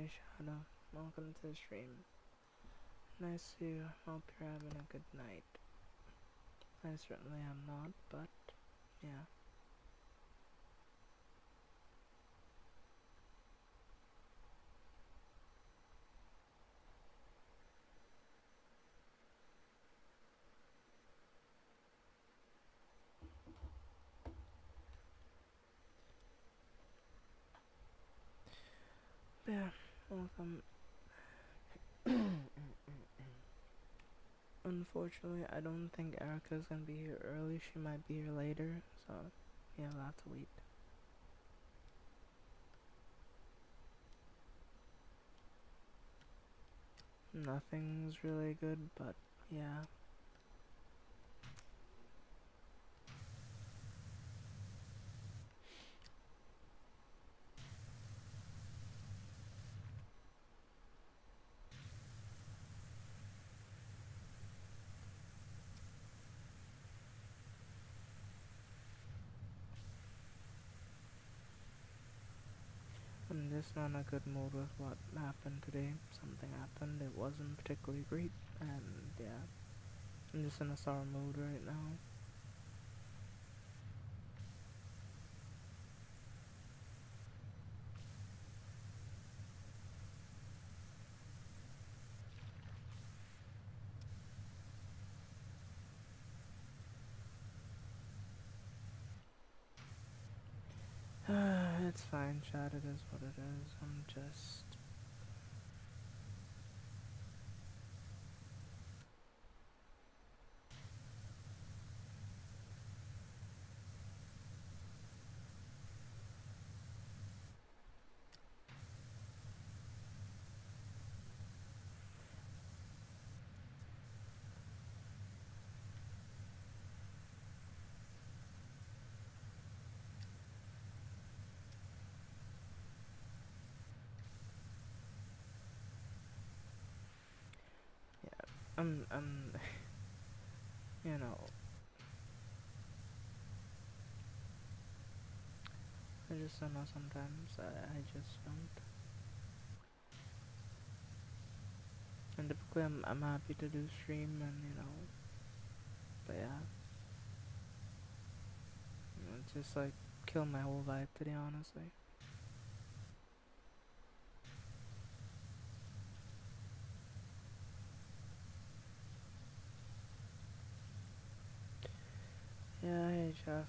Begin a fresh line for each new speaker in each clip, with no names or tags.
Hey Shadow, welcome to the stream. Nice to hope you're having a good night. I certainly am not, but yeah. Yeah, welcome. Unfortunately, I don't think Erica's gonna be here early. She might be here later, so yeah, we'll have to wait. Nothing's really good, but yeah. I'm just not in a good mood with what happened today. Something happened, it wasn't particularly great, and yeah. I'm just in a sour mood right now. It's fine, chat, it is what it is. I'm just... Yeah, you know, I just don't know sometimes. I just don't. And typically I'm happy to do stream and, but yeah. It's just like, kill my whole vibe today, honestly. Yeah, hey, Jeff.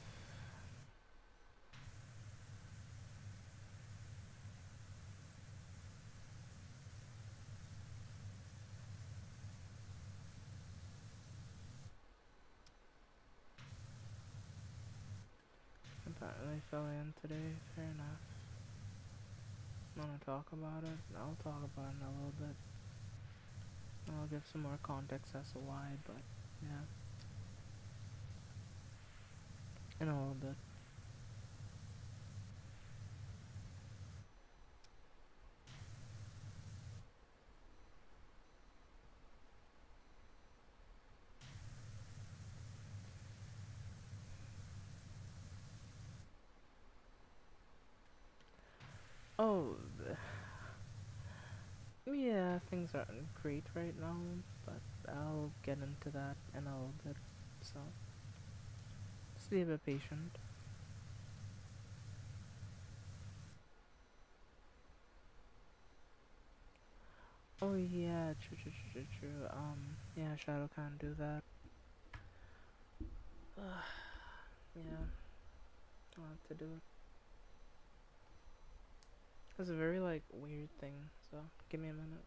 Apparently fell in today, fair enough. Wanna talk about it? I'll talk about it in a little bit. I'll give some more context as to why, but yeah. In a little bit. Oh, yeah, things aren't great right now, but I'll get into that in a little bit, so just be a bit patient. Oh yeah, true. Yeah, Shadow can't do that. Yeah, I'll have to do it. It's a very, like, weird thing, so give me a minute.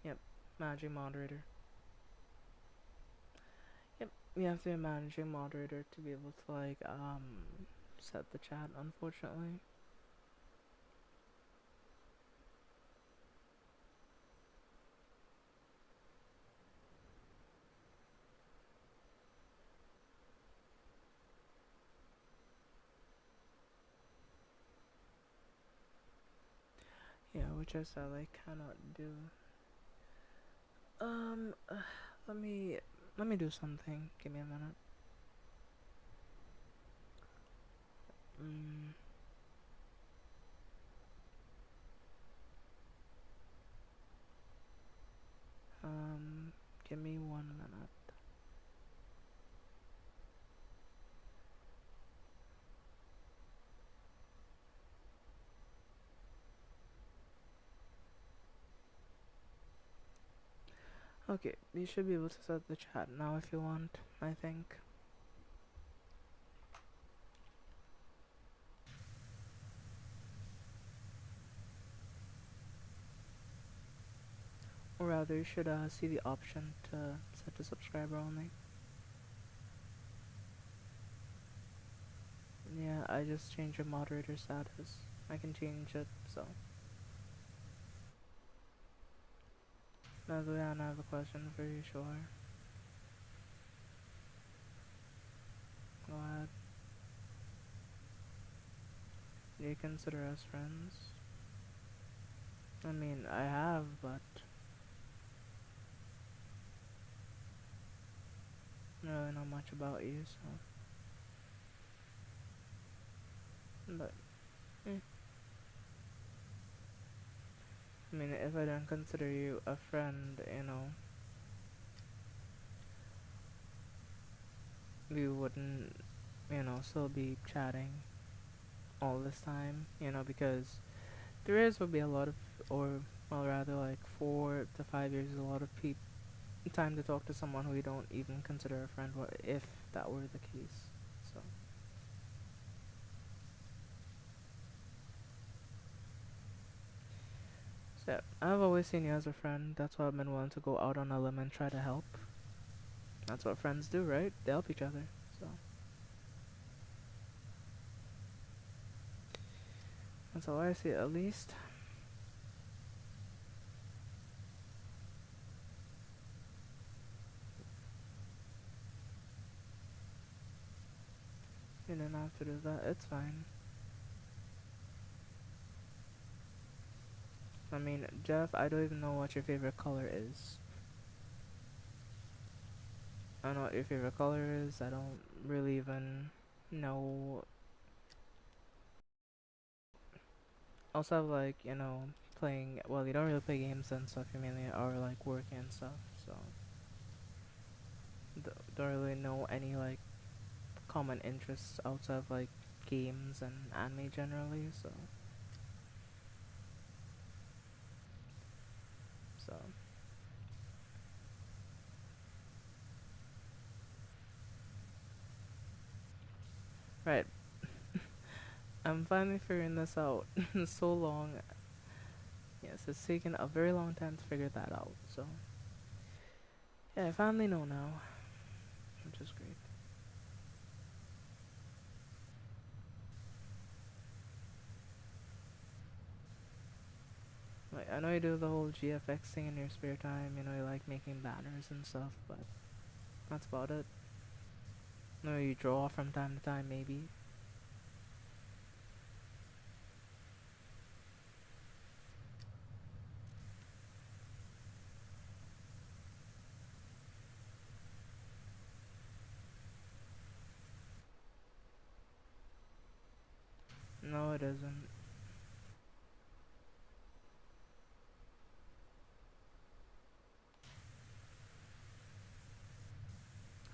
Yep, managing moderator. Yep, you have to be a managing moderator to be able to, like, set the chat, unfortunately. Yeah, which I said I cannot do. Um, uh, let me let me do something. Give me a minute. Mm, give me 1 minute. Okay, you should be able to set the chat now if you want, I think. Or rather, you should see the option to set to subscriber only. Yeah, I just changed your moderator status. I can change it, so. Now, Leanne, I have a question for you, sure. Go ahead. Do you consider us friends? I mean, I have, but I don't really know much about you, so. But, eh. I mean, if I don't consider you a friend, we wouldn't, still be chatting all this time, because 3 years would be a lot of, or, well, rather like 4 to 5 years is a lot of time to talk to someone who you don't even consider a friend, if that were the case, so. So, yeah, I've always seen you as a friend, that's why I've been willing to go out on a limb and try to help. That's what friends do, right? They help each other, so. That's how I see it, at least. You didn't have to do that, it's fine. I mean, Jeff, I don't even know what your favorite color is. I don't know what your favorite color is, I don't really even know. Also, like, playing, well, you don't really play games and stuff, you mainly are, like, working and stuff, so. Don't really know any, like, common interests outside of, like, games and anime generally, so. So. Right. I'm finally figuring this out. So long. Yes, it's taken a very long time to figure that out, so. Yeah, I finally know now, which is great. Like, I know you do the whole GFX thing in your spare time, you like making banners and stuff, but that's about it. No, you draw from time to time, maybe. No, it isn't.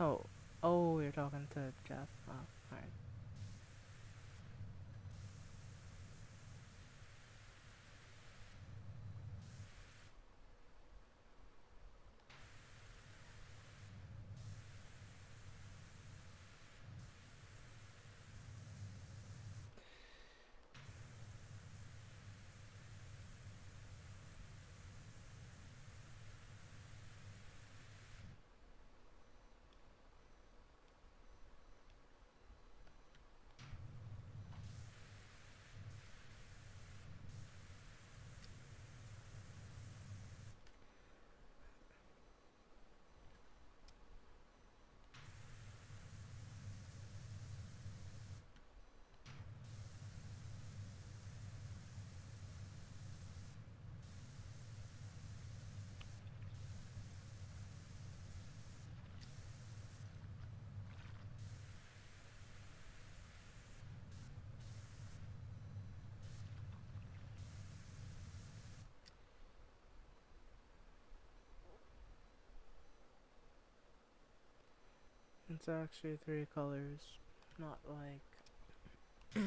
Oh, oh, you're talking to Jeff. Oh, alright. It's actually three colors, not like.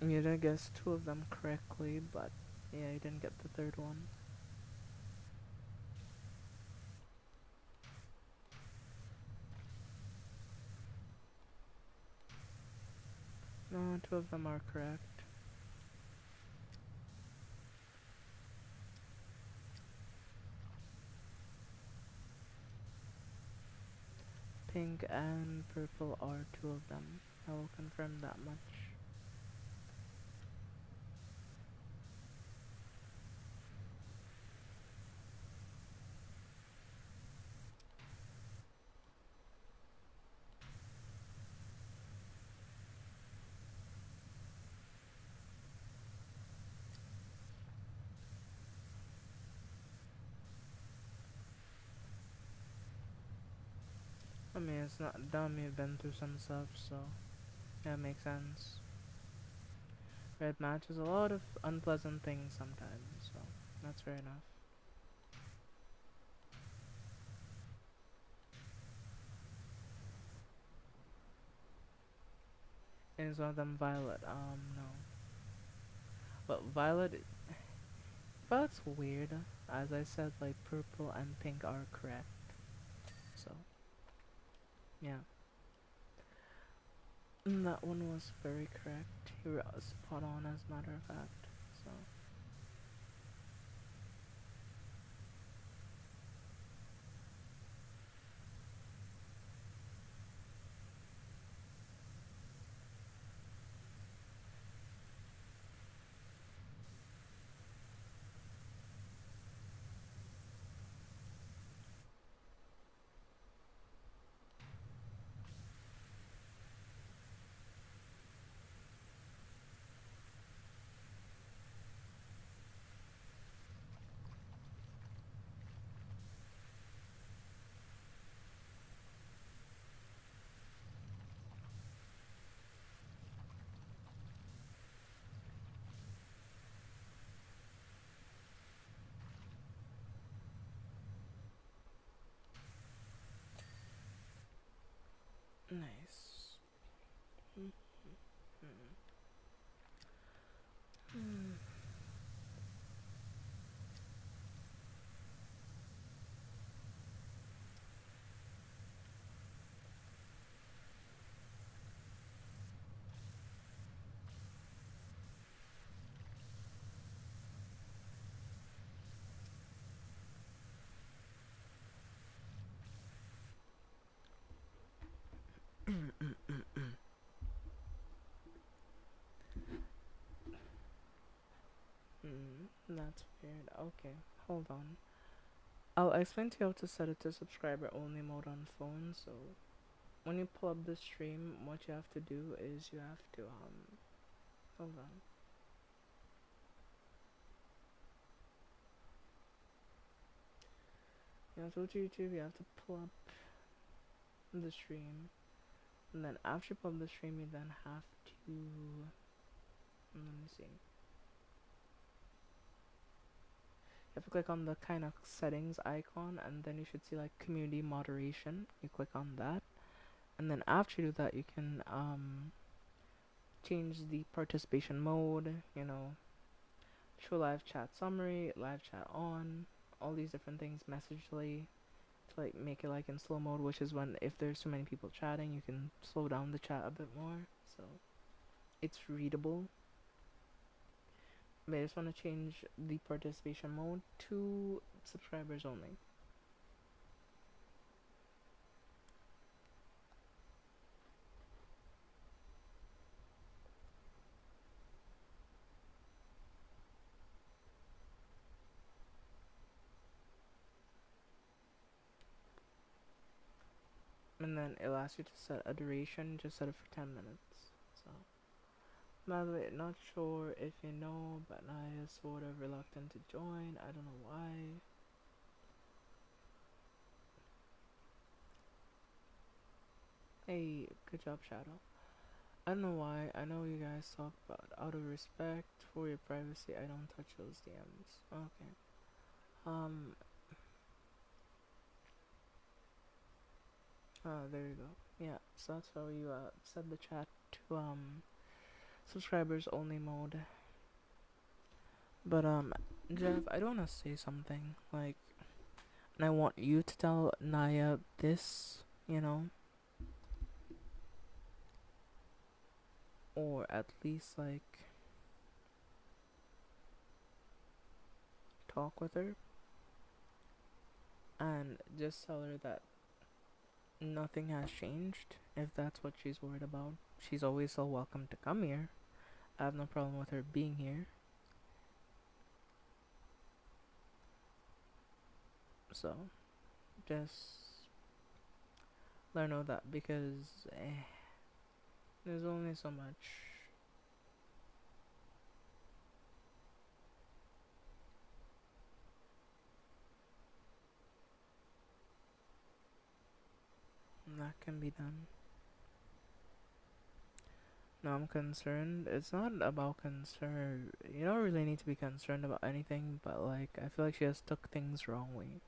You did guess two of them correctly, but yeah, you didn't get the third one. No, two of them are correct. Pink and purple are two of them. I will confirm that much. I mean, it's not dumb, you've been through some stuff, so that makes sense. Red matches a lot of unpleasant things sometimes, so that's fair enough. Is one of them violet? No. But violet's weird. As I said, like purple and pink are correct. So, yeah. That one was very correct. You were spot on, as a matter of fact. So, nice. That's weird. Okay, hold on. I'll explain to you how to set it to subscriber only mode on phone. So, when you pull up the stream, what you have to do is you have to, hold on. You have to go to YouTube, you have to pull up the stream. And then after you pull up the stream, you then have to, let me see. You have to click on the kind of settings icon, and then you should see like community moderation. You click on that, and then after you do that, you can change the participation mode. You know, show live chat summary, live chat on, all these different things. Message delay to like make it like in slow mode, which is when if there's too many people chatting, you can slow down the chat a bit more, so it's readable. But I just want to change the participation mode to subscribers only. And then it'll ask you to set a duration, just set it for 10 minutes. So, by the way, not sure if you know, but I is sort of reluctant to join. I don't know why. Hey, good job, Shadow. I don't know why. I know you guys talk about out of respect for your privacy, I don't touch those DMs. Okay. Um, There you go. Yeah, so that's how you set the chat to subscribers only mode. But Jeff, I don't wanna say something like, and I want you to tell Naya this, or at least like talk with her and just tell her that nothing has changed. If that's what she's worried about, she's always so welcome to come here. I have no problem with her being here. So just let her know that, because there's only so much that can be done. No, I'm concerned. It's not about concern. You don't really need to be concerned about anything, but like I feel like she has took things wrongly.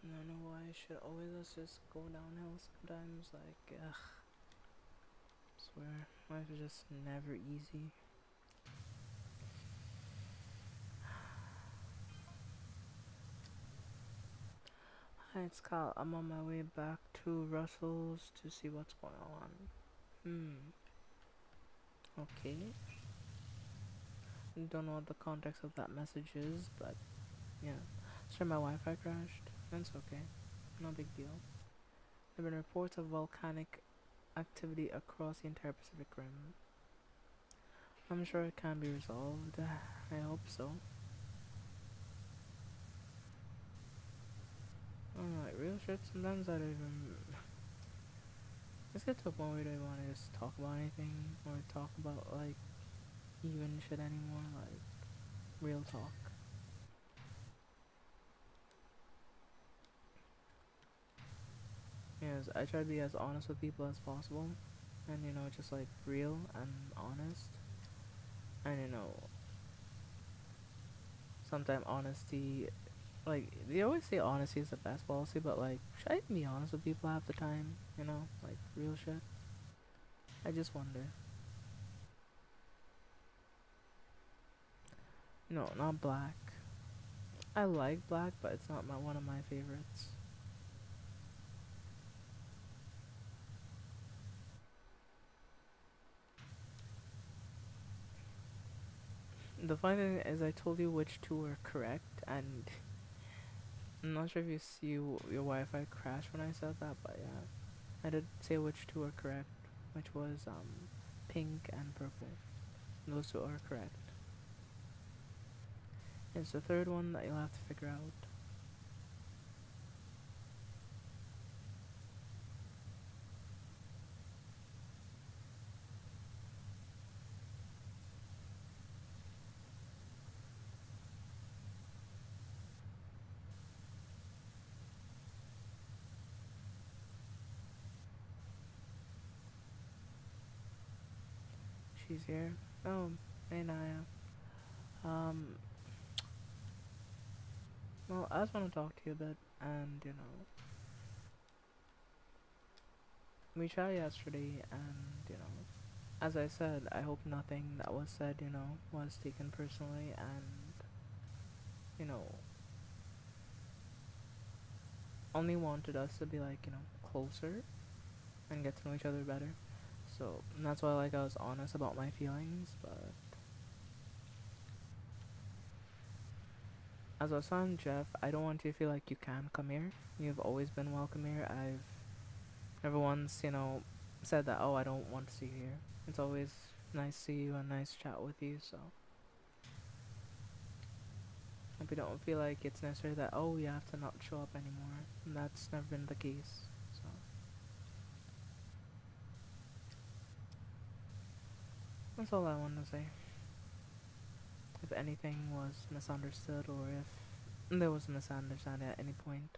I don't know why I should always let's just go downhill sometimes. Like, ugh, swear, life is just never easy. Hi, it's Kyle. I'm on my way back to Russell's to see what's going on. Hmm. Okay. Don't know what the context of that message is, but yeah. Sure, my Wi-Fi crashed. That's okay. No big deal. There have been reports of volcanic activity across the entire Pacific Rim. I'm sure it can be resolved. I hope so. I don't know, like real shit. Sometimes I don't even. Just get to a point where I don't want to just talk about anything or talk about like even shit anymore. Like real talk. Yes, I try to be as honest with people as possible, and just like real and honest. And sometimes honesty, like they always say honesty is the best policy, but like should I be honest with people half the time? Like real shit. I just wonder. No, not black. I like black, but it's not one of my favorites. The funny thing is, I told you which two are correct, and I'm not sure if you see your Wi-Fi crashed when I said that, but yeah, I did say which two are correct, which was pink and purple. Those two are correct. It's the third one that you'll have to figure out. She's here. Oh, hey Naya. Um, well, I just want to talk to you a bit, and we chatted yesterday, and as I said, I hope nothing that was said, was taken personally, and you know, only wanted us to be like, closer and get to know each other better. So that's why like I was honest about my feelings. But as I was telling Jeff, I don't want you to feel like you can come here. You've always been welcome here. I've never once, said that, oh, I don't want to see you here. It's always nice to see you and nice to chat with you. So hope you don't feel like it's necessary that, oh, you have to not show up anymore. And that's never been the case. So that's all I wanted to say. If anything was misunderstood or if there was a misunderstanding at any point.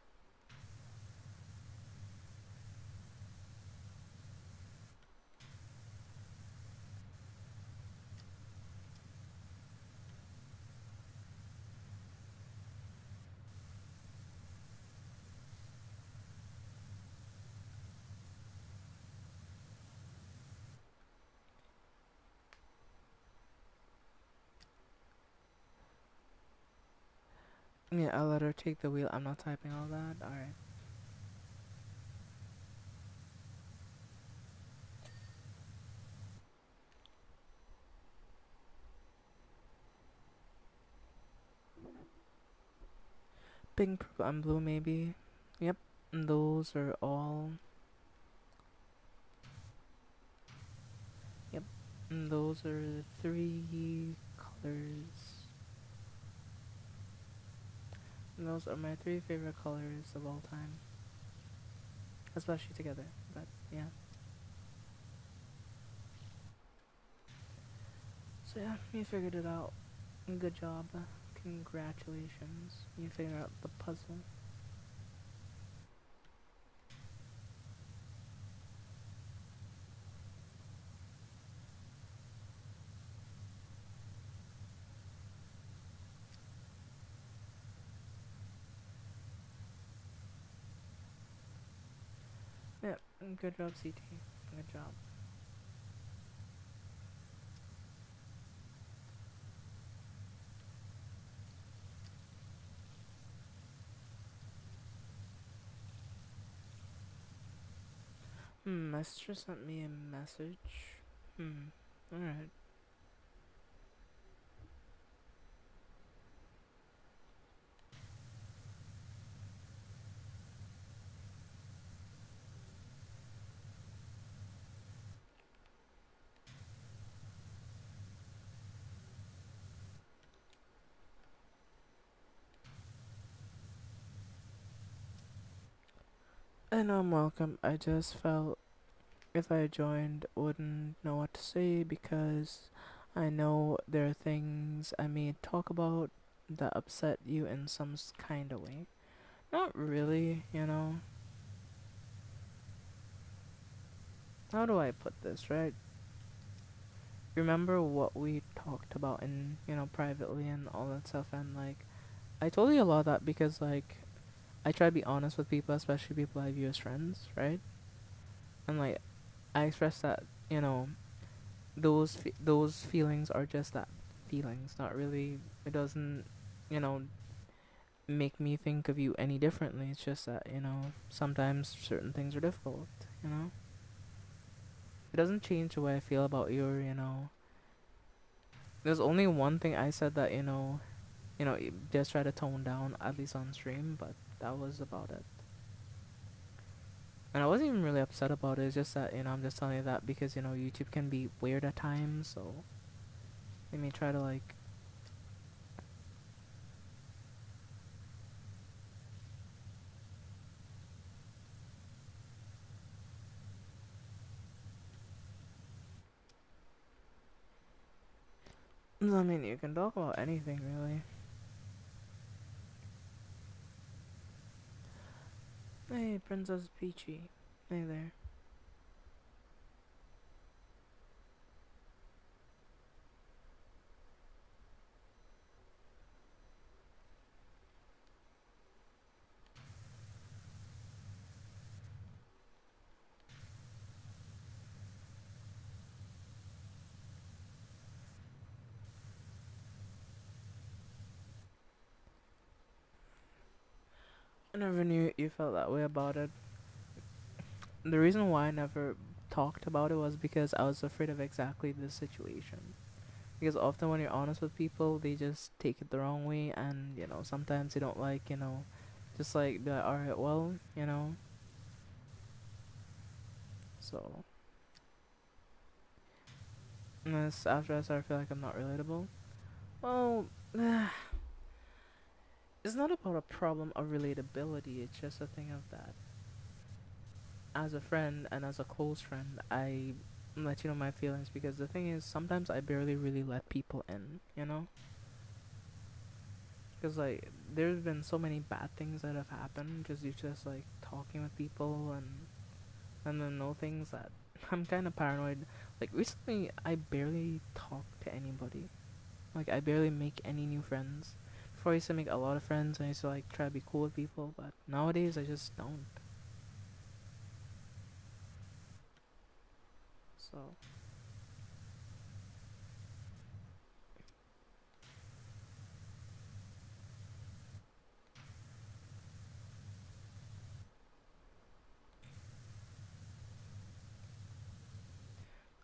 Yeah, I'll let her take the wheel. I'm not typing all that. Alright. Pink, purple, and blue, maybe. Yep. And those are all. Yep. And those are the three colors. And those are my three favorite colors of all time. Especially together. But yeah. So yeah, you figured it out. Good job. Congratulations. You figured out the puzzle. Yep. Good job, CT. Good job. Master sent me a message. Alright. And I'm welcome. I just felt if I joined, wouldn't know what to say because I know there are things I may talk about that upset you in some kind of way. Not really. How do I put this, right? Remember what we talked about in, privately and all that stuff, and like, I told you a lot of that because, like, I try to be honest with people, especially people I view as friends, right? And like, I express that, those feelings are just that feelings, not really. It doesn't, you know, make me think of you any differently. It's just that sometimes certain things are difficult. You know, it doesn't change the way I feel about your. There's only one thing I said that just try to tone down at least on stream, but that was about it. And I wasn't even really upset about it. It's just that I'm just telling you that because YouTube can be weird at times, so let me try to like. I mean, you can talk about anything really. Hey, Princess Peachy. Hey there. I never knew you felt that way about it. The reason why I never talked about it was because I was afraid of exactly this situation. Because often when you're honest with people, they just take it the wrong way, and sometimes they don't like, just like be like, alright, well, so. And this, after I started feeling like I'm not relatable, well, it's not about a problem of relatability, it's just a thing of that. As a friend and as a close friend, I let you know my feelings because the thing is, sometimes I barely really let people in. Because, like, there's been so many bad things that have happened just you just, like, talking with people and then know things that I'm kind of paranoid. Like, recently, I barely talk to anybody. Like, I barely make any new friends. Before I used to make a lot of friends and I used to, like, try to be cool with people, but nowadays I just don't. So,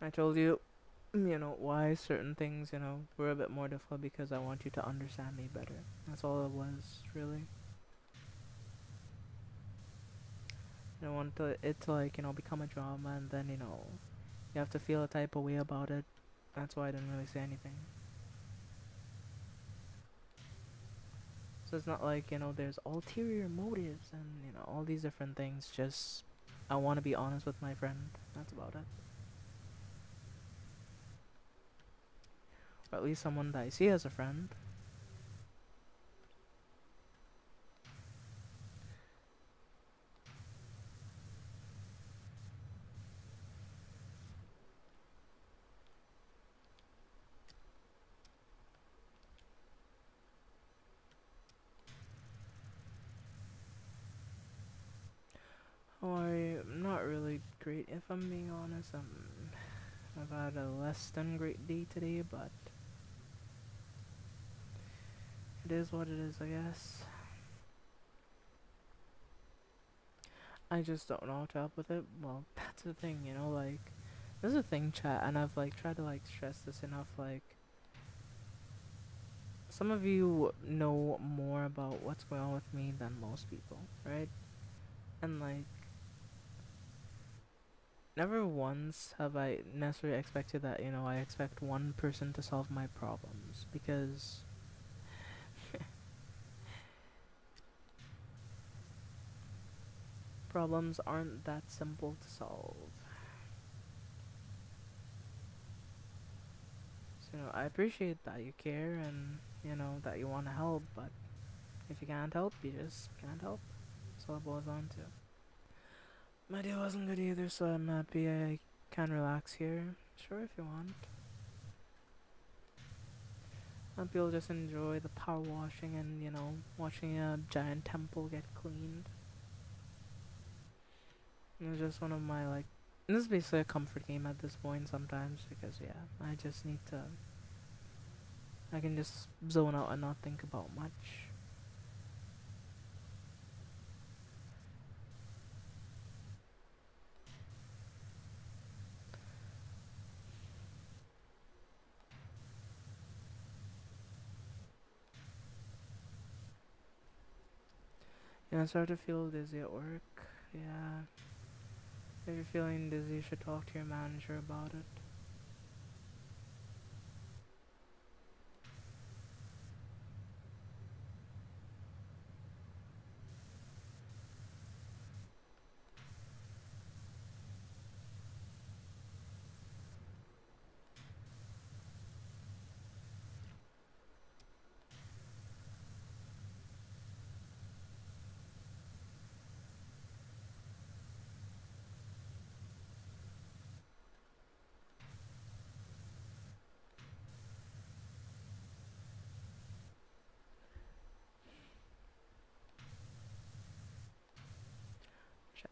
I told you, why certain things, were a bit more difficult because I want you to understand me better. That's all it was, really. I don't want it to, like, become a drama and then, you have to feel a type of way about it. That's why I didn't really say anything. So it's not like, there's ulterior motives and, all these different things. Just, I want to be honest with my friend. That's about it. Or at least someone that I see as a friend. How are you? Not really great, if I'm being honest. I've had a less than great day today, but it is what it is, I guess. I just don't know how to help with it. Well, that's the thing, like, this is a thing, chat, and I've, like, tried to, like, stress this enough, like, some of you know more about what's going on with me than most people, right? And, like, never once have I necessarily expected that, I expect one person to solve my problems, because problems aren't that simple to solve. So, I appreciate that you care and, that you want to help, but if you can't help, you just can't help. That's all it boils down to. My day wasn't good either, so I'm happy I can relax here. Sure, if you want. Hope you'll just enjoy the power washing and, watching a giant temple get cleaned. It's just one of my, like, this is basically a comfort game at this point sometimes because, yeah, I just need to. I can just zone out and not think about much. I start to feel dizzy at work. Yeah. If you're feeling dizzy, you should talk to your manager about it.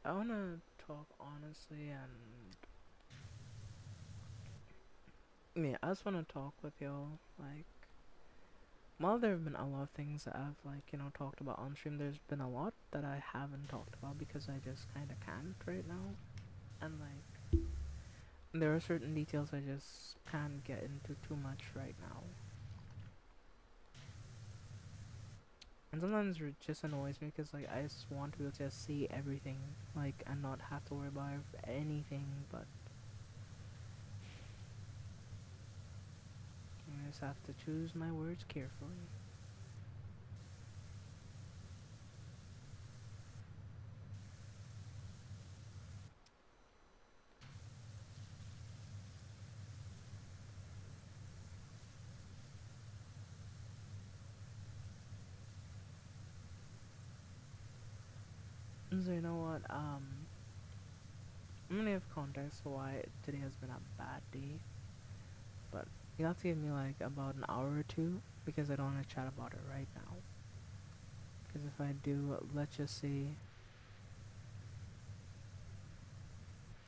I wanna talk honestly and yeah, I just wanna talk with y'all. Like, while there have been a lot of things that I've like talked about on stream, there's been a lot that I haven't talked about because I just kind of can't right now, and like there are certain details I just can't get into too much right now. And sometimes it just annoys me because like I just want to just see everything like and not have to worry about anything, but I just have to choose my words carefully. So you know what? I'm gonna give context for why today has been a bad day, but you have to give me like about an hour or two because I don't want to chat about it right now. Because if I do, let's just say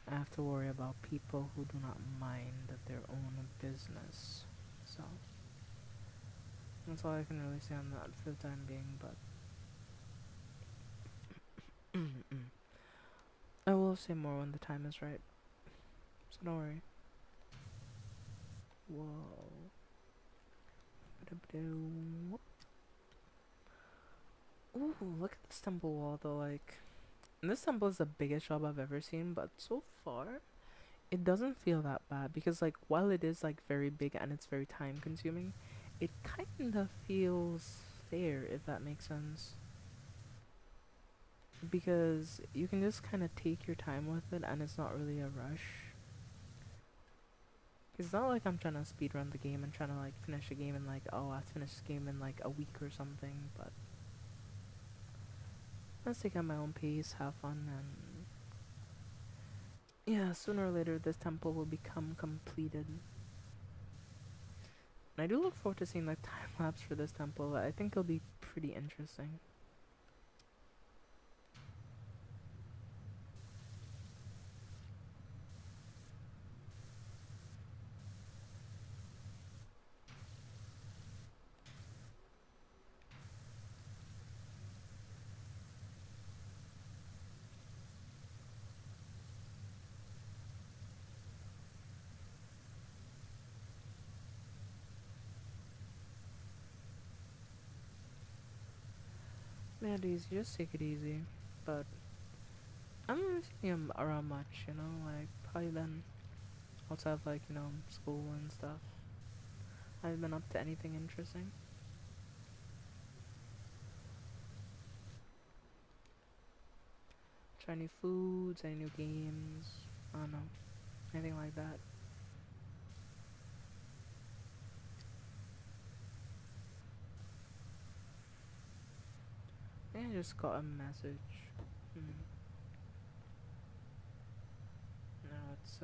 I have to worry about people who do not mind their own business. So that's all I can really say on that for the time being. But I will say more when the time is right. So don't worry. Whoa. Ooh, look at this temple wall though. Like, this temple is the biggest job I've ever seen, but so far it doesn't feel that bad because like while it is like very big and it's very time consuming, it kind of feels fair if that makes sense. Because you can just kind of take your time with it and it's not really a rush. It's not like I'm trying to speedrun the game and trying to like finish a game in like, oh, I have to finish this game in like a week or something, but let's take it at my own pace, have fun, and yeah, sooner or later this temple will become completed. And I do look forward to seeing the time lapse for this temple. I think it'll be pretty interesting. Yeah, easy, just take it easy. But I'm not seeing him around much, like probably been outside of like, school and stuff. I haven't been up to anything interesting. Try new foods, any new games, I don't know, anything like that. Yeah, I just got a message. Hmm. No, it's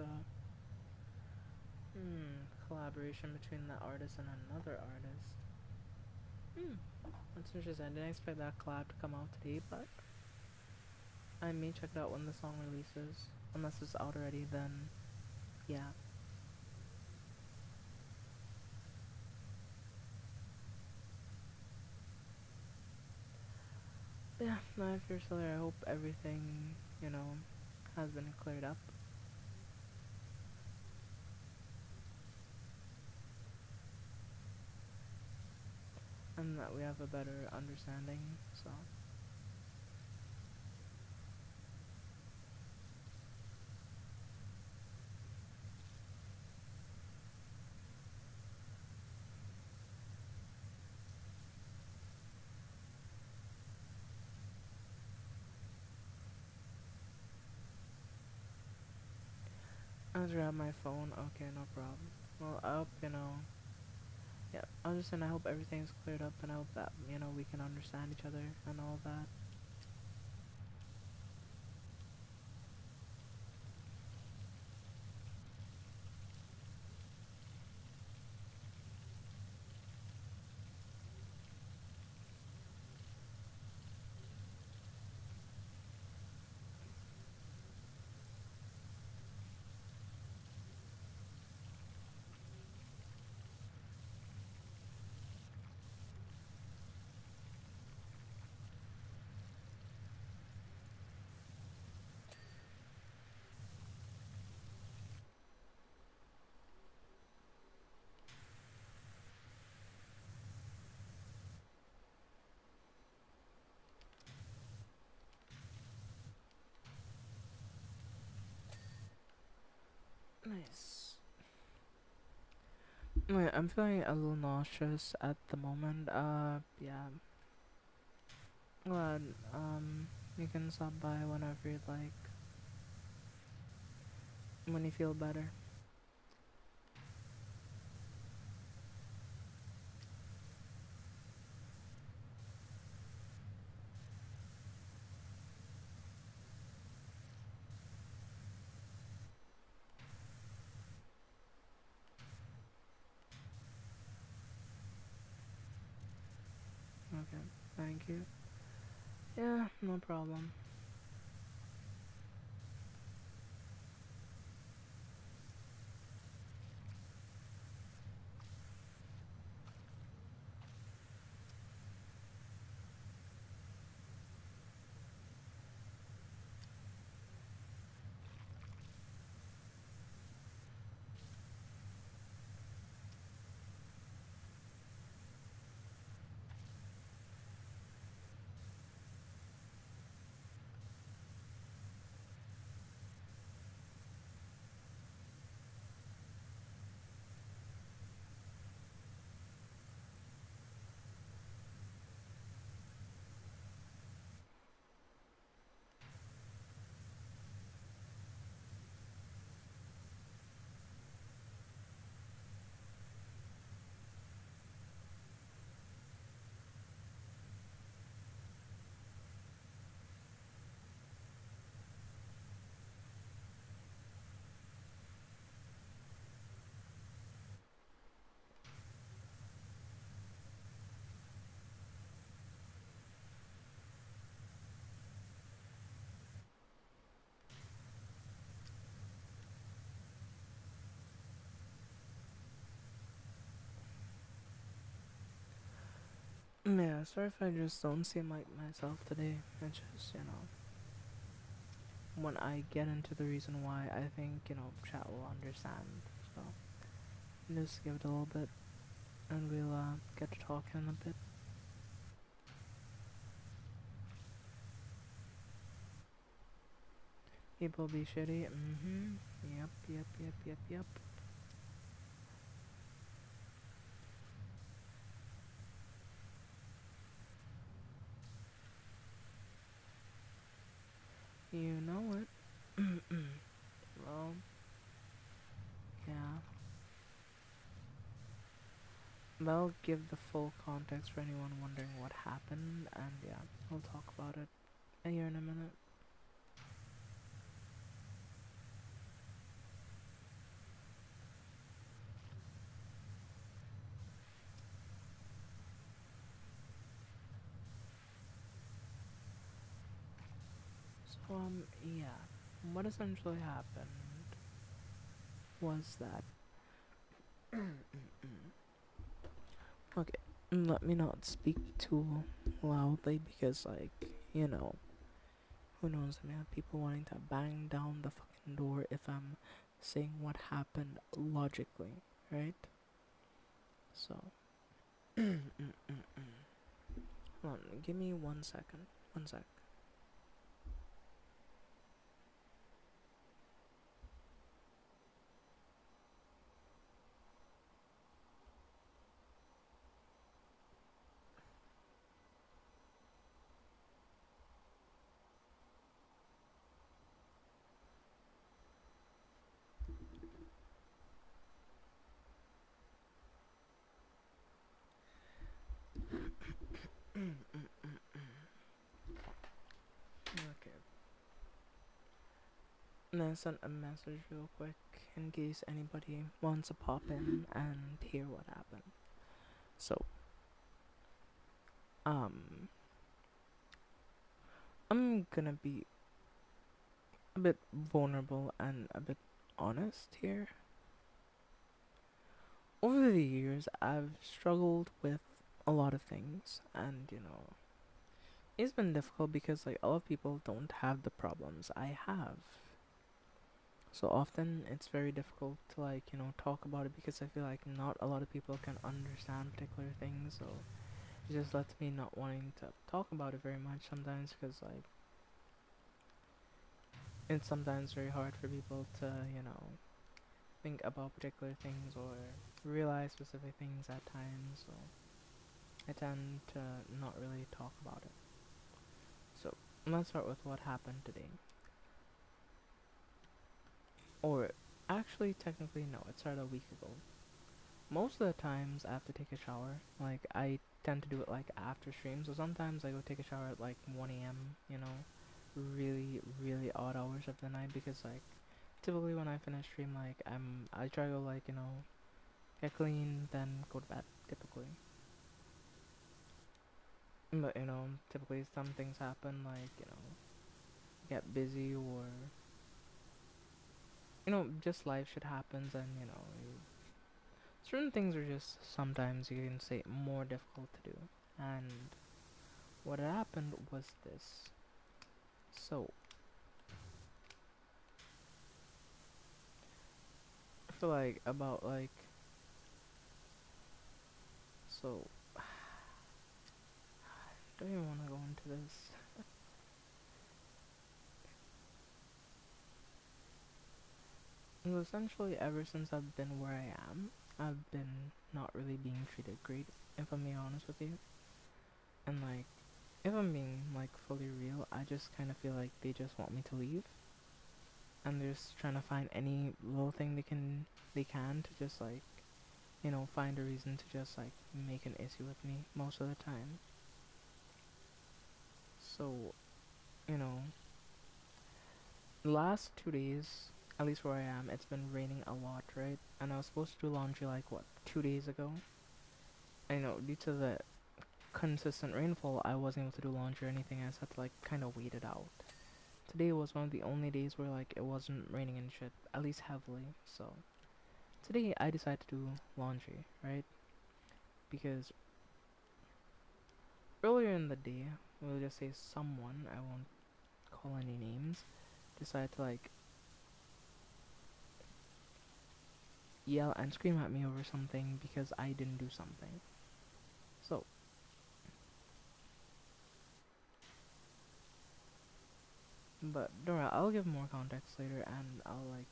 collaboration between the artist and another artist. Hmm, that's interesting. I didn't expect that collab to come out today, but I may check it out when the song releases. Unless it's out already, then yeah. But yeah, now if you're still there, I hope everything, has been cleared up. And that we have a better understanding, so. I'll just grab my phone, okay, no problem. Well, I hope, yeah, I was just saying I hope everything's cleared up and I hope that, we can understand each other and all that. Nice. Wait, I'm feeling a little nauseous at the moment. Yeah. Well, you can stop by whenever you'd like. When you feel better. Okay. Thank you. Yeah, no problem. Yeah, sorry if I just don't seem like myself today. It's just, when I get into the reason why, I think, chat will understand. So, just give it a little bit, and we'll get to talking a bit. People be shitty. Mm-hmm. Yep, yep, yep, yep, yep. You know it. Well, yeah. I'll give the full context for anyone wondering what happened, and yeah, we'll talk about it here in a minute. So, yeah. What essentially happened was that. Okay, let me not speak too loudly because, like, who knows? I mean, I have people wanting to bang down the fucking door if I'm saying what happened logically, right? So, hold on, give me 1 second. One sec. Okay. And I sent a message real quick in case anybody wants to pop in and hear what happened. So, um, I'm gonna be a bit vulnerable and a bit honest here. Over the years, I've struggled with a lot of things, and it's been difficult because like a lot of people don't have the problems I have. So often it's very difficult to like talk about it because I feel like not a lot of people can understand particular things. So it just lets me not wanting to talk about it very much sometimes because like it's sometimes very hard for people to think about particular things or realize specific things at times, so I tend to not really talk about it. So let's start with what happened today. Or actually, technically, no, it started a week ago. Most of the times I have to take a shower. Like, I tend to do it like after stream, so sometimes I go take a shower at like 1 a.m., really, really odd hours of the night because, like, typically when I finish stream, like, I try to go, like, get clean, then go to bed, typically. But, typically some things happen, like, get busy or, just life shit happens and, certain things are just sometimes you can say more difficult to do. And what happened was this. So, I feel like about like, so, don't even want to go into this. Well, essentially, ever since I've been where I am, I've been not really being treated great, if I'm being honest with you. And like, if I'm being like fully real, I just kind of feel like they just want me to leave, and they're just trying to find any little thing they can to just like, find a reason to just like make an issue with me most of the time. So, you know, the last 2 days, at least where I am, it's been raining a lot, right? And I was supposed to do laundry like what, 2 days ago. I know due to the consistent rainfall, I wasn't able to do laundry or anything. I just had to like kind of wait it out. Today was one of the only days where like it wasn't raining and shit, at least heavily. So today I decided to do laundry, right? Because earlier in the day, we'll just say someone, I won't call any names, decided to like yell and scream at me over something because I didn't do something. So, but don't worry, I'll give more context later and I'll like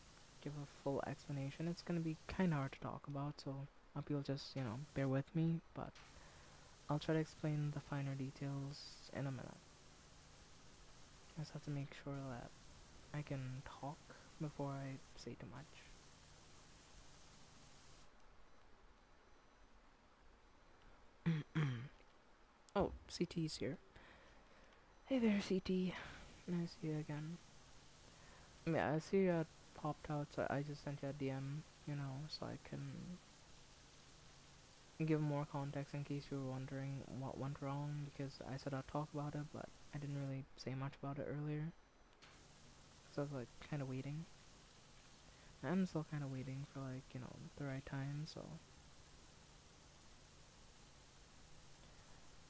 give a full explanation. It's gonna be kinda hard to talk about, so I hope you'll just, bear with me, but I'll try to explain the finer details in a minute. I just have to make sure that I can talk before I say too much. Oh, CT's here. Hey there, CT. Nice to see you again. Yeah, I see you had popped out, so I just sent you a DM, so I can give more context in case you were wondering what went wrong, because I said I'd talk about it, but I didn't really say much about it earlier. So I was like kind of waiting. I'm still kind of waiting for like, the right time, so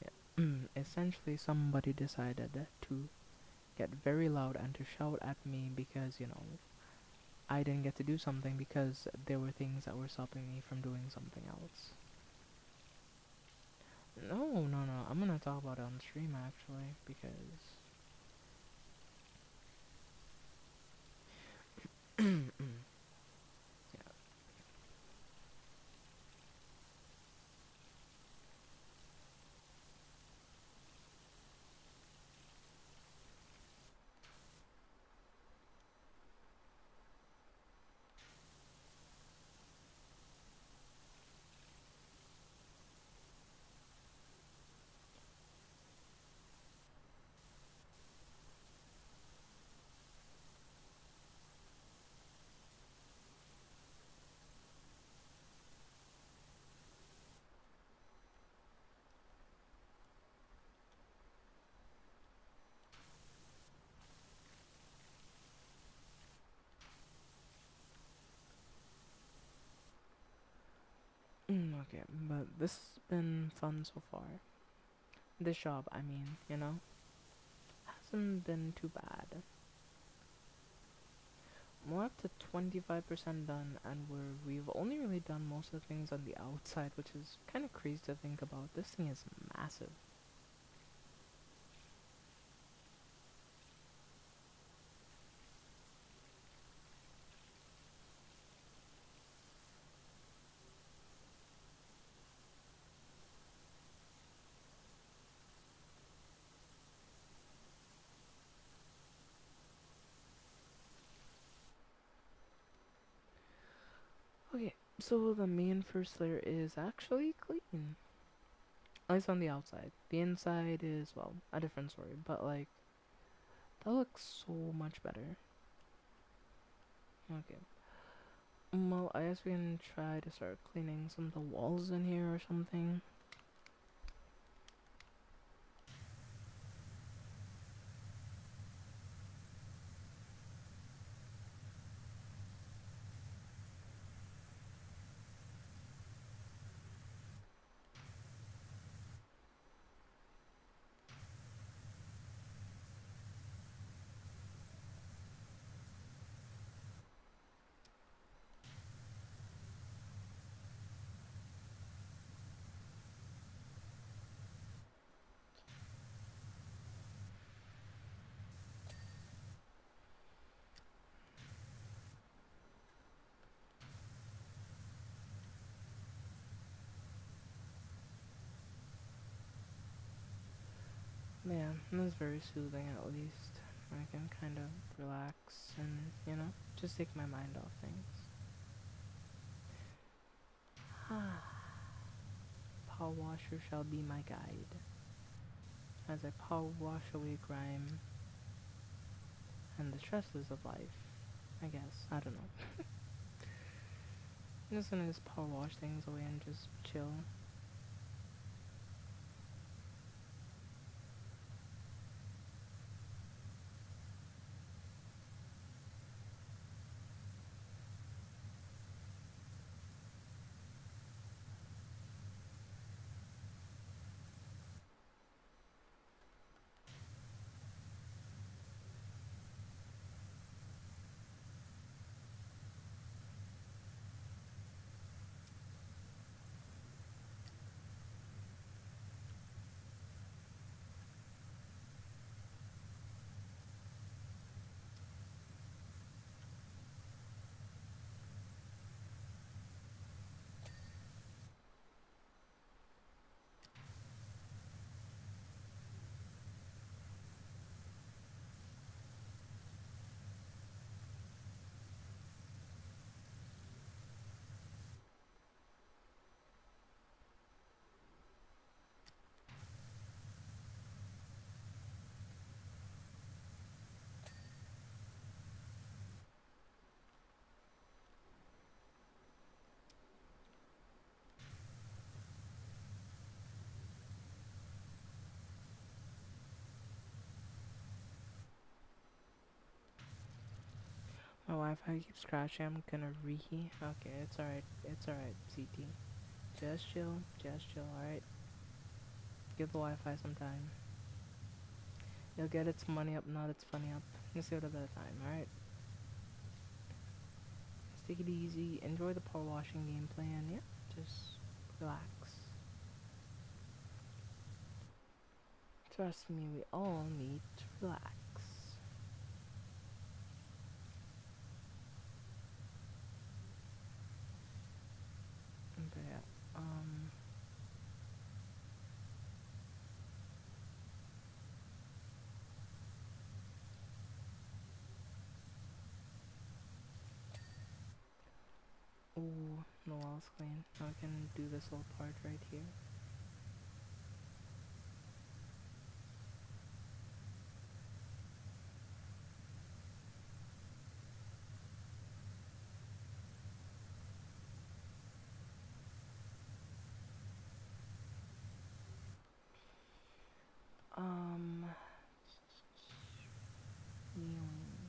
yeah. Essentially, somebody decided to get very loud and to shout at me because, I didn't get to do something because there were things that were stopping me from doing something else. No, no, no. I'm gonna talk about it on stream actually because yeah. Okay, but this has been fun so far. This job, I mean, hasn't been too bad. We're up to 25% done, and we've only really done most of the things on the outside, which is kind of crazy to think about. This thing is massive. Okay, so the main first layer is actually clean. At least on the outside. The inside is, well, a different story. But, like, that looks so much better. Okay. Well, I guess we can try to start cleaning some of the walls in here or something. Yeah, that's very soothing at least. I can kind of relax and, just take my mind off things. Power washer shall be my guide as I power wash away grime and the stresses of life. I guess. I don't know. I'm just gonna just power wash things away and just chill. My Wi-Fi keeps crashing. I'm gonna reheat. Okay, it's alright. It's alright, CT. Just chill. Just chill, alright? Give the Wi-Fi some time. You'll get its money up, not its funny up. Just give it a bit of time, alright? Just take it easy. Enjoy the power washing gameplay and yeah, just relax. Trust me, we all need to relax. But yeah, ooh, the wall's clean. Now I can do this little part right here. Um, mm,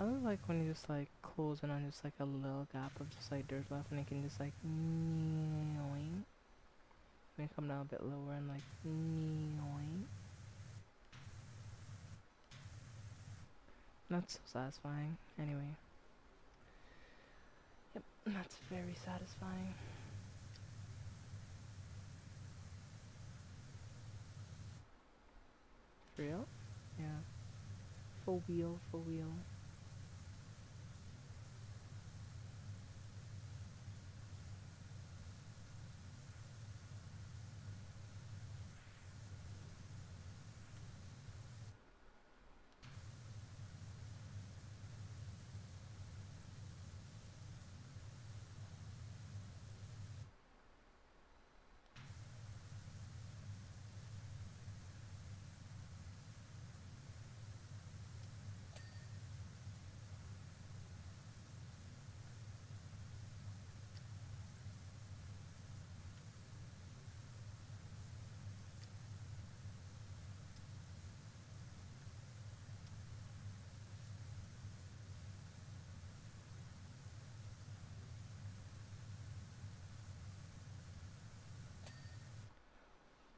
really like when you just like close in on just like a little gap of just like dirt left, and you can just like when you come down a bit lower and like that's so satisfying. Anyway, yep, that's very satisfying. For real? Yeah. Full wheel, full wheel.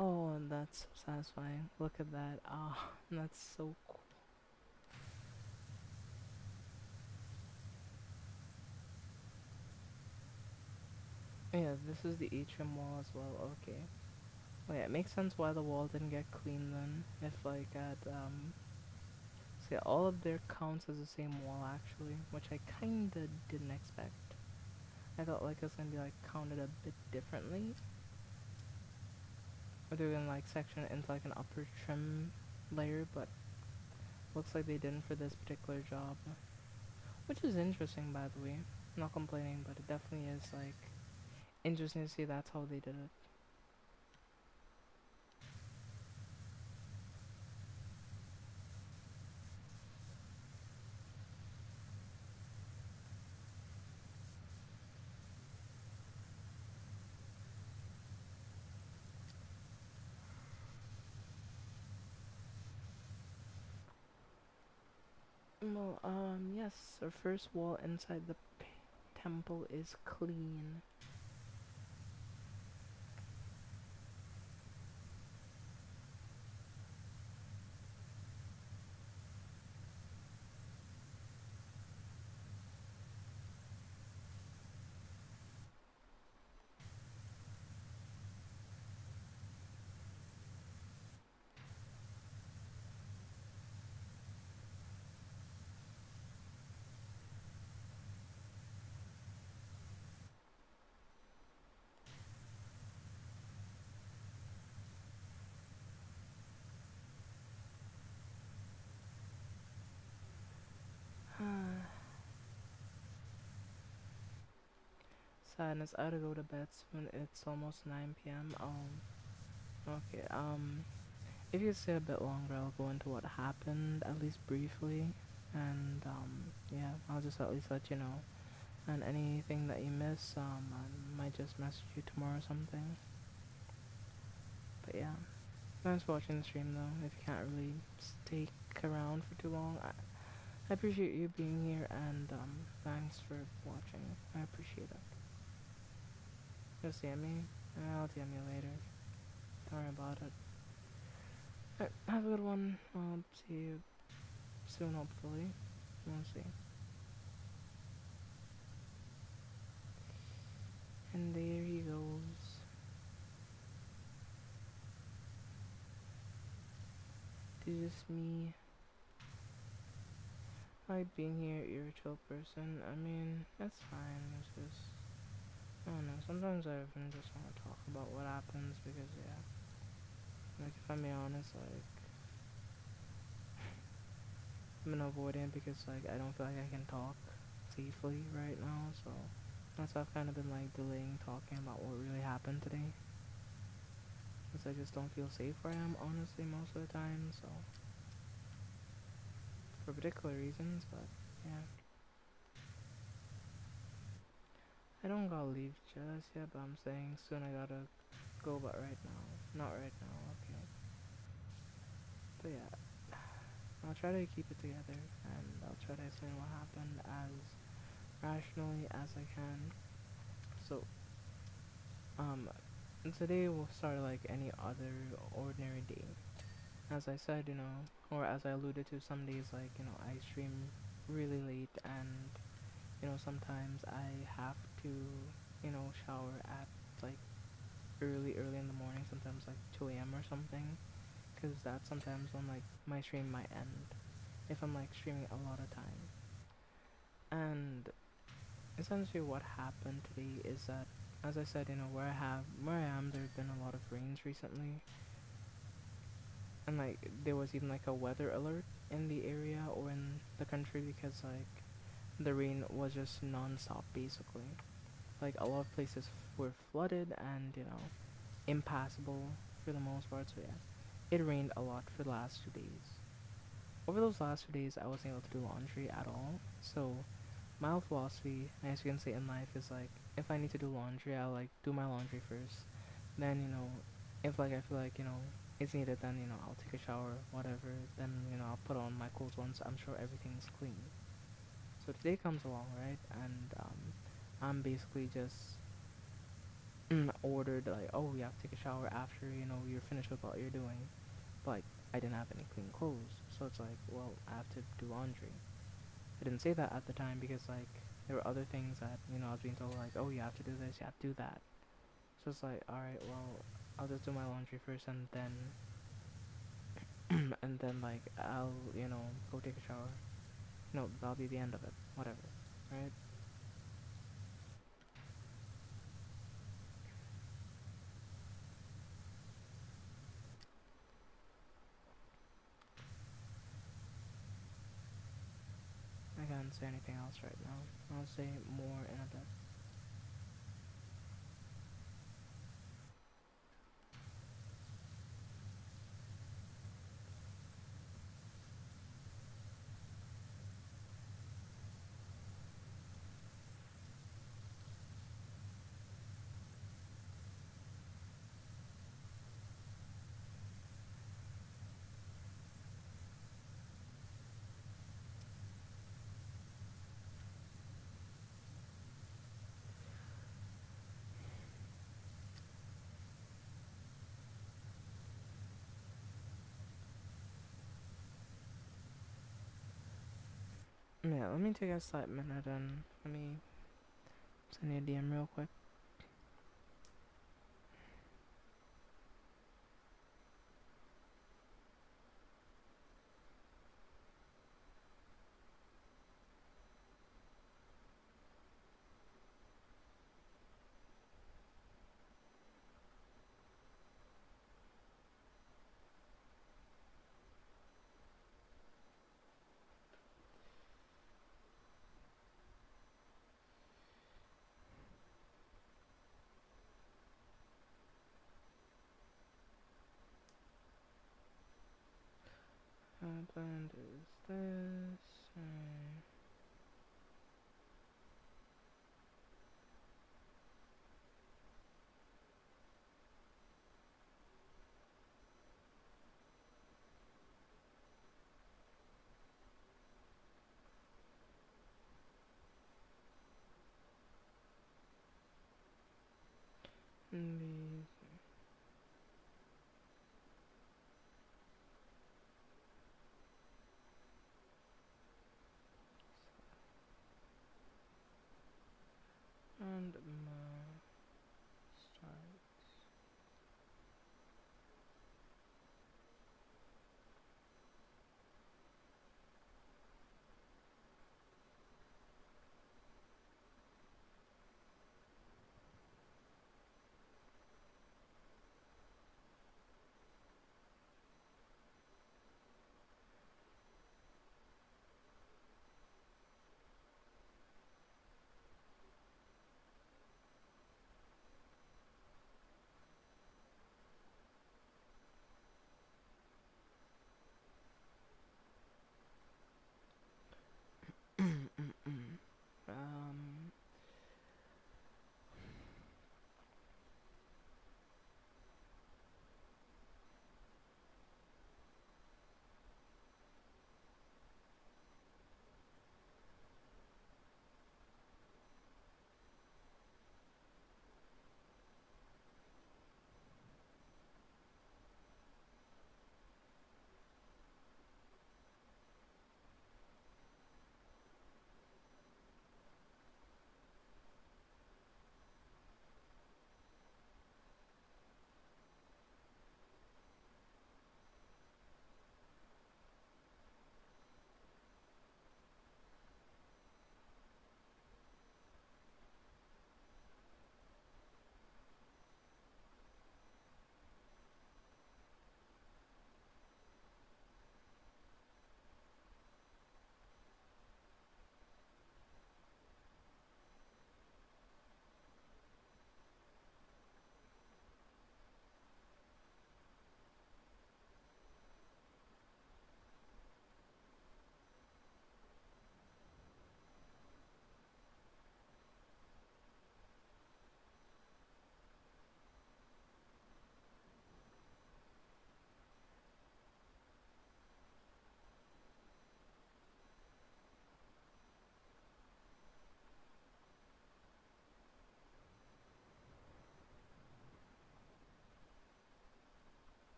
Oh, and that's so satisfying. Look at that. Ah, that's so cool. Yeah, this is the atrium wall as well. Okay. Well, yeah, it makes sense why the wall didn't get cleaned then. If like at so yeah, all of their counts as the same wall actually, which I kinda didn't expect. I thought like it was gonna be like counted a bit differently. Or they were gonna like section it into like an upper trim layer, but looks like they didn't for this particular job. Which is interesting by the way. I'm not complaining, but it definitely is like interesting to see that's how they did it. Well, yes, our first wall inside the temple is clean. Sadness, I gotta go to bed soon. It's almost 9 p.m. Okay, if you stay a bit longer, I'll go into what happened, at least briefly. And, yeah, I'll just at least let you know. And anything that you miss, I might just message you tomorrow or something. But yeah, thanks for watching the stream though. If you can't really stick around for too long, I appreciate you being here, and, thanks for watching. I appreciate it. You'll see me? I'll DM you later. Don't worry about it. Alright, have a good one. I'll see you soon, hopefully. We'll see. And there he goes. It's just me. Like being here, you're a chill person. I mean, that's fine. It's just, I don't know. Sometimes I even just want to talk about what happens because, yeah. Like, if I'm being honest, like, I've been avoiding it because, like, I don't feel like I can talk safely right now, so that's why I've kind of been, like, delaying talking about what really happened today. Because I just don't feel safe where I am, honestly, most of the time, so. For particular reasons, but, yeah. I don't gotta leave just yet, but I'm saying soon I gotta go, but right now. Not right now, okay. But yeah. I'll try to keep it together and I'll try to explain what happened as rationally as I can. So, um, today will start like any other ordinary day. As I said, or as I alluded to, some days like, I stream really late and, sometimes I have to, shower at like early in the morning, sometimes like 2 a.m. or something, because that's sometimes when like my stream might end if I'm like streaming a lot of time. And essentially what happened today is that, as I said, where I am, there's been a lot of rains recently, and like there was even like a weather alert in the area or in the country because like the rain was just non-stop basically. Like a lot of places were flooded and impassable for the most part. So yeah, it rained a lot for the last 2 days. Over those last 2 days, I wasn't able to do laundry at all. So my philosophy, as you can say in life, is like if I need to do laundry, I'll like do my laundry first. Then if like I feel like it's needed, then I'll take a shower, whatever. Then I'll put on my clothes once I'm sure everything's clean. So today comes along, right? And I'm basically just ordered like, oh, you have to take a shower after you're finished with what you're doing. But like, I didn't have any clean clothes, so it's like, well, I have to do laundry. I didn't say that at the time because like there were other things that I was being told like, oh, you have to do this, you have to do that. So it's like, all right, well, I'll just do my laundry first, and then and then like I'll go take a shower. No, that'll be the end of it. Whatever, right? I can't say anything else right now. I'll say more in a bit. Yeah, let me take a slight minute and let me send you a DM real quick. Happened is this. These and my start.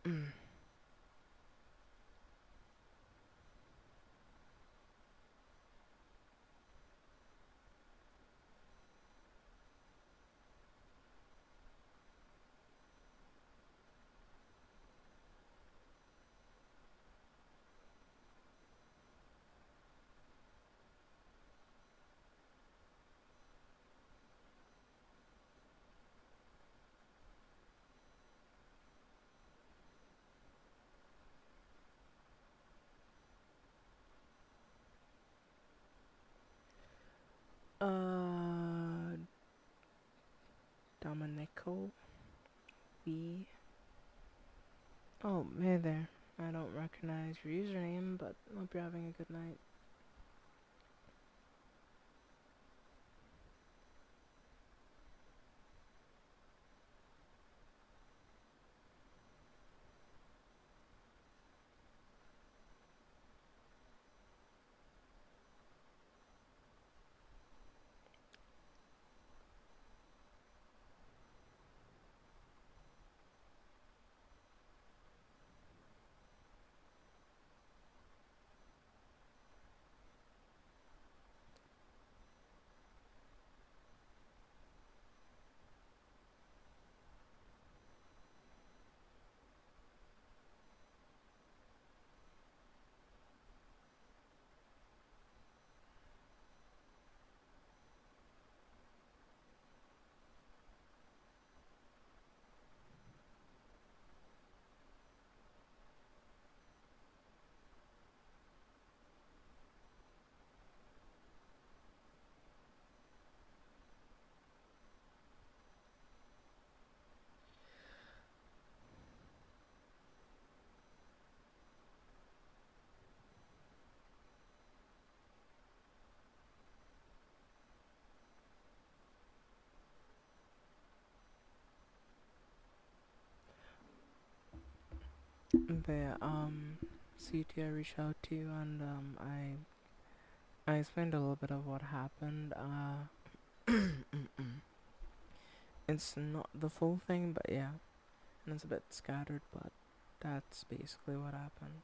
Uh, Domenico V. Oh, hey there. I don't recognize your username, but hope you're having a good night. But CT, I reached out to you and I explained a little bit of what happened. It's not the full thing, but yeah, and it's a bit scattered, but that's basically what happened.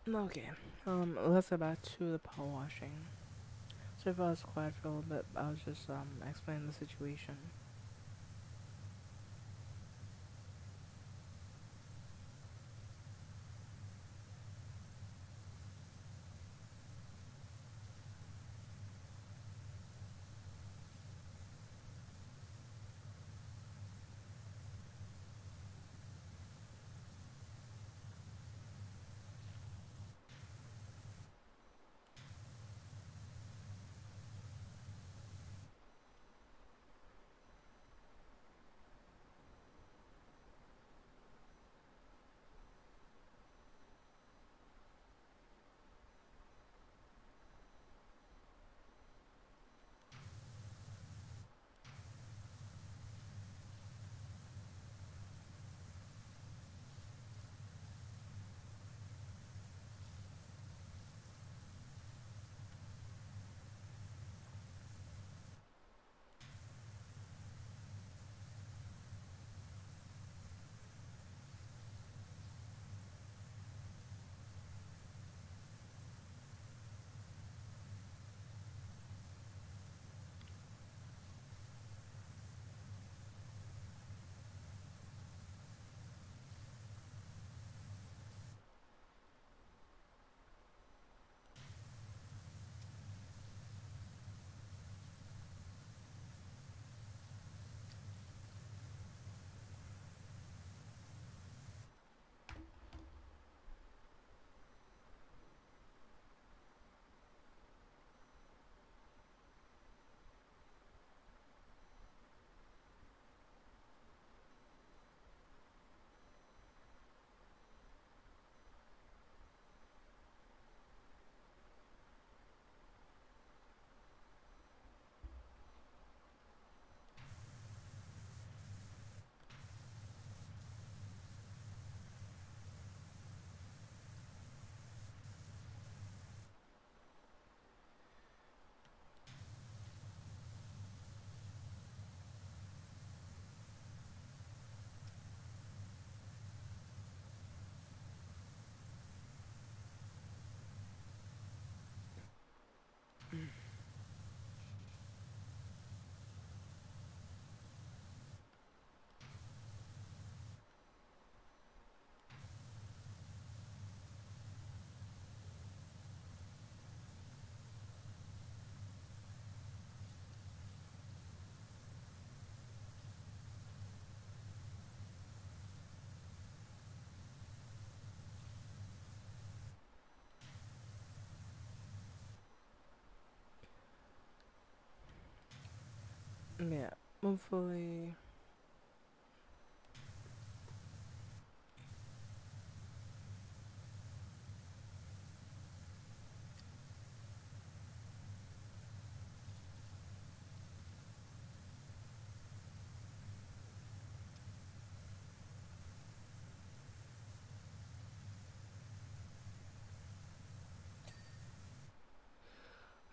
Okay. Let's go back to the power washing. So if I was quiet for a little bit, I was just explaining the situation. Yeah, hopefully.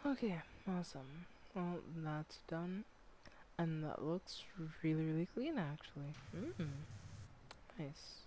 Okay, awesome. Well, that's done. And that looks really, really clean actually. Nice.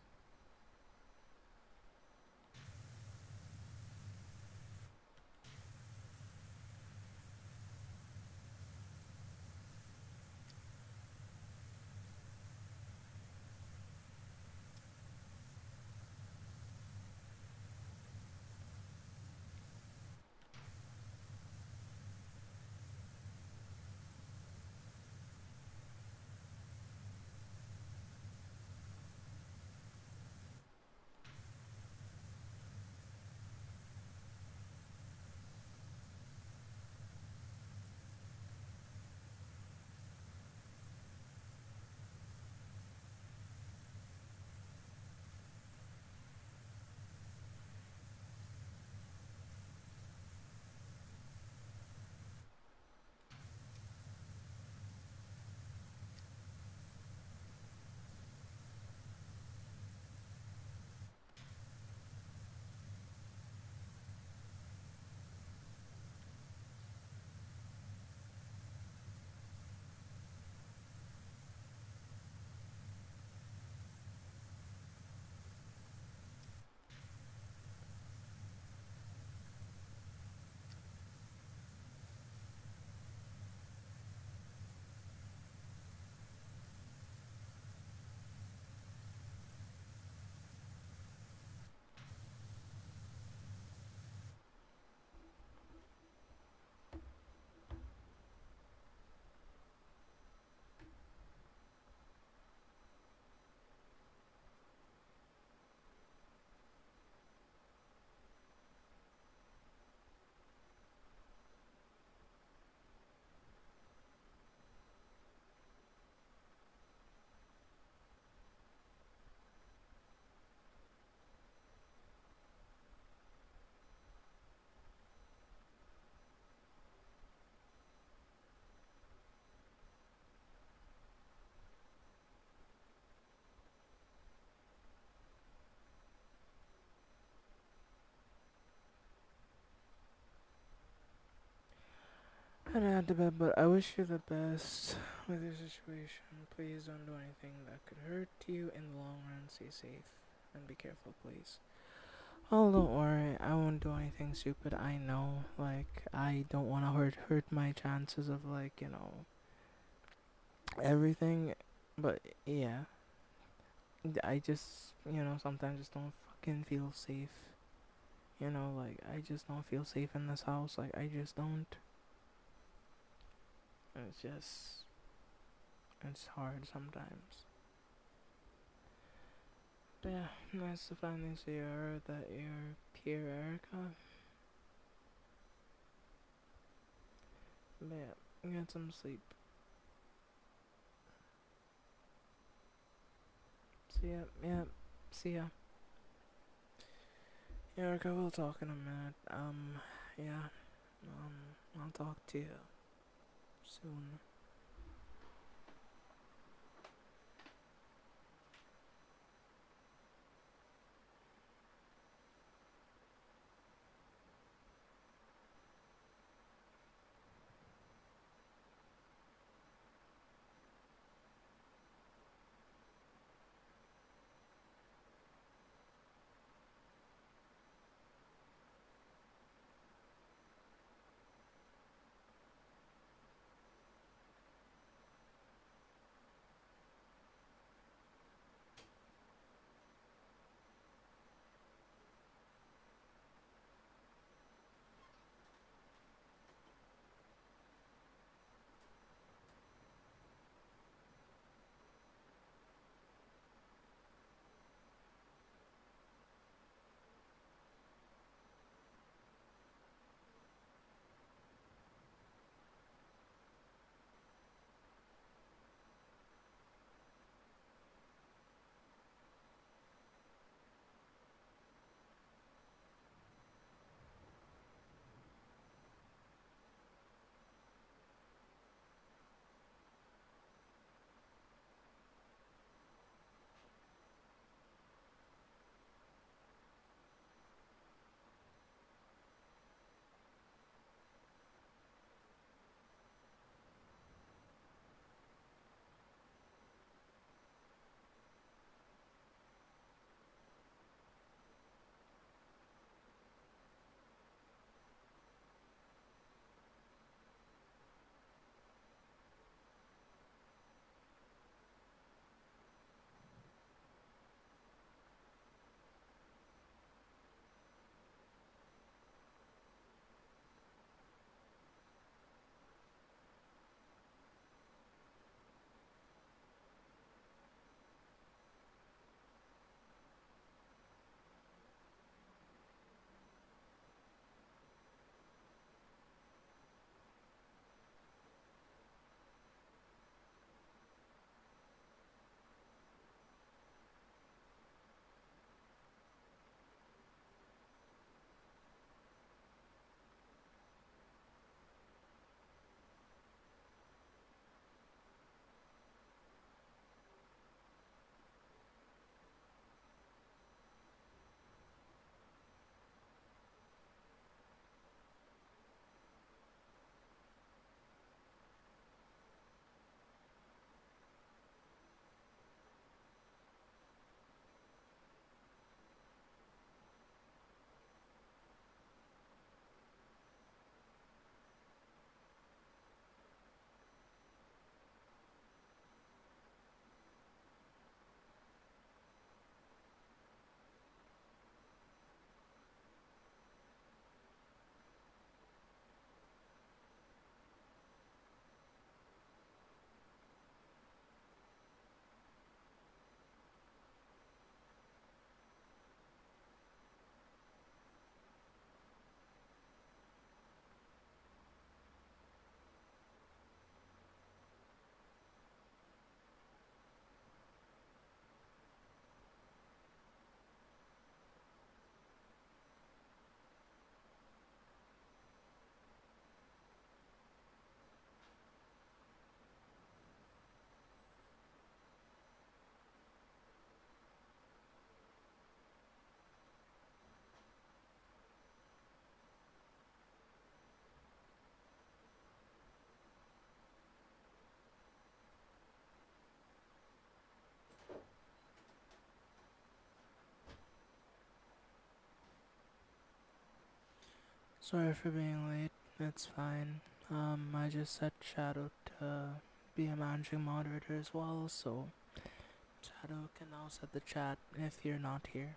And add to bed, but I wish you the best with your situation. Please don't do anything that could hurt you in the long run. Stay safe and be careful, please. Oh, don't worry. I won't do anything stupid. I know. Like, I don't want to hurt my chances of like, everything. But yeah, I just sometimes just don't fucking feel safe. Like I just don't feel safe in this house. Like I just don't. It's just it's hard sometimes. But yeah, nice to finally see her that you're here, Erica. But yeah, get some sleep. See ya. Yeah, see ya. Yeah, Erica, we'll talk in a minute. Yeah. I'll talk to you soon. Sorry for being late. It's fine. I just set Shadow to be a managing moderator as well, so Shadow can now set the chat if you're not here.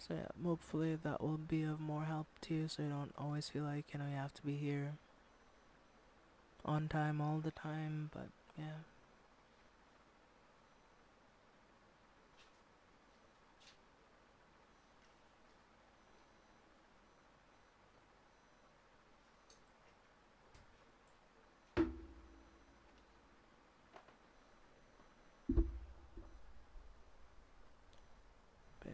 So yeah, hopefully that will be of more help to you, so you don't always feel like you have to be here on time all the time. But yeah, but yeah.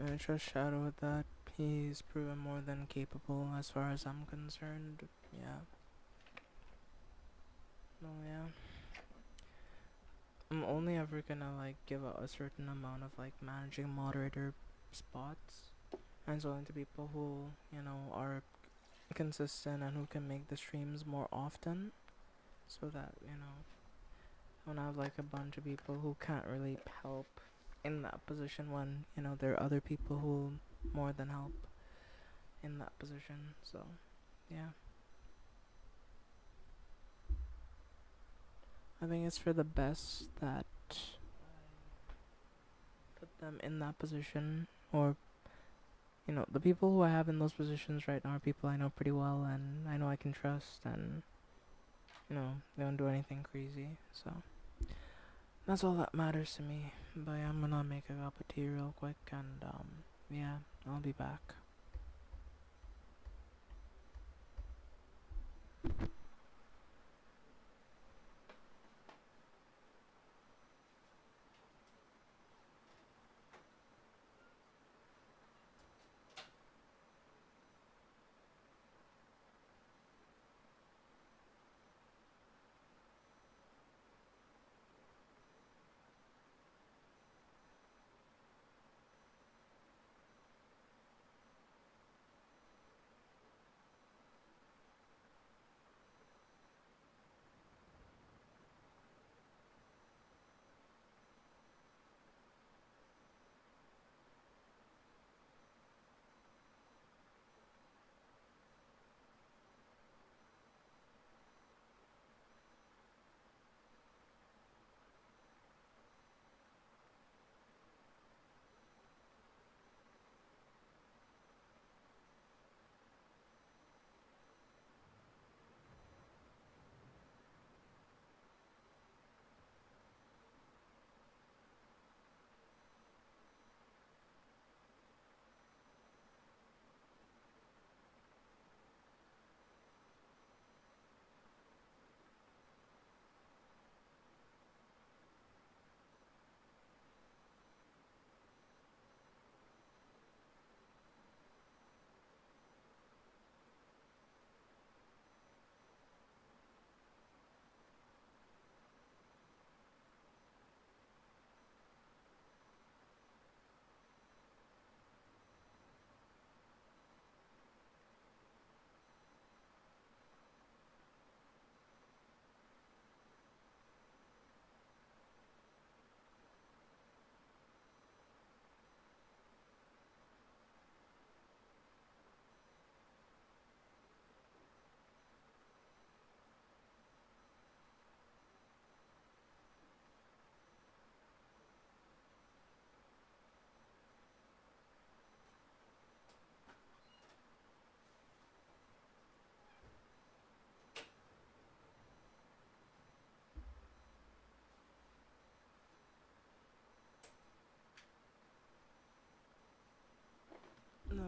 I trust Shadow with that. He's proven more than capable as far as I'm concerned. Yeah. No, yeah. I'm only ever gonna like give out a certain amount of like managing moderator spots, and it's only to people who are consistent and who can make the streams more often, so that I don't have like a bunch of people who can't really help in that position when there are other people who more than help in that position. So yeah, I think it's for the best that put them in that position, or the people who I have in those positions right now are people I know pretty well and I know I can trust, and they don't do anything crazy. So that's all that matters to me. But yeah, I'm gonna make a cup of tea real quick, and yeah, I'll be back.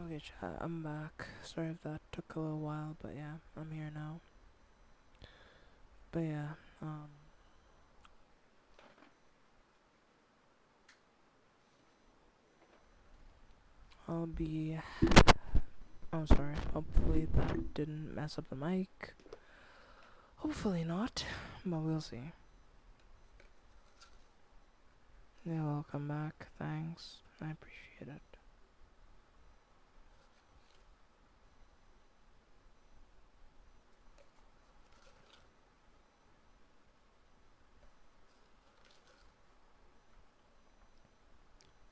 Okay, chat, I'm back. Sorry if that took a little while, but yeah, I'm here now. But yeah, I'll be. I'm sorry. Hopefully that didn't mess up the mic. Hopefully not, but we'll see. Yeah, welcome back. Thanks. I appreciate it.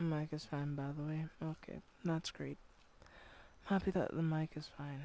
Mic is fine, by the way. Okay, that's great. I'm happy that the mic is fine.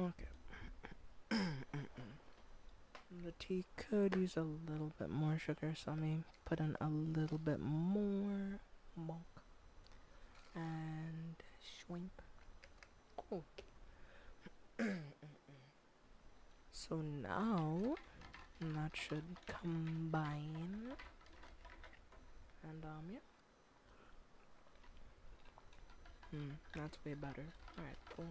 Okay. The tea could use a little bit more sugar, so let me put in a little bit more. Monk. And shrimp. Oh. So now that should combine. And yeah. That's way better. Alright, cool.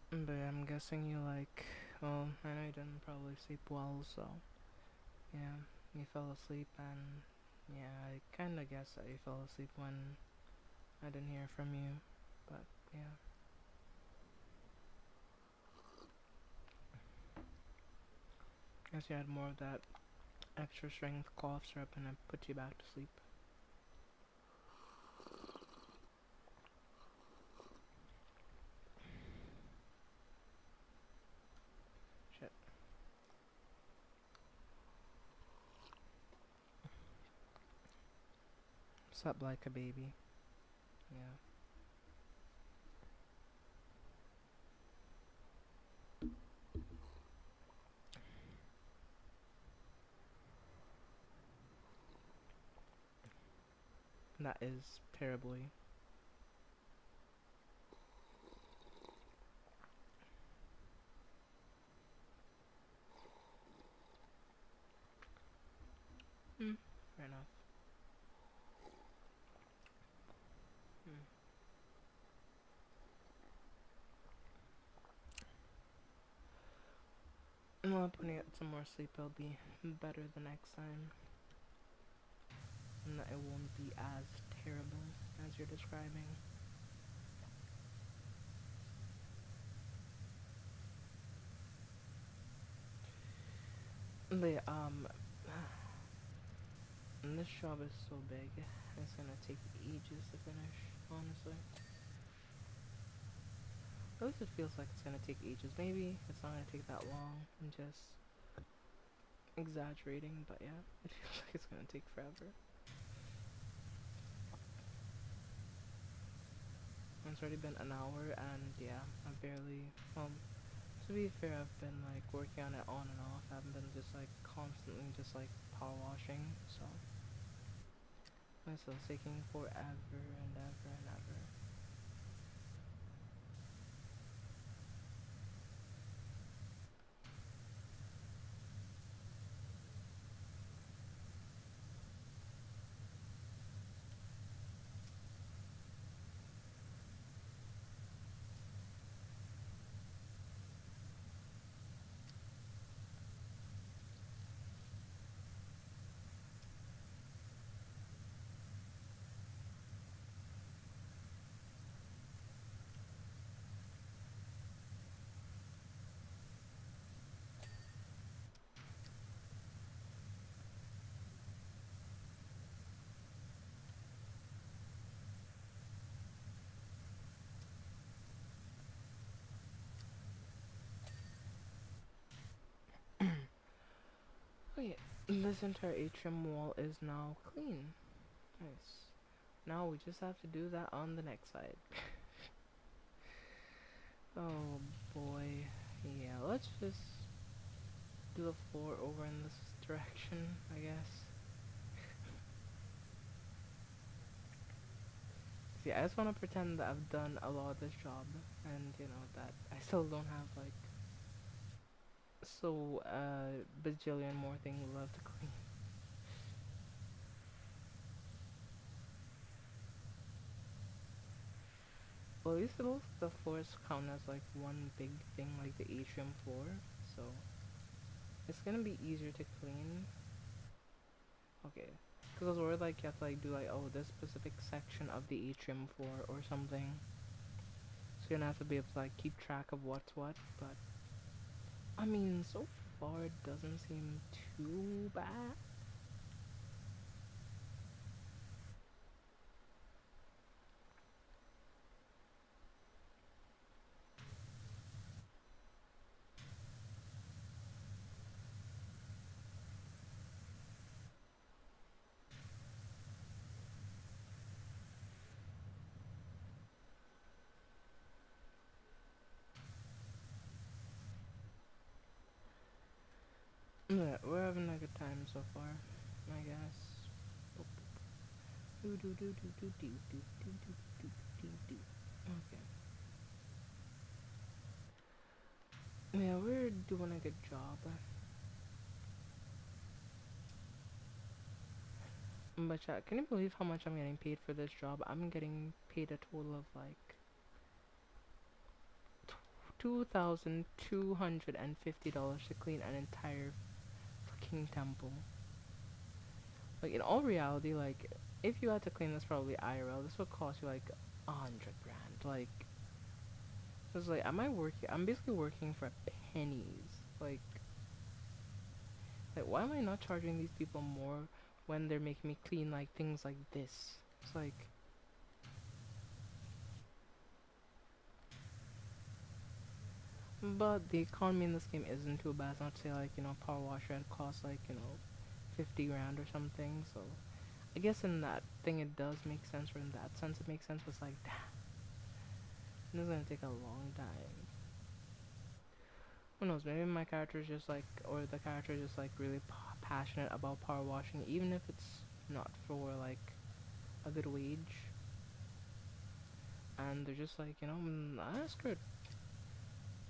But I'm guessing you like, well, I know you didn't probably sleep well, so yeah, you fell asleep, and yeah, I kinda guessed that you fell asleep when I didn't hear from you, but yeah. Guess you had more of that extra strength cough syrup and I put you back to sleep. Shit. Slept like a baby. Yeah. That is terribly. Fair enough. Hmm. Well, when I get some more sleep, I'll be better the next time. And that it won't be as terrible as you're describing. But yeah, and this job is so big, it's gonna take ages to finish, honestly. At least it feels like it's gonna take ages. Maybe it's not gonna take that long, and just exaggerating, but yeah, it feels like it's gonna take forever. It's already been an hour, and yeah, I barely. To be fair, I've been like working on it on and off. I haven't been just like constantly just like power washing, so it's taking forever and ever and ever. Okay, this entire atrium wall is now clean. Nice. Now we just have to do that on the next side. Oh boy. Yeah, let's just do the floor over in this direction, I guess. See, I just want to pretend that I've done a lot of this job, and you know, that I still don't have like bajillion more things left to clean. Well, at least it looks like the floors count as like one big thing, like the atrium floor, so it's gonna be easier to clean. Okay, because I was worried like you have to like do like, oh, this specific section of the atrium floor or something. So you're gonna have to be able to like keep track of what's what, but I mean, so far it doesn't seem too bad. Yeah, we're having a good time so far, I guess. Do do do do do do do do do do do do. Okay. Yeah, we're doing a good job. But chat, can you believe how much I'm getting paid for this job? I'm getting paid a total of like $2,250 to clean an entire fucking temple. Like in all reality, like if you had to clean this probably IRL, this would cost you like 100 grand. Like, cause like am I working? I'm basically working for pennies. Like why am I not charging these people more when they're making me clean like things like this? It's like, but the economy in this game isn't too bad. It's not to say like, you know, power washer had cost like, you know, 50 grand or something. So I guess in that thing it does make sense, or in that sense it makes sense. But it's like, damn, this is gonna take a long time. Who knows? Maybe my character is just like, or the character is just like really passionate about power washing, even if it's not for like a good wage. And they're just like, you know, screw it.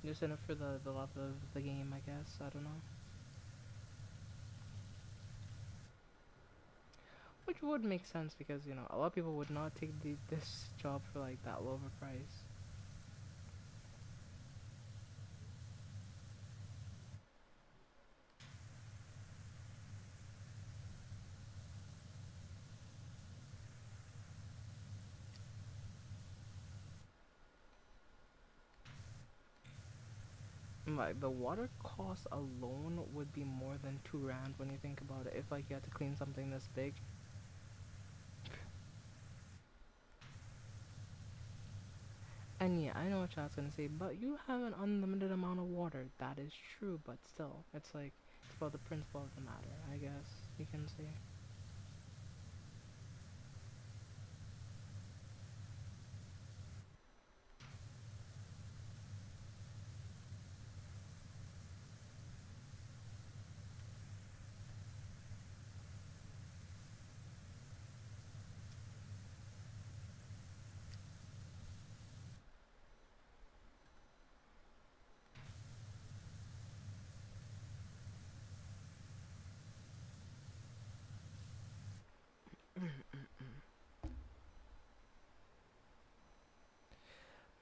Just in it for the love of the game, I guess. I don't know. Which would make sense because, you know, a lot of people would not take this job for like that low of a price. Like the water cost alone would be more than 2 rand when you think about it. If like you had to clean something this big. And yeah, I know what chat's gonna say, but you have an unlimited amount of water. That is true, but still, it's like for the principle of the matter, I guess you can say.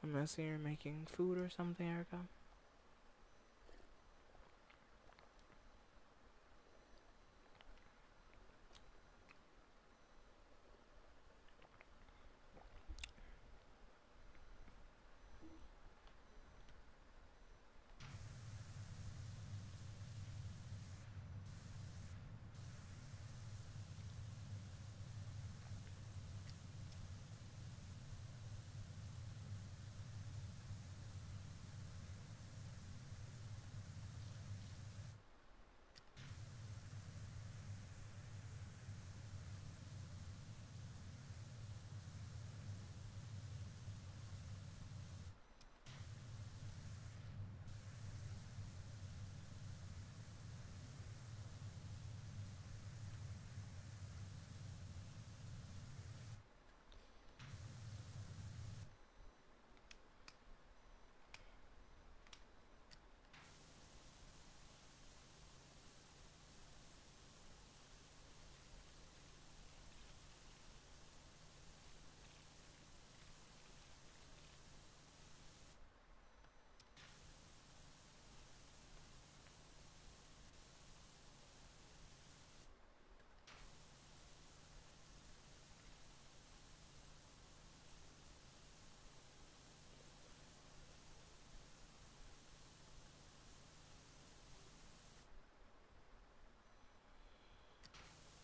Unless you're making food or something, Erica.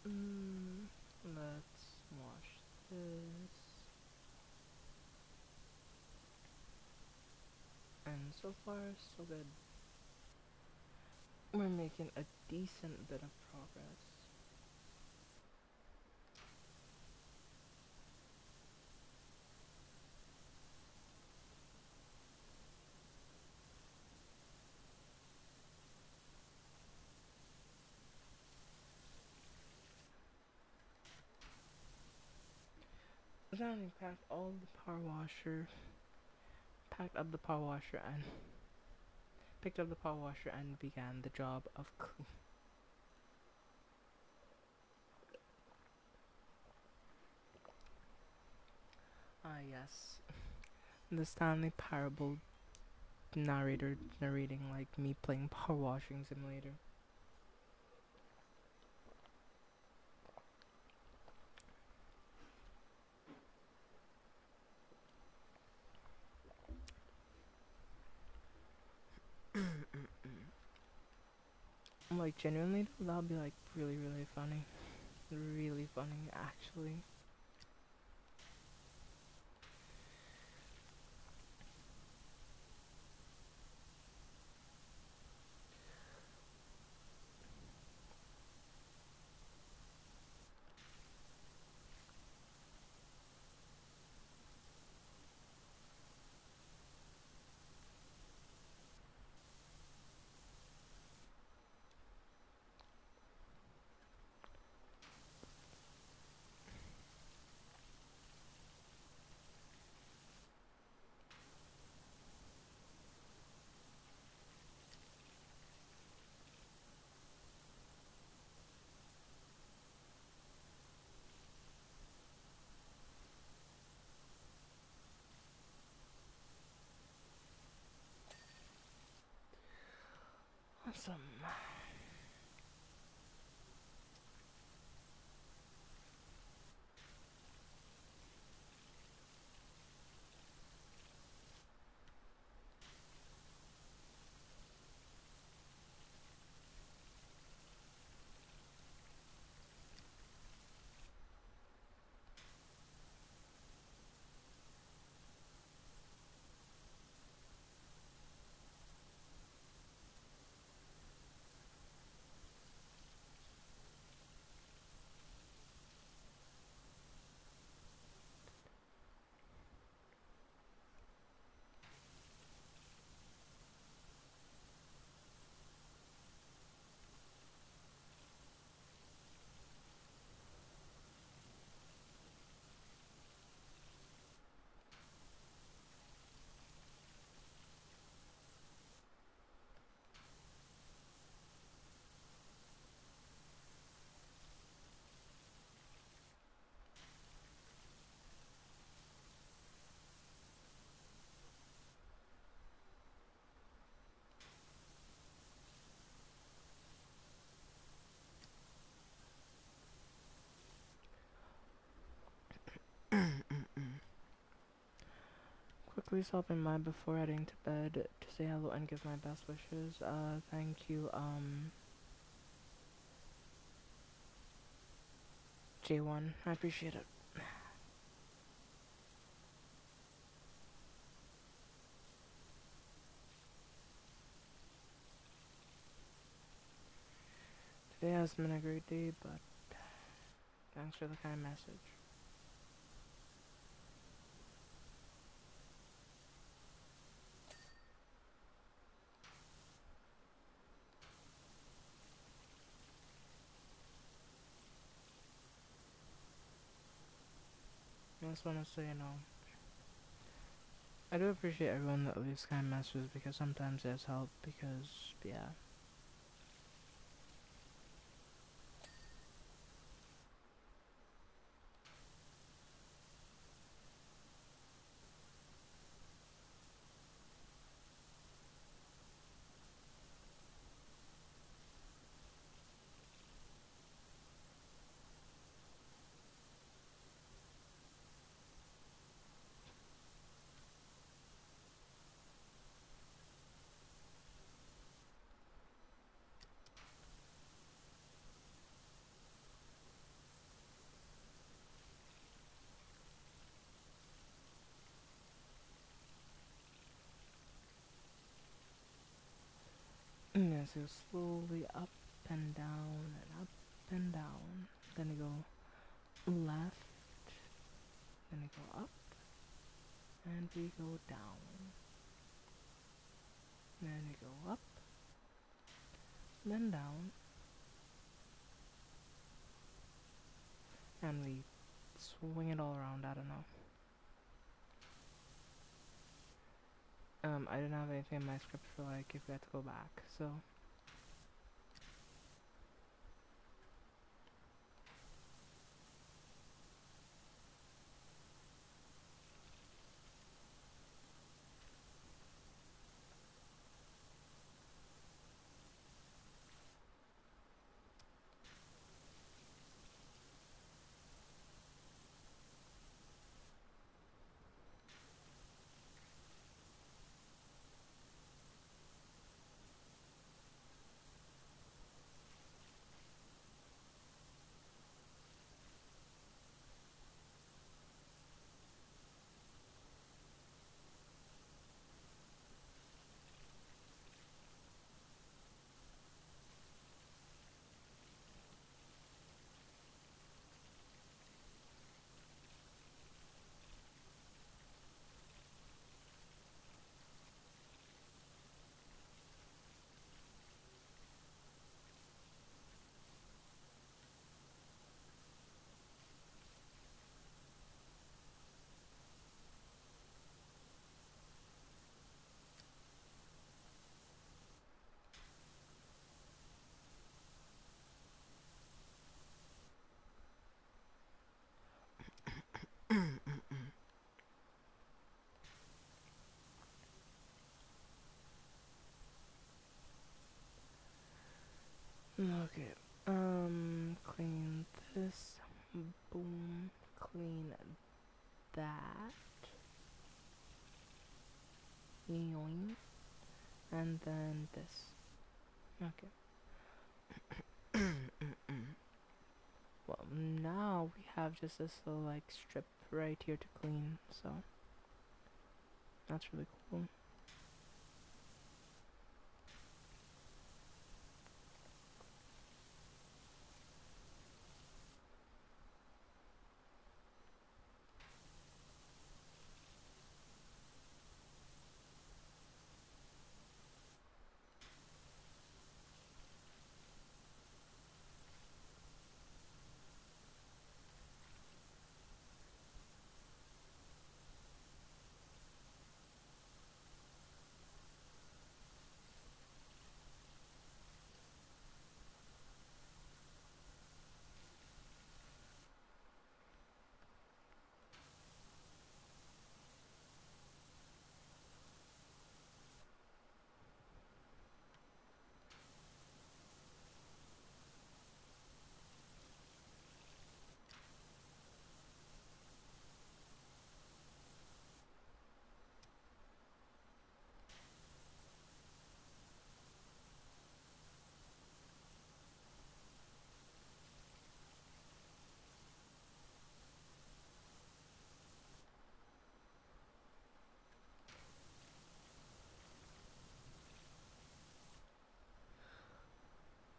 Mm, let's wash this. And so far, so good. We're making a decent bit of progress. Then we packed all the power washer, packed up the power washer and picked up the power washer and began the job of yes, the Stanley Parable narrator narrating like me playing power washing simulator. Like genuinely, that'll be like really funny, really funny actually. Awesome. Quickly stopping by before heading to bed to say hello and give my best wishes. Thank you, J1. I appreciate it. Today has been a great day, but thanks for the kind message. I just want to say, I do appreciate everyone that leaves kind messages because sometimes it has helped because, yeah. Yes, you go slowly up and down and up and down. Then you go left, then you go up, and we go down. Then you go up, then down, and we swing it all around. I don't know. I didn't have anything in my script for like if we had to go back, so. Okay. Clean this. Boom. Clean that. Yoink. And then this. Okay. Well, now we have just this little like strip right here to clean, so that's really cool.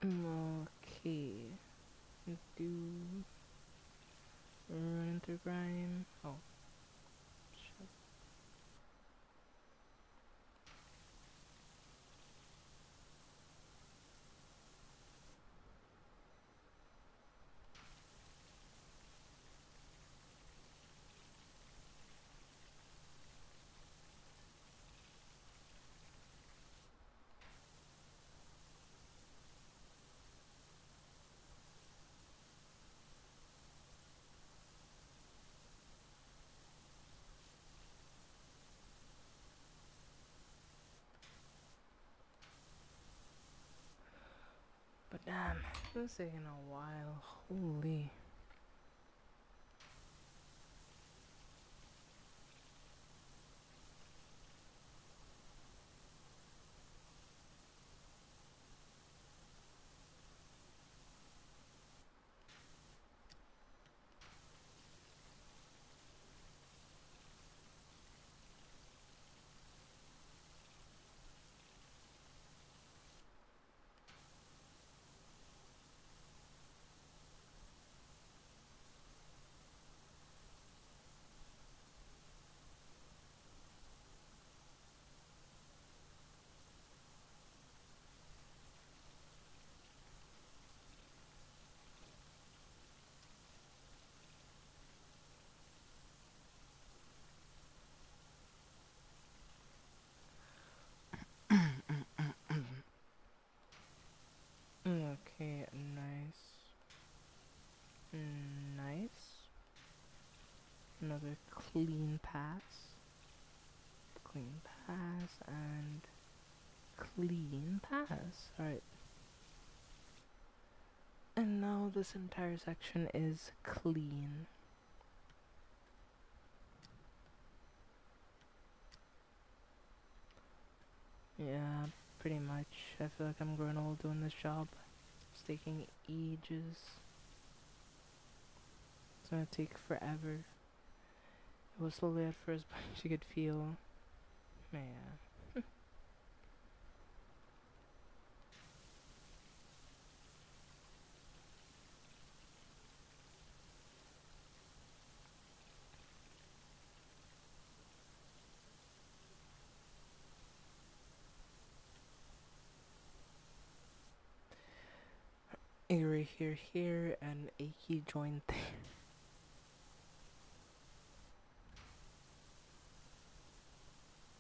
Okay. Do run through grime. Oh, shit. But damn, this is taking a while. Holy. Okay, nice. Nice. Another clean pass. Clean pass and clean pass. Alright. And now this entire section is clean. Yeah, pretty much. I feel like I'm growing old doing this job. It's taking ages. It's gonna take forever. It was slowly at first, but you could feel, man. Eerie here, and achy joint there.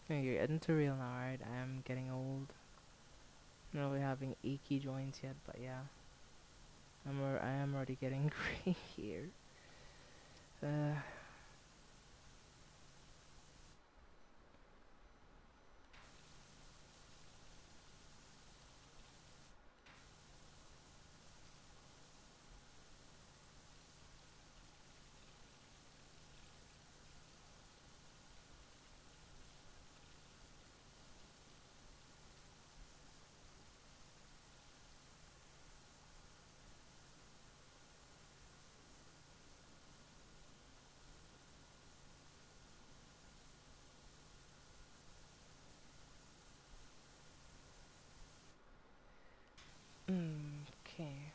Yeah, you're getting too real now, right? I am getting old. Not really having achy joints yet, but yeah. I am already getting gray here. Uh, okay.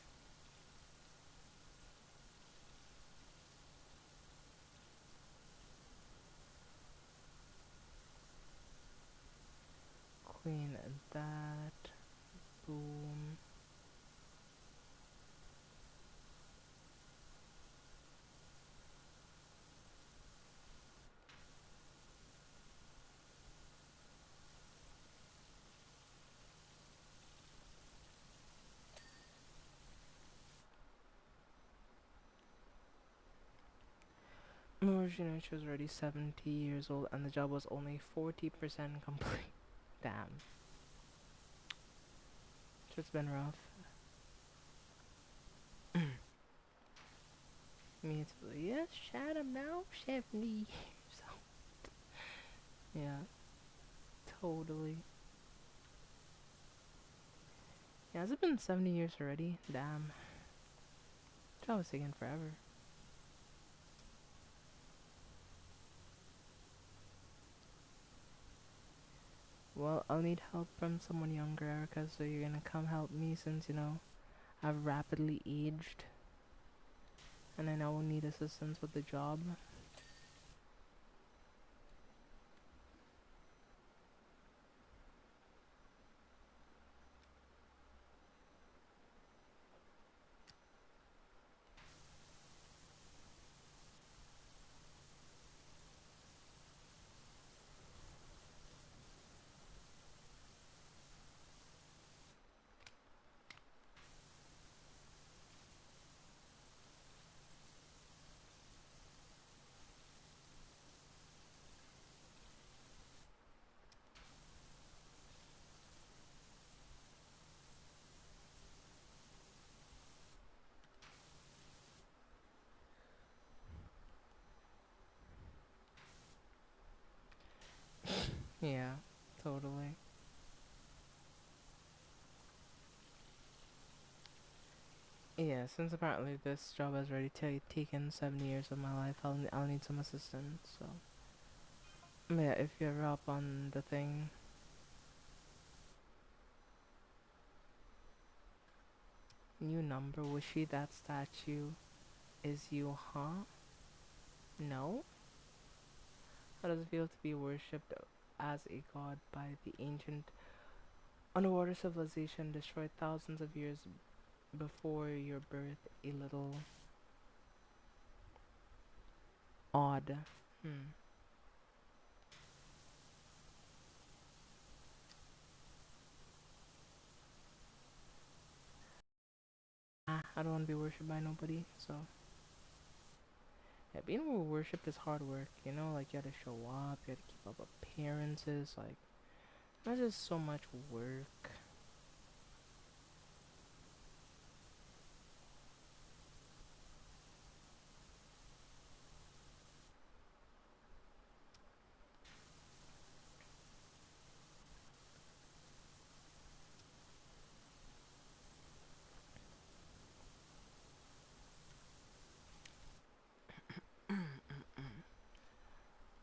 Queen that. Boom. Originally, she was already 70 years old, and the job was only 40% complete. Damn. It's been rough. Me too. Yes, shout him now, 70 years old. Yeah, totally. Yeah, has it been 70 years already? Damn. Job was taking forever. Well, I'll need help from someone younger, Erica, so you're gonna come help me since, you know, I've rapidly aged, and I now need assistance with the job. Yeah, totally. Yeah, since apparently this job has already taken 7 years of my life, I'll need some assistance. So yeah, if you're ever up on the thing, new number, Wishy, that statue is you, huh? No? How does it feel to be worshipped as a god by the ancient underwater civilization destroyed thousands of years before your birth? A little odd. Hmm. I don't want to be worshipped by nobody, so. Yeah, being worshipped is hard work, you know? Like, you gotta show up, you gotta keep up appearances, like, that's just so much work.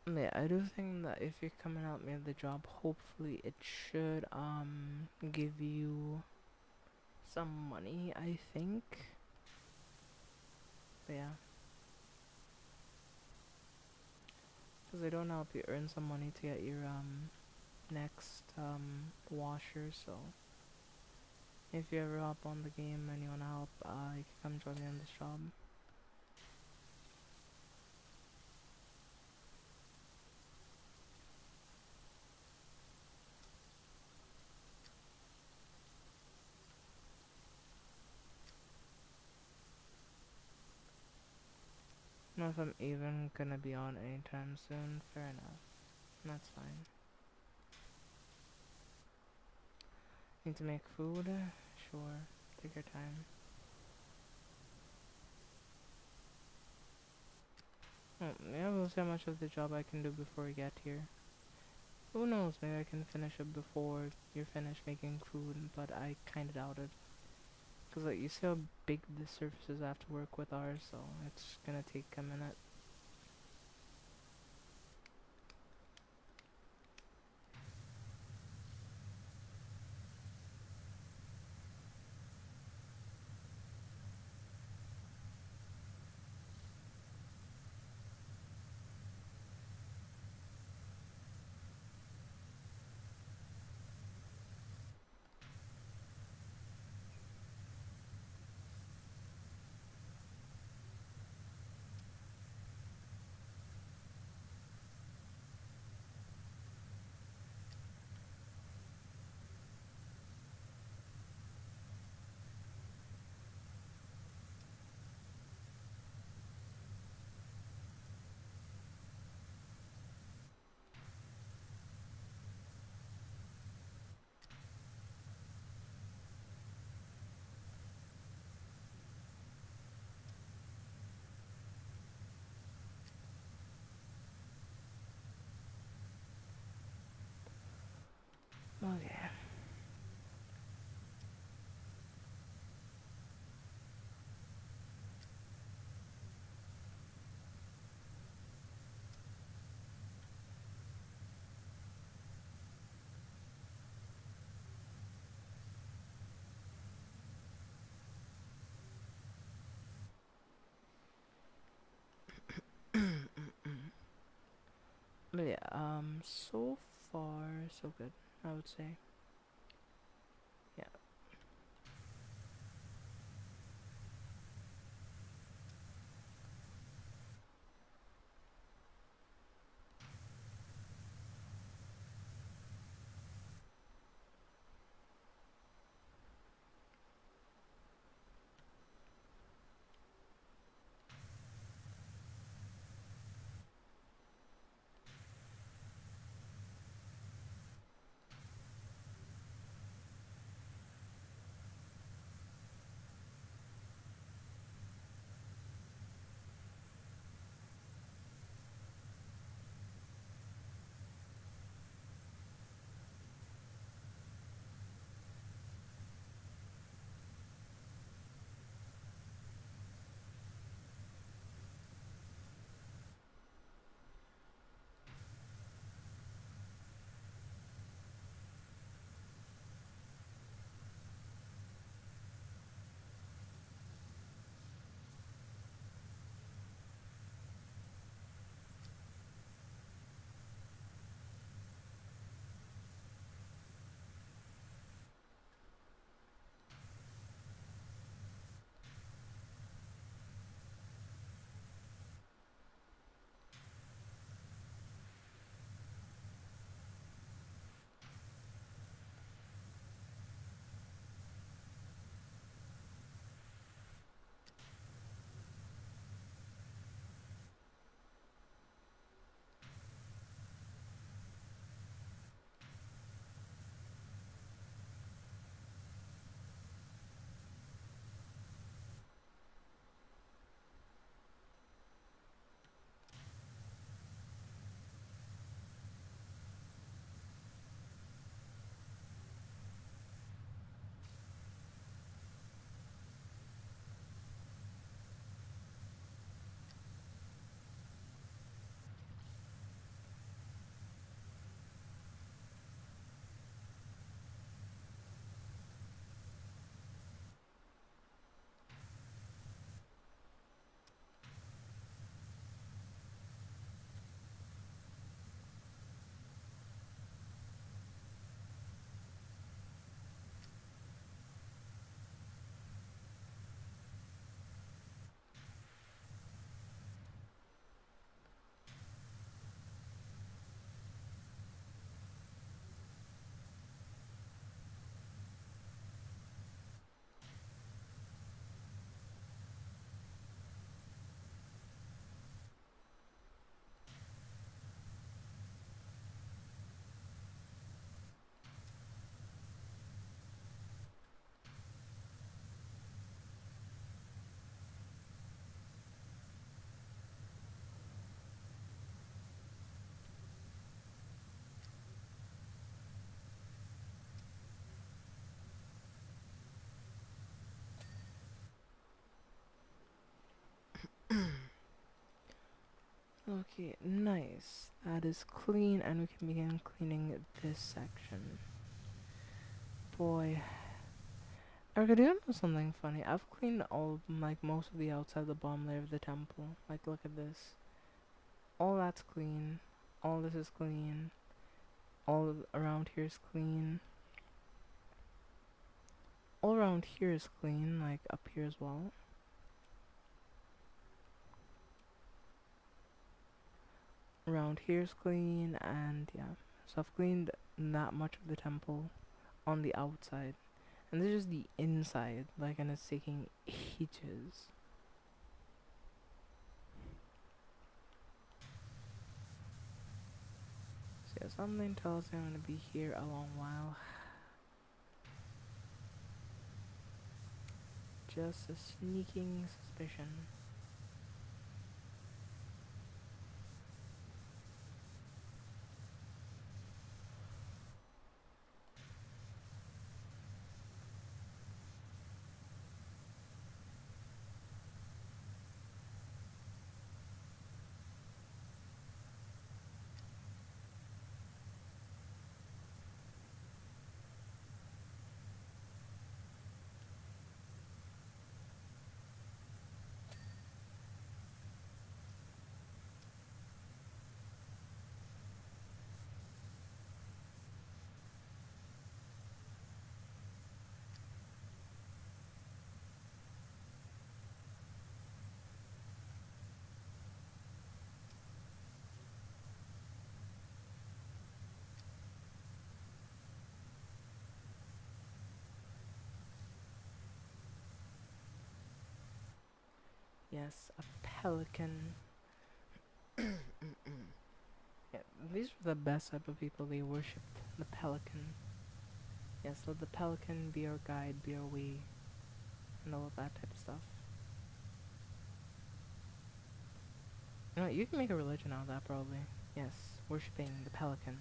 Yeah, I do think that if you're coming out near the job, hopefully it should give you some money, I think. But yeah, because they don't help you earn some money to get your next washer. So if you ever hop on the game and you wanna help, you can come join me on this job. Not if I'm even gonna be on anytime soon. Fair enough. That's fine. Need to make food? Sure. Take your time. Oh, yeah, we'll see how much of the job I can do before we get here. Who knows, maybe I can finish it before you're finished making food, but I kinda doubt it. Cause like, you see how big the surfaces I have to work with are, so it's gonna take a minute. Okay. But yeah, so far so good, I would say. Yeah. Okay, nice. That is clean, and we can begin cleaning this section. Boy, Erica, do you know something funny? I've cleaned all, like, most of the outside of the bottom layer of the temple. Like, look at this. All that's clean. All this is clean. All around here is clean. All around here is clean, like up here as well. Around here is clean, and yeah. So I've cleaned that much of the temple on the outside. And this is the inside, like, and it's taking ages. So yeah, something tells me I'm gonna be here a long while. Just a sneaking suspicion. Yes, a pelican. Yeah, these are the best type of people. They worshipped the pelican. Yes, let the pelican be our guide, be our way, and all of that type of stuff. You know, you can make a religion out of that probably. Yes, worshipping the pelican.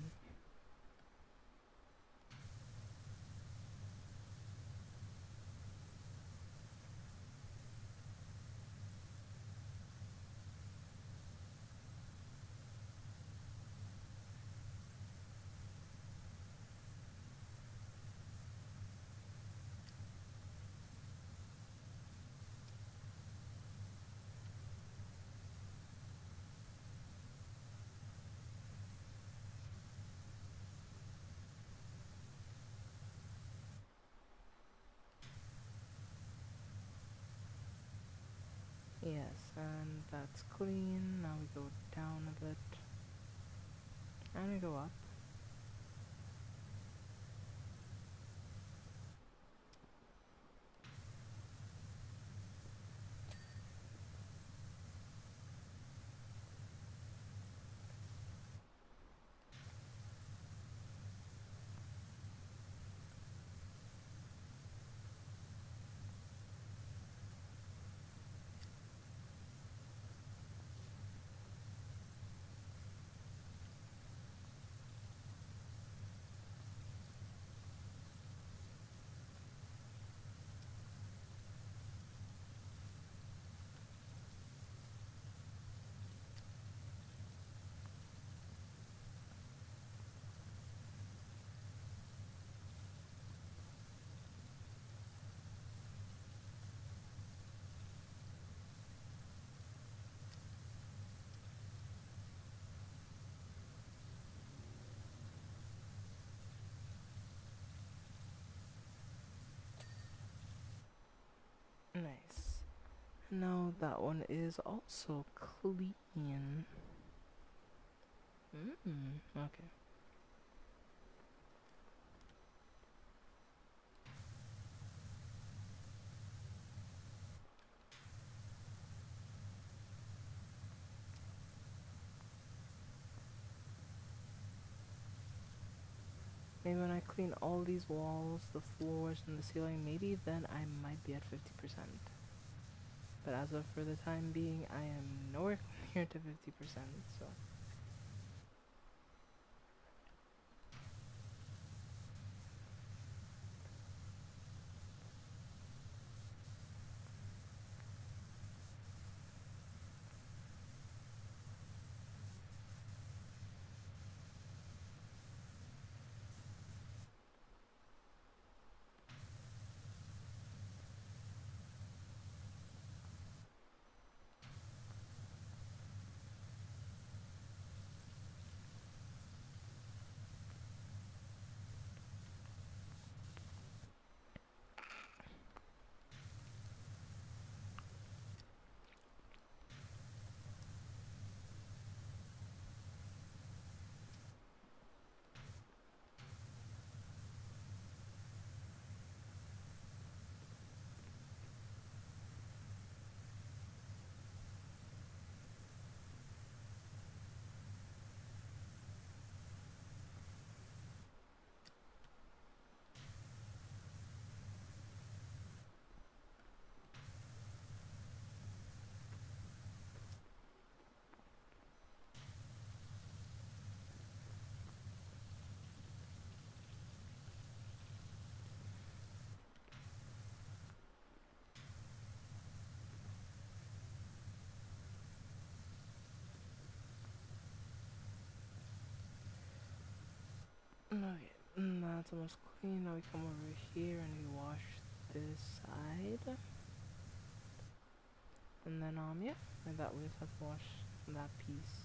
Yes, and that's clean. Now we go down a bit. And we go up. Nice. Now that one is also clean. Okay. Maybe when I clean all these walls, the floors, and the ceiling, maybe then I might be at 50%. But as of for the time being, I am nowhere near to 50%, so. Okay, that's almost clean. Now we come over here and we wash this side. And then, yeah, and that we just have to wash that piece.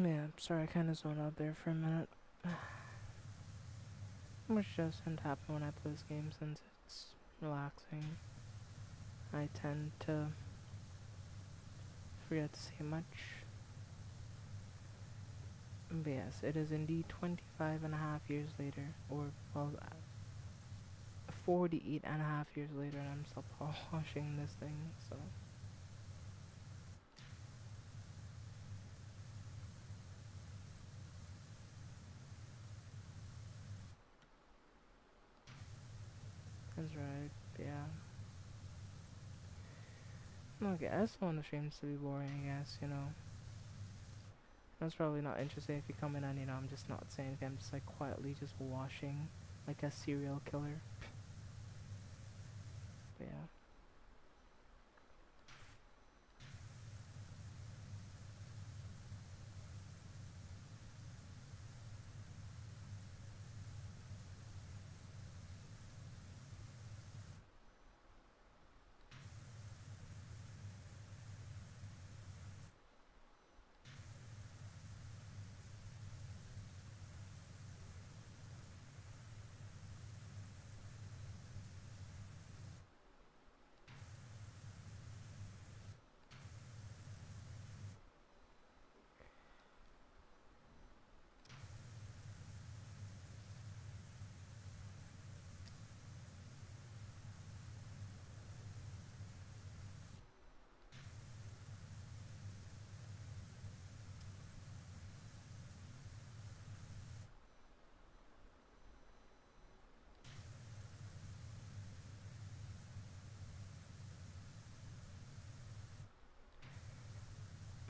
Yeah, sorry, I kind of zoned out there for a minute. Which doesn't happen when I play this game since it's relaxing. I tend to forget to say much. But yes, it is indeed 25 and a half years later, or, well, 48 and a half years later, and I'm still polishing this thing, so. That's right, yeah. Okay, I just want the streams to be boring, I guess, you know. That's probably not interesting if you come in and, you know, I'm just not saying anything, I'm just like quietly just watching, like a serial killer. But yeah.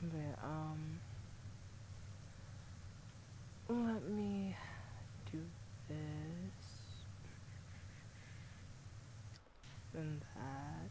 But yeah, let me do this and that.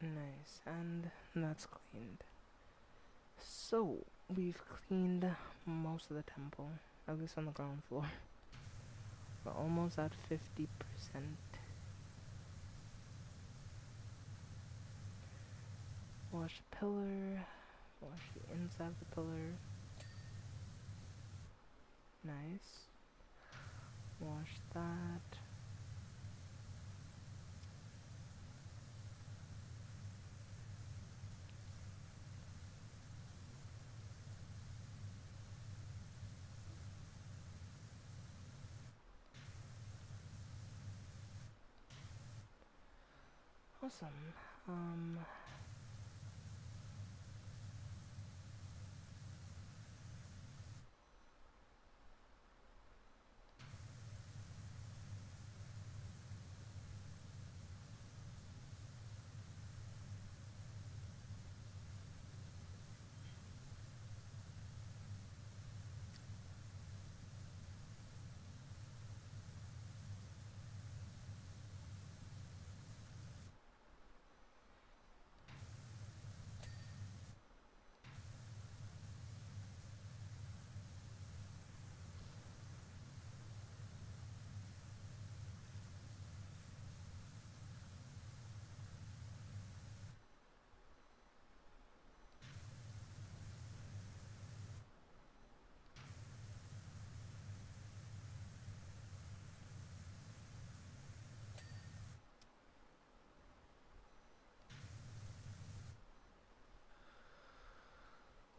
Nice, and that's cleaned. So, we've cleaned most of the temple, at least on the ground floor. We're almost at 50%. Wash the pillar, wash the inside of the pillar. Nice. Wash that. Awesome.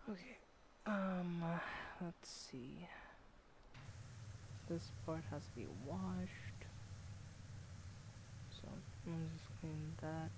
Okay. Let's see. This part has to be washed. So, I'm just clean that.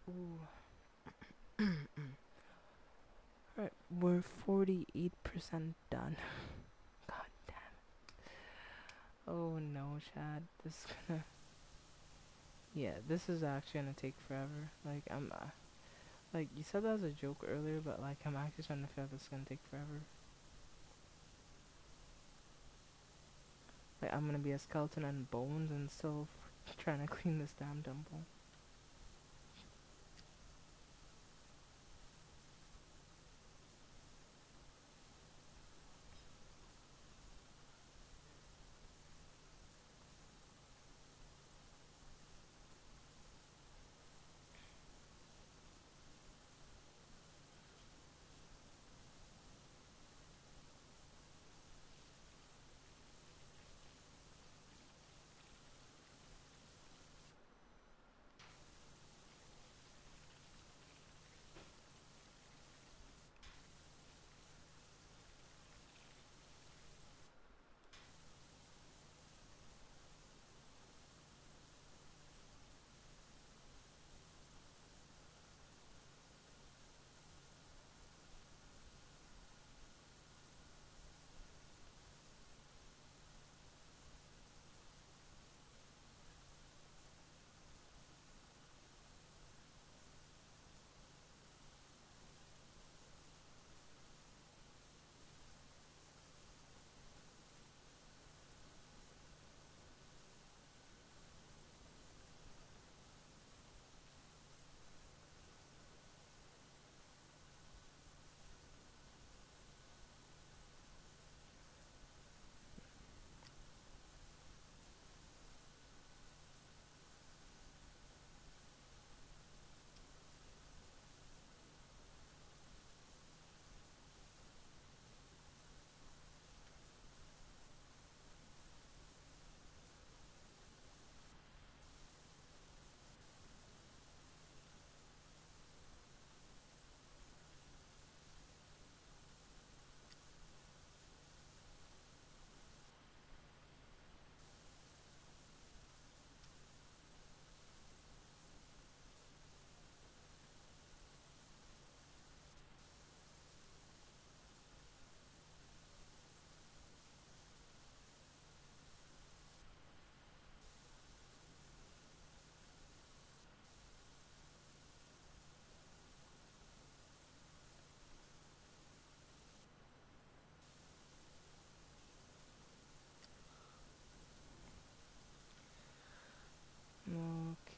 Ooh. Alright, we're 48% done. God damn. Oh no, Chad. This is gonna. Yeah, this is actually gonna take forever. Like, I'm. Like, you said that as a joke earlier, but like, I'm actually trying to figure out this is gonna take forever. Like, I'm gonna be a skeleton and bones and still trying to clean this damn temple.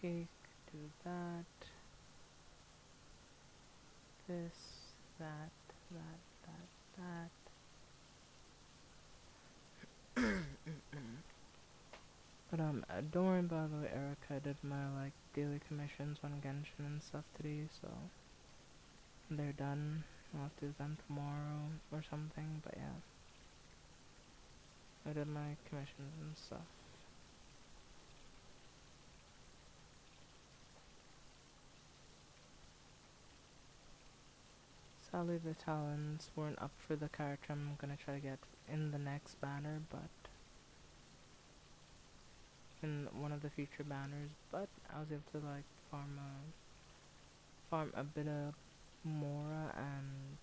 Okay, do that. This, that, that. But don't worry, by the way, Eric. I did my like daily commissions on Genshin and stuff today, so they're done. I'll have to do them tomorrow or something. But yeah, I did my commissions and stuff. Sadly, the talents weren't up for the character I'm gonna try to get in the next banner, but in one of the future banners. But I was able to like farm a bit of Mora and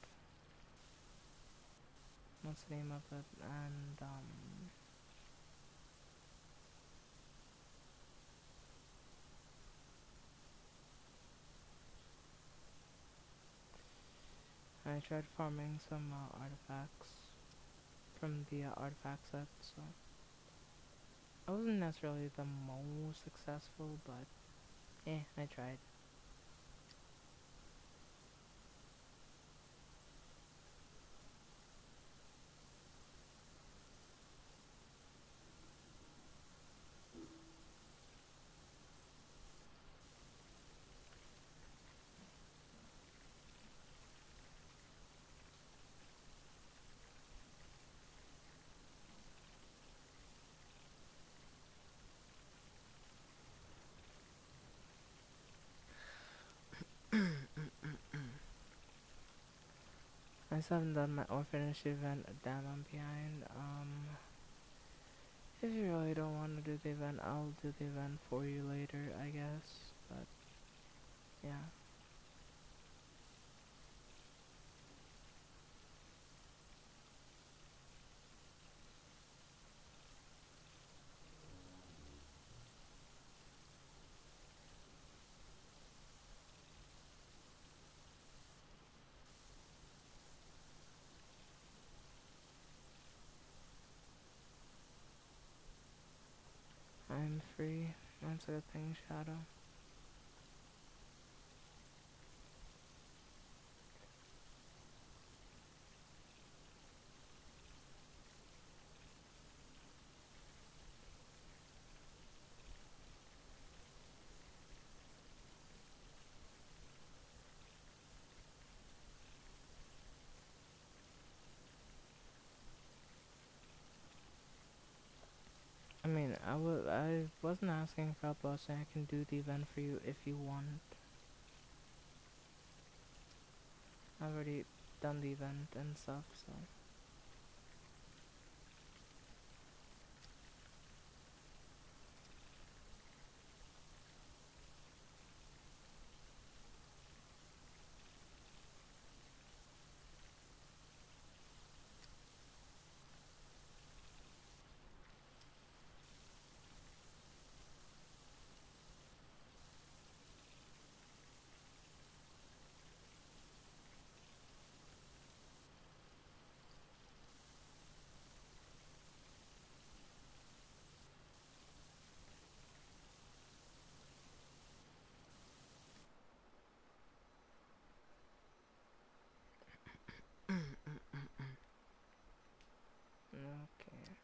what's the name of it? And I tried farming some artifacts from the artifact set, so I wasn't necessarily the most successful, but I tried. I still haven't done my or finished the event. Damn, I'm behind. If you really don't want to do the event, I'll do the event for you later, I guess. But Yeah. I'm free. That's a good thing, Shadow. I mean, I wasn't asking for help. I was saying I can do the event for you if you want. I've already done the event and stuff, so. Okay.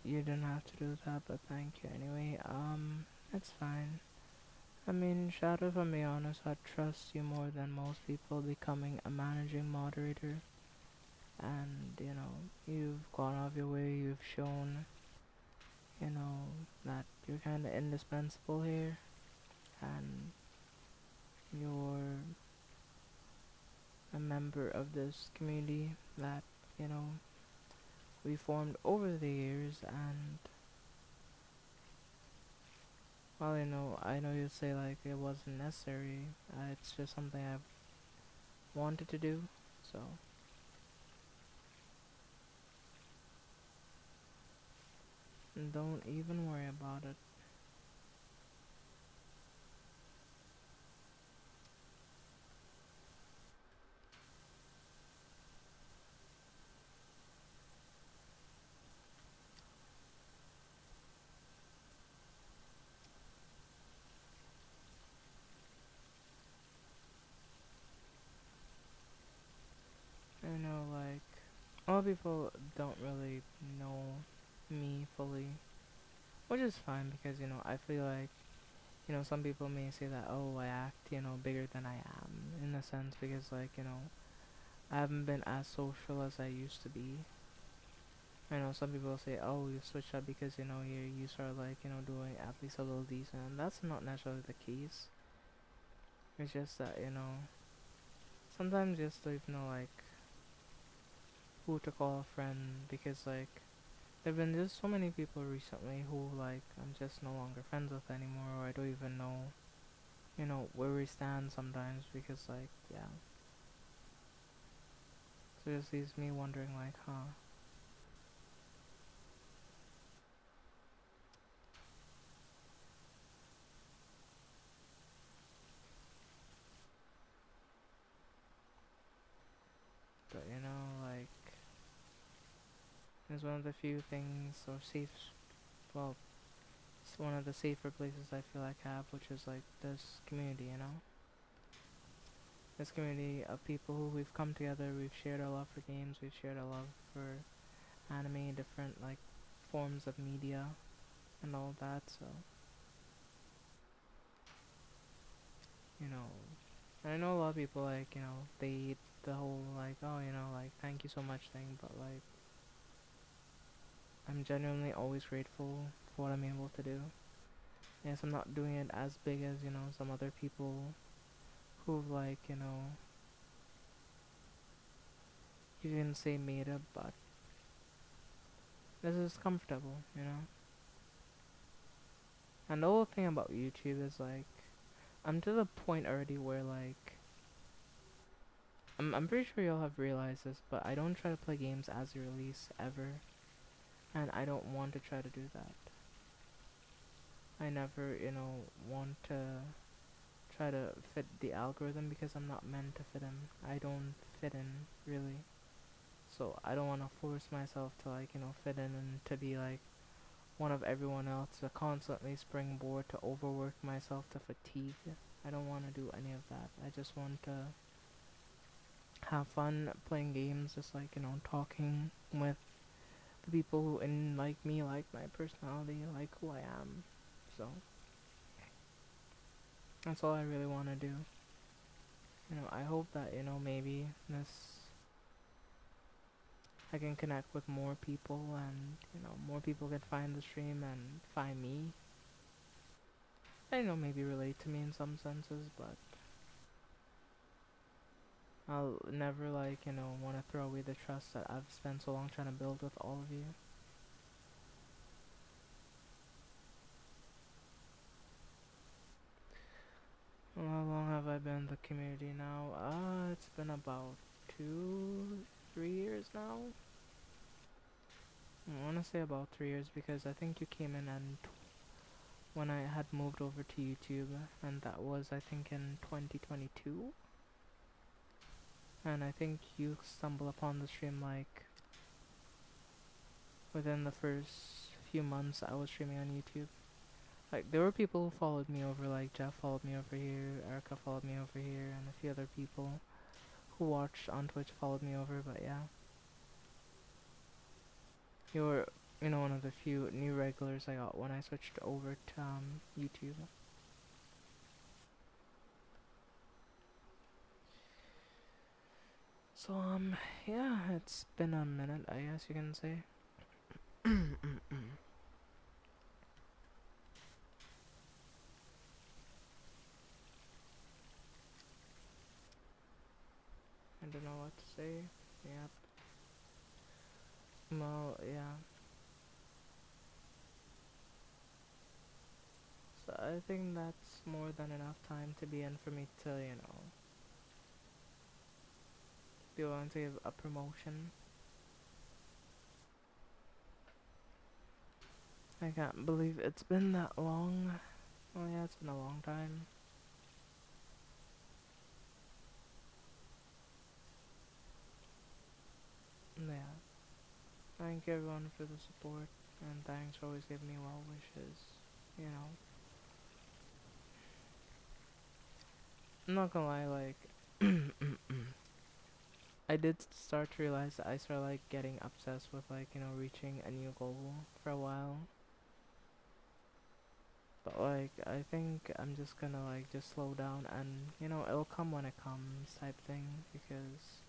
You didn't have to do that, but thank you anyway. It's fine. I mean, Shadow, if I'm being honest, I trust you more than most people becoming a managing moderator. And, you've gone off your way, you've shown, that you're kind of indispensable here. And you're a member of this community that, you know, we formed over the years. And, well, I know you'd say, like, it wasn't necessary. It's just something I've wanted to do. So, don't even worry about it. Like, a lot of people don't really know me fully, which is fine because, I feel like, some people may say that, oh, I act, bigger than I am, in a sense, because, like, I haven't been as social as I used to be. I know some people say, oh, you switched up because, you start, like, doing at least a little decent, and that's not necessarily the case. It's just that, sometimes you just don't even know, like, who to call a friend, because, like, there've been just so many people recently who, like, I'm just no longer friends with anymore, or I don't even know, where we stand sometimes, because, like, yeah. So it just leaves me wondering, like, huh. It's one of the few things or safe, well, it's one of the safer places I feel like have, which is like this community, you know? This community of people who we've come together, we've shared our love for games, we've shared our love for anime, different like forms of media and all that, so you know, and I know a lot of people like, you know, they eat the whole like, oh, you know, like thank you so much thing, but like I'm genuinely always grateful for what I'm able to do. Yes, I'm not doing it as big as, you know, some other people who've like, you know, you can say made it, but this is comfortable, you know. And the whole thing about YouTube is like, I'm to the point already where like, I'm pretty sure y'all have realized this, but I don't try to play games as a release ever, and I don't want to try to do that. I never, you know, want to try to fit the algorithm because I'm not meant to fit in. I don't fit in, really. So I don't want to force myself to like, you know, fit in and to be like one of everyone else, to constantly springboard, to overwork myself to fatigue. I don't want to do any of that. I just want to have fun playing games, just like, you know, talking with the people who in like me, like my personality, like who I am. So that's all I really want to do. You know, I hope that, you know, maybe this I can connect with more people, and you know, more people can find the stream and find me. I know, maybe relate to me in some senses, but I'll never like, you know, want to throw away the trust that I've spent so long trying to build with all of you. Well, how long have I been in the community now? It's been about 3 years now. I want to say about 3 years because I think you came in and when I had moved over to YouTube, and that was I think in 2022. And I think you stumbled upon the stream like within the first few months I was streaming on YouTube. Like there were people who followed me over, like Jeff followed me over here, Erica followed me over here, and a few other people who watched on Twitch followed me over, but yeah. You were, you know, one of the few new regulars I got when I switched over to YouTube. So yeah, it's been a minute, I guess you can say. I don't know what to say. Yep. Well, yeah. So I think that's more than enough time to be in for me to, you know, be willing to give a promotion. I can't believe it's been that long. Oh yeah, it's been a long time. Yeah. Thank everyone for the support, and thanks for always giving me well wishes. You know, I'm not gonna lie, like, I did start to realize that I started like getting obsessed with like, you know, reaching a new goal for a while. But like, I think I'm just gonna like just slow down and, you know, it'll come when it comes type thing, because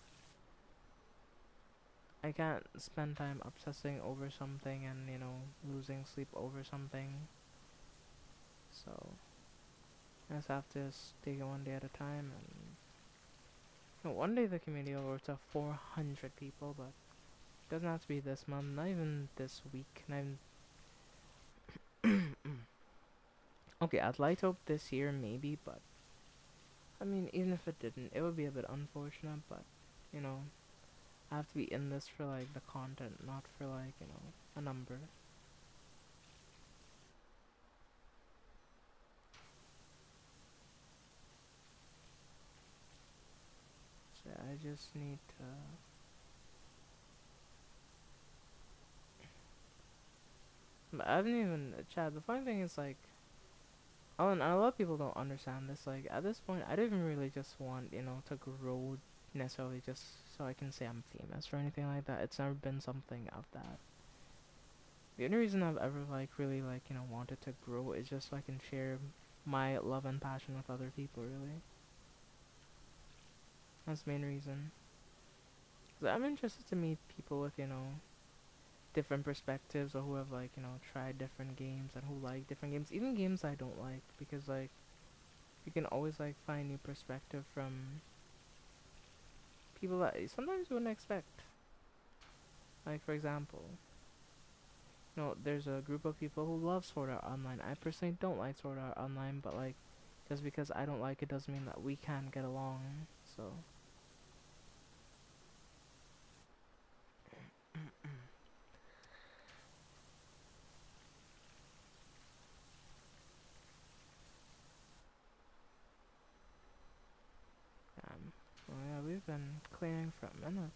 I can't spend time obsessing over something and, you know, losing sleep over something. So I just have to take it one day at a time, and you know, one day the community will grow to 400 people, but it doesn't have to be this month, not even this week, not even okay, I'd like to hope this year maybe, but I mean, even if it didn't, it would be a bit unfortunate, but you know, I have to be in this for like the content, not for like, you know, a number. So I just need to But I haven't even Chad. The funny thing is like, oh, and a lot of people don't understand this. Like at this point, I don't even really just want to grow necessarily just so I can say I'm famous or anything like that. It's never been something of that. The only reason I've ever like really like wanted to grow is just so I can share my love and passion with other people. Really, that's the main reason. 'Cause I'm interested to meet people with different perspectives or who have like tried different games and who like different games, even games I don't like, because like you can always like find new perspective from people that sometimes you wouldn't expect. Like for example, there's a group of people who love Sword Art Online. I personally don't like Sword Art Online, but like just because I don't like it doesn't mean that we can't get along. So well, yeah, we've been clearing for a minute.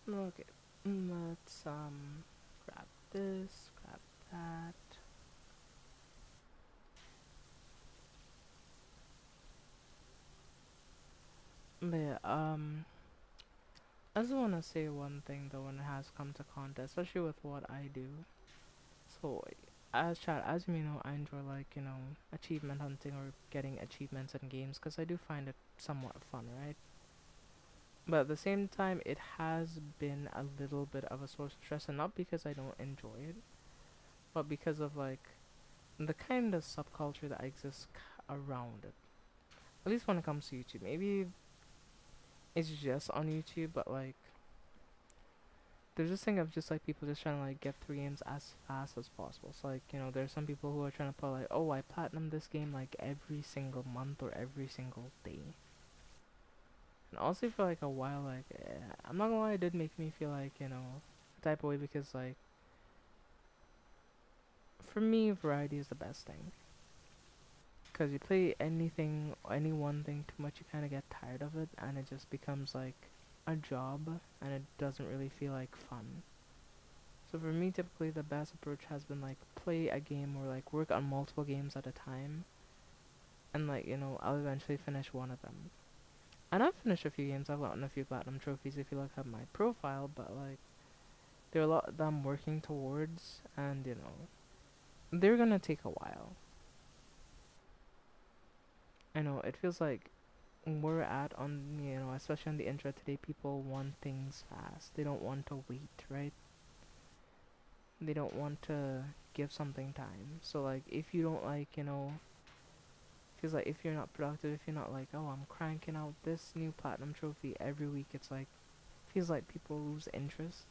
Okay, let's grab this, grab that. But yeah, I just want to say one thing though when it has come to contest, especially with what I do. So, as you may know, I enjoy like achievement hunting or getting achievements in games because I do find it somewhat fun, right? But at the same time, it has been a little bit of a source of stress, and not because I don't enjoy it, but because of like the kind of subculture that exists around it. At least when it comes to YouTube, maybe it's just on YouTube, but like there's this thing of just like people just trying to like get through games as fast as possible. So like there's some people who are trying to put like, oh, I platinum this game like every single month or every single day. And honestly, for like a while, like I'm not gonna lie, it did make me feel like a type of way because like for me, variety is the best thing. Because you play anything, any one thing too much, you kind of get tired of it, and it just becomes like a job, and it doesn't really feel like fun. So for me, typically the best approach has been like play a game or like work on multiple games at a time, and like I'll eventually finish one of them. And I've finished a few games. I've gotten a few platinum trophies if you look at my profile, but like there are a lot that I'm working towards, and they're gonna take a while. I know it feels like we're at on especially on the internet today, people want things fast. They don't want to wait, right? They don't want to give something time. So like if you don't like feels like if you're not productive, if you're not like, oh, I'm cranking out this new platinum trophy every week, it's like feels like people lose interest,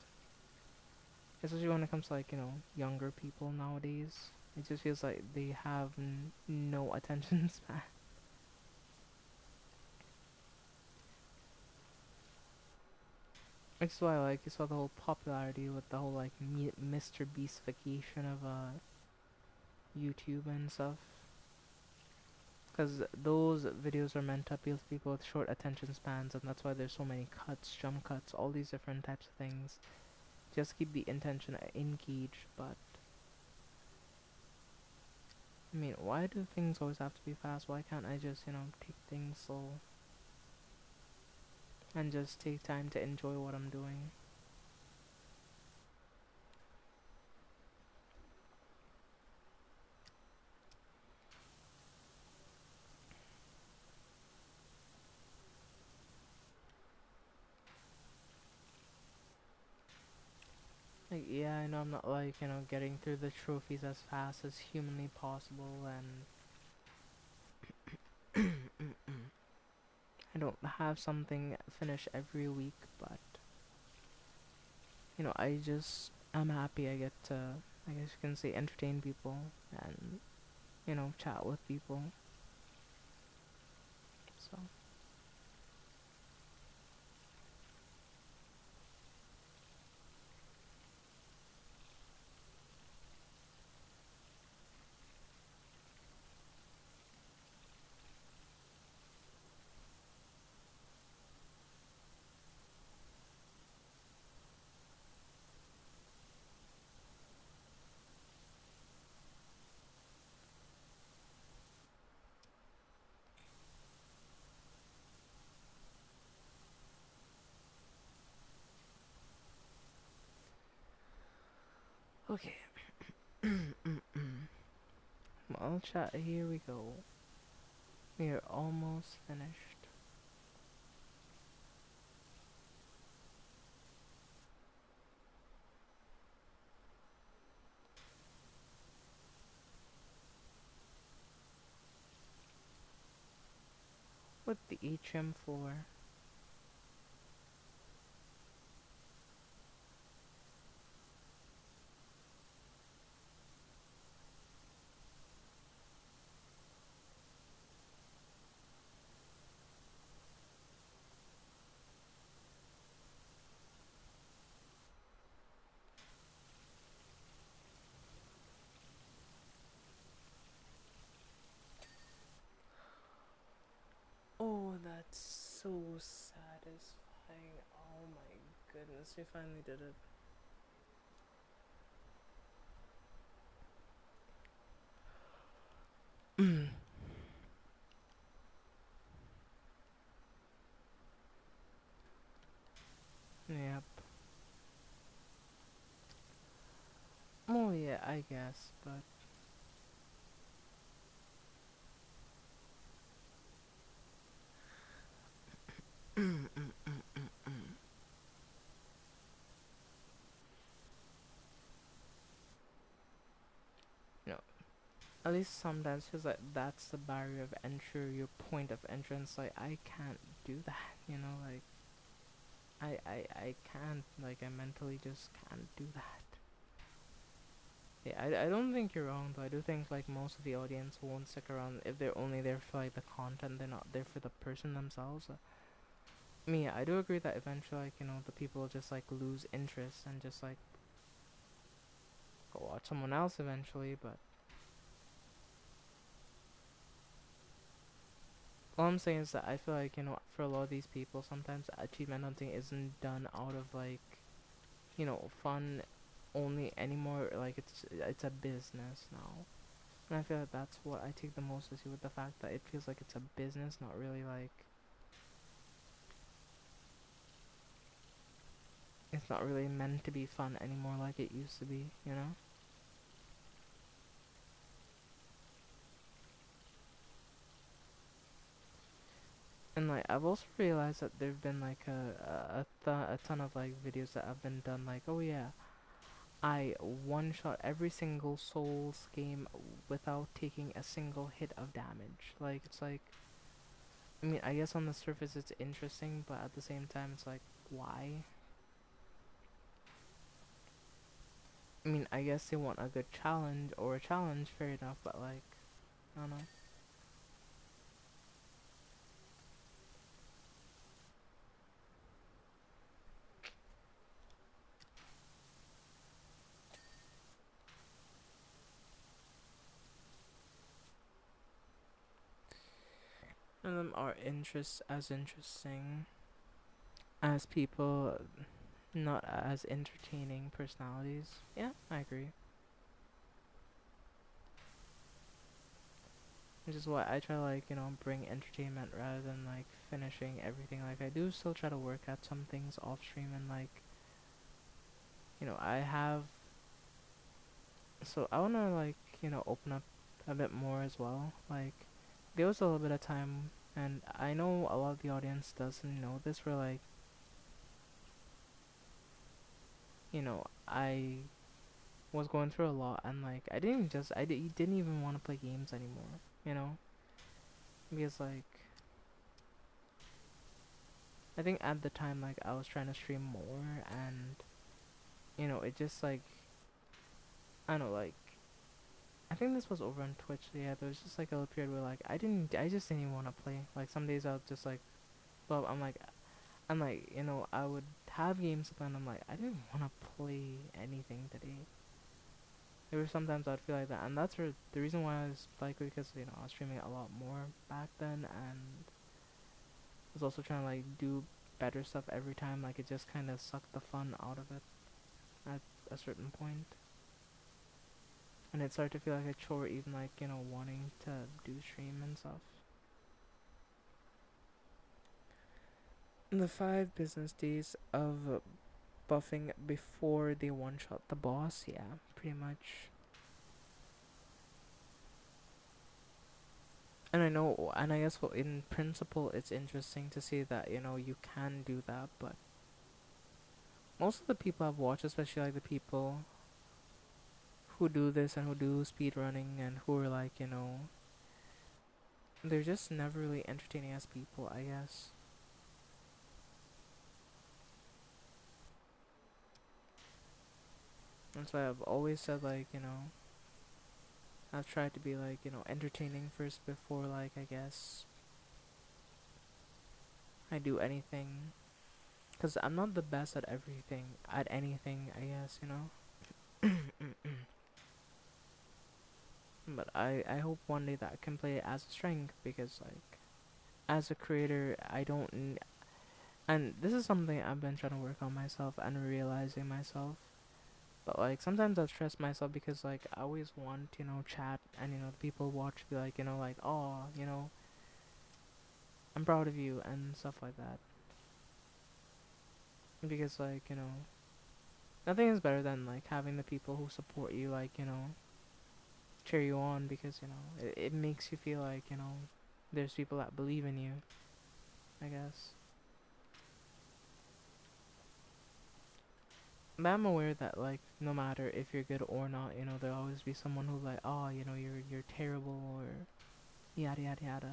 especially when it comes to like younger people nowadays. It just feels like they have no attention span. Which is why like you saw the whole popularity with the whole like Mr. Beastification of YouTube and stuff. Because those videos are meant to appeal to people with short attention spans, and that's why there's so many cuts, jump cuts, all these different types of things. Just keep the intention engaged, but I mean, why do things always have to be fast? Why can't I just, take things slow and just take time to enjoy what I'm doing? Like, yeah, I know I'm not like, getting through the trophies as fast as humanly possible, and I don't have something finished every week, but, I'm happy I get to, I guess you can say, entertain people and, chat with people, so. Okay. Well, chat, here we go. We are almost finished. With the atrium floor. Oh, that's so satisfying. Oh my goodness, we finally did it. Yep. Oh yeah, I guess, but you know, at least sometimes feels like that's the barrier of entry, your point of entrance. Like I can't do that, like I can't, like I mentally just can't do that. Yeah, I don't think you're wrong though. I do think like most of the audience won't stick around if they're only there for like the content. They're not there for the person themselves. I mean, yeah, I do agree that eventually, like, the people just like lose interest and just like go watch someone else eventually. But all I'm saying is that I feel like, for a lot of these people, sometimes achievement hunting isn't done out of like, fun only anymore. Like it's a business now. And I feel like that's what I take the most issue with, the fact that it feels like it's a business, not really like it's not really meant to be fun anymore like it used to be? And like I've also realized that there've been like a ton of like videos that have been done like, oh yeah, I one shot every single Souls game without taking a single hit of damage. Like it's like, I mean, I guess on the surface it's interesting, but at the same time it's like, why? I mean, I guess they want a good challenge or a challenge, fair enough, but like, I don't know. None of them are as interesting as people, not as entertaining personalities. Yeah, I agree. which is why I try to like bring entertainment rather than like finishing everything. Like I do still try to work at some things off stream and like I have so I wanna like open up a bit more as well. Like there was a little bit of time, and I know a lot of the audience doesn't know this. Where like I was going through a lot, and like didn't even want to play games anymore. Because like I think at the time like I was trying to stream more, and it just like I don't know like I think this was over on Twitch. Yeah, there was just like a period where like I just didn't even want to play. Like some days I'll just like, well, I'm like I would have games up and I'm like I didn't want to play anything today. There were sometimes I'd feel like that, and that's where the reason why I was likely because I was streaming a lot more back then, and was also trying to like do better stuff every time. Like it just kind of sucked the fun out of it at a certain point, and it started to feel like a chore, even like wanting to do stream and stuff. The 5 business days of buffing before they one shot the boss, yeah, pretty much. And I know, and I guess well, in principle, it's interesting to see that you can do that, but most of the people I've watched, especially like the people who do this and who do speed running and who are like they're just never really entertaining as people, I guess. That's why I've always said like I've tried to be like entertaining first before like I guess I do anything, cause I'm not the best at everything at anything, I guess. But I hope one day that I can play it as a strength, because like as a creator I don't and this is something I've been trying to work on myself and realizing myself. But like sometimes I stress myself because like I always want chat and the people watch be like like, oh, I'm proud of you and stuff like that, because like nothing is better than like having the people who support you like cheer you on, because it makes you feel like there's people that believe in you, I guess. But I'm aware that like no matter if you're good or not, there'll always be someone who like, oh, you're terrible, or yada yada yada.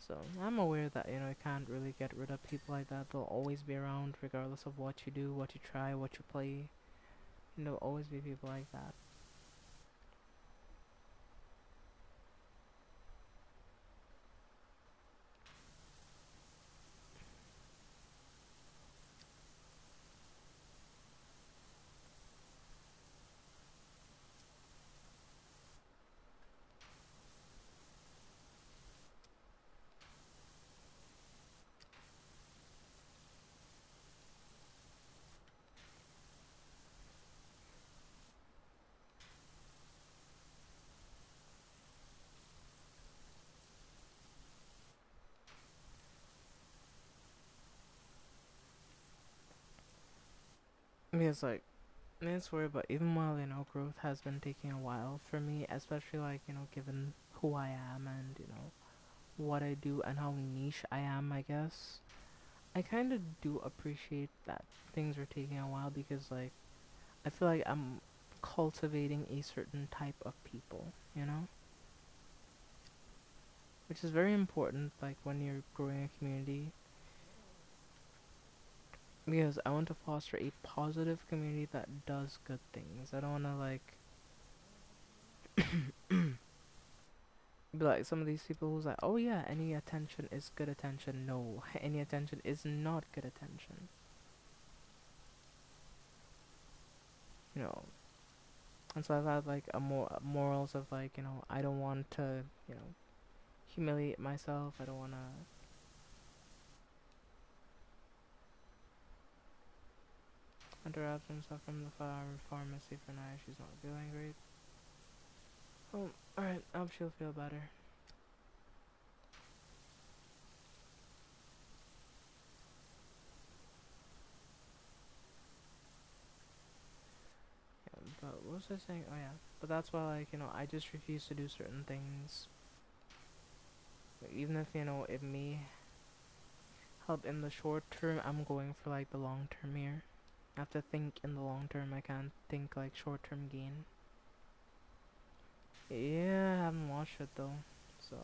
So I'm aware that I can't really get rid of people like that. They'll always be around regardless of what you do, what you try, what you play. There'll always be people like that. I mean, it's like it's weird, but even while growth has been taking a while for me, especially like given who I am and what I do and how niche I am, I guess I kind of do appreciate that things are taking a while, because like I feel like I'm cultivating a certain type of people, which is very important like when you're growing a community, because I want to foster a positive community that does good things. I don't want to like be like some of these people who's like, oh yeah, any attention is good attention. No, any attention is not good attention. You know, and so I've had like a more morals of like I don't want to humiliate myself. I don't want to interrupt himself from the pharmacy for now. She's not feeling great. hope she'll feel better. Yeah, but what was I saying? Oh yeah, but that's why, like, I just refuse to do certain things. Like, even if it may help in the short term, I'm going for like the long term here. I have to think in the long term. I can't think like short term gain. Yeah, I haven't watched it though, so.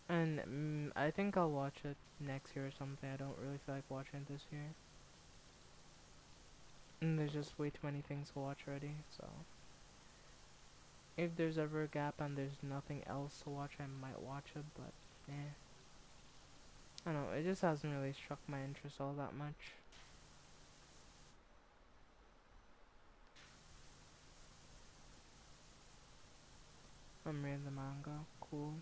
And I think I'll watch it next year or something. I don't really feel like watching it this year. And there's just way too many things to watch already, so. If there's ever a gap and there's nothing else to watch, I might watch it, but eh. I don't know, it just hasn't really struck my interest all that much. I'm reading the manga, cool.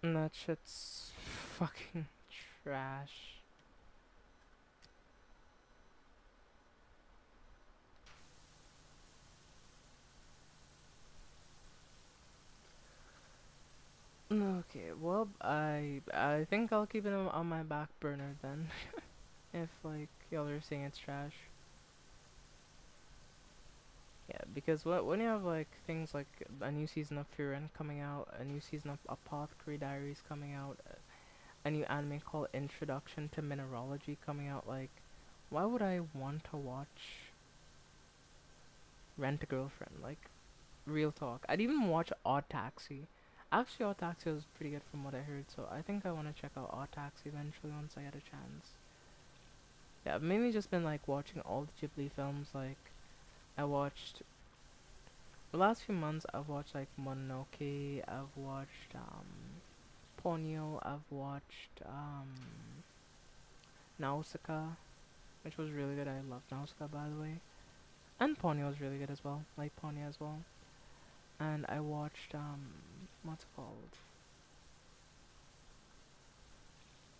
And that shit's fucking trash. Okay, well, I think I'll keep it on my back burner then. If like y'all are saying it's trash. Yeah, because when you have like things like a new season of Furen coming out, a new season of Apothecary Diaries coming out, a new anime called Introduction to Mineralogy coming out, like, why would I want to watch Rent a Girlfriend? Like, real talk. I'd even watch Odd Taxi. Actually, Odd Taxi was pretty good from what I heard, so I think I want to check out Odd Taxi eventually once I get a chance. Yeah, I've mainly just been like watching all the Ghibli films. Like, I watched the last few months. I've watched like Mononoke. I've watched Ponyo. I've watched Nausicaa, which was really good. I love Nausicaa, by the way. And Ponyo was really good as well. Like Ponyo as well. And I watched what's it called?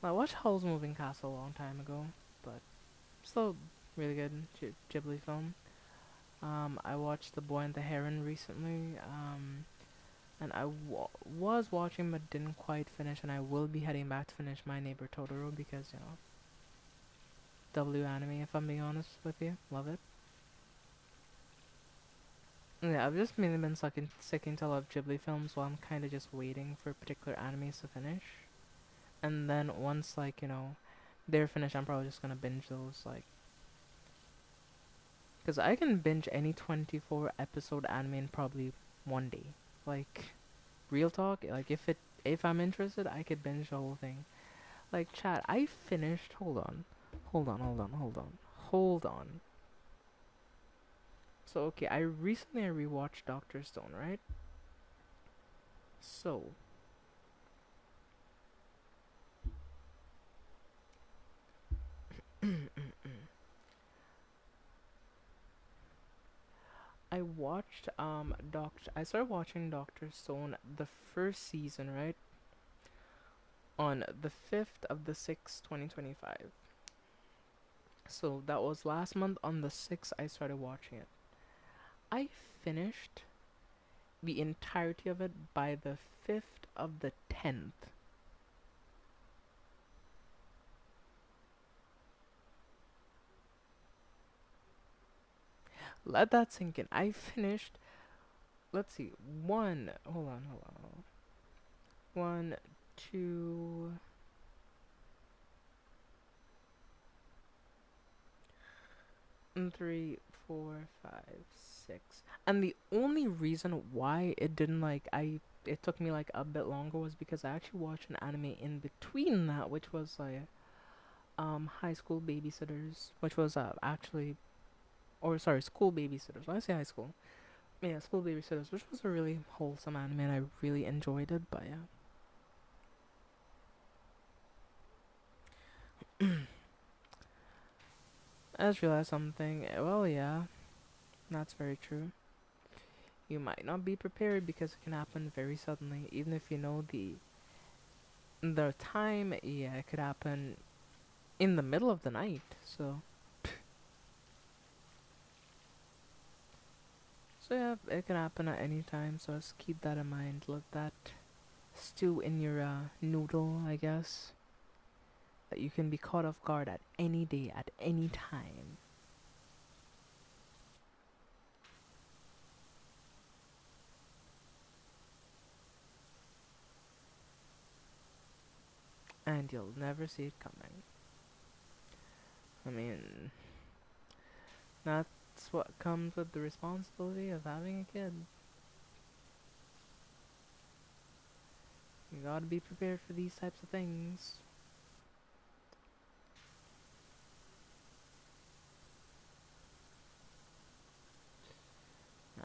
I watched Howl's Moving Castle a long time ago, but still really good Ghibli film. I watched The Boy and the Heron recently. And I was watching but didn't quite finish, and I will be heading back to finish My Neighbor Totoro because W anime. If I'm being honest with you, love it. Yeah, I've just mainly been sticking to a lot of Ghibli films, while I'm kind of just waiting for particular animes to finish. And then once they're finished, I'm probably just gonna binge those because I can binge any 24 episode anime in probably one day. Like, real talk, like if I'm interested, I could binge the whole thing. Like, chat, I finished. Hold on, hold on. So okay, I recently rewatched Doctor Stone, right? So I started watching Doctor Stone the first season, right? On the 5th of the 6th, 2025. So that was last month on the 6th I started watching it. I finished the entirety of it by the 5th of the 10th. Let that sink in. I finished, let's see, hold on. One, two, three, four, five, six. And the only reason why it didn't, like, I it took me like a bit longer was because I actually watched an anime in between that, which was like high school babysitters, which was actually, or sorry, school babysitters. When I say high school, yeah, school babysitters, which was a really wholesome anime, and I really enjoyed it. But yeah, I just realized something. Well, yeah, that's very true. You might not be prepared because it can happen very suddenly, even if you know the time. Yeah, it could happen in the middle of the night. So yeah, it can happen at any time. So just keep that in mind. Let that stew in your noodle, I guess. That you can be caught off guard at any day, at any time. And you'll never see it coming. I mean, that's what comes with the responsibility of having a kid. You gotta be prepared for these types of things.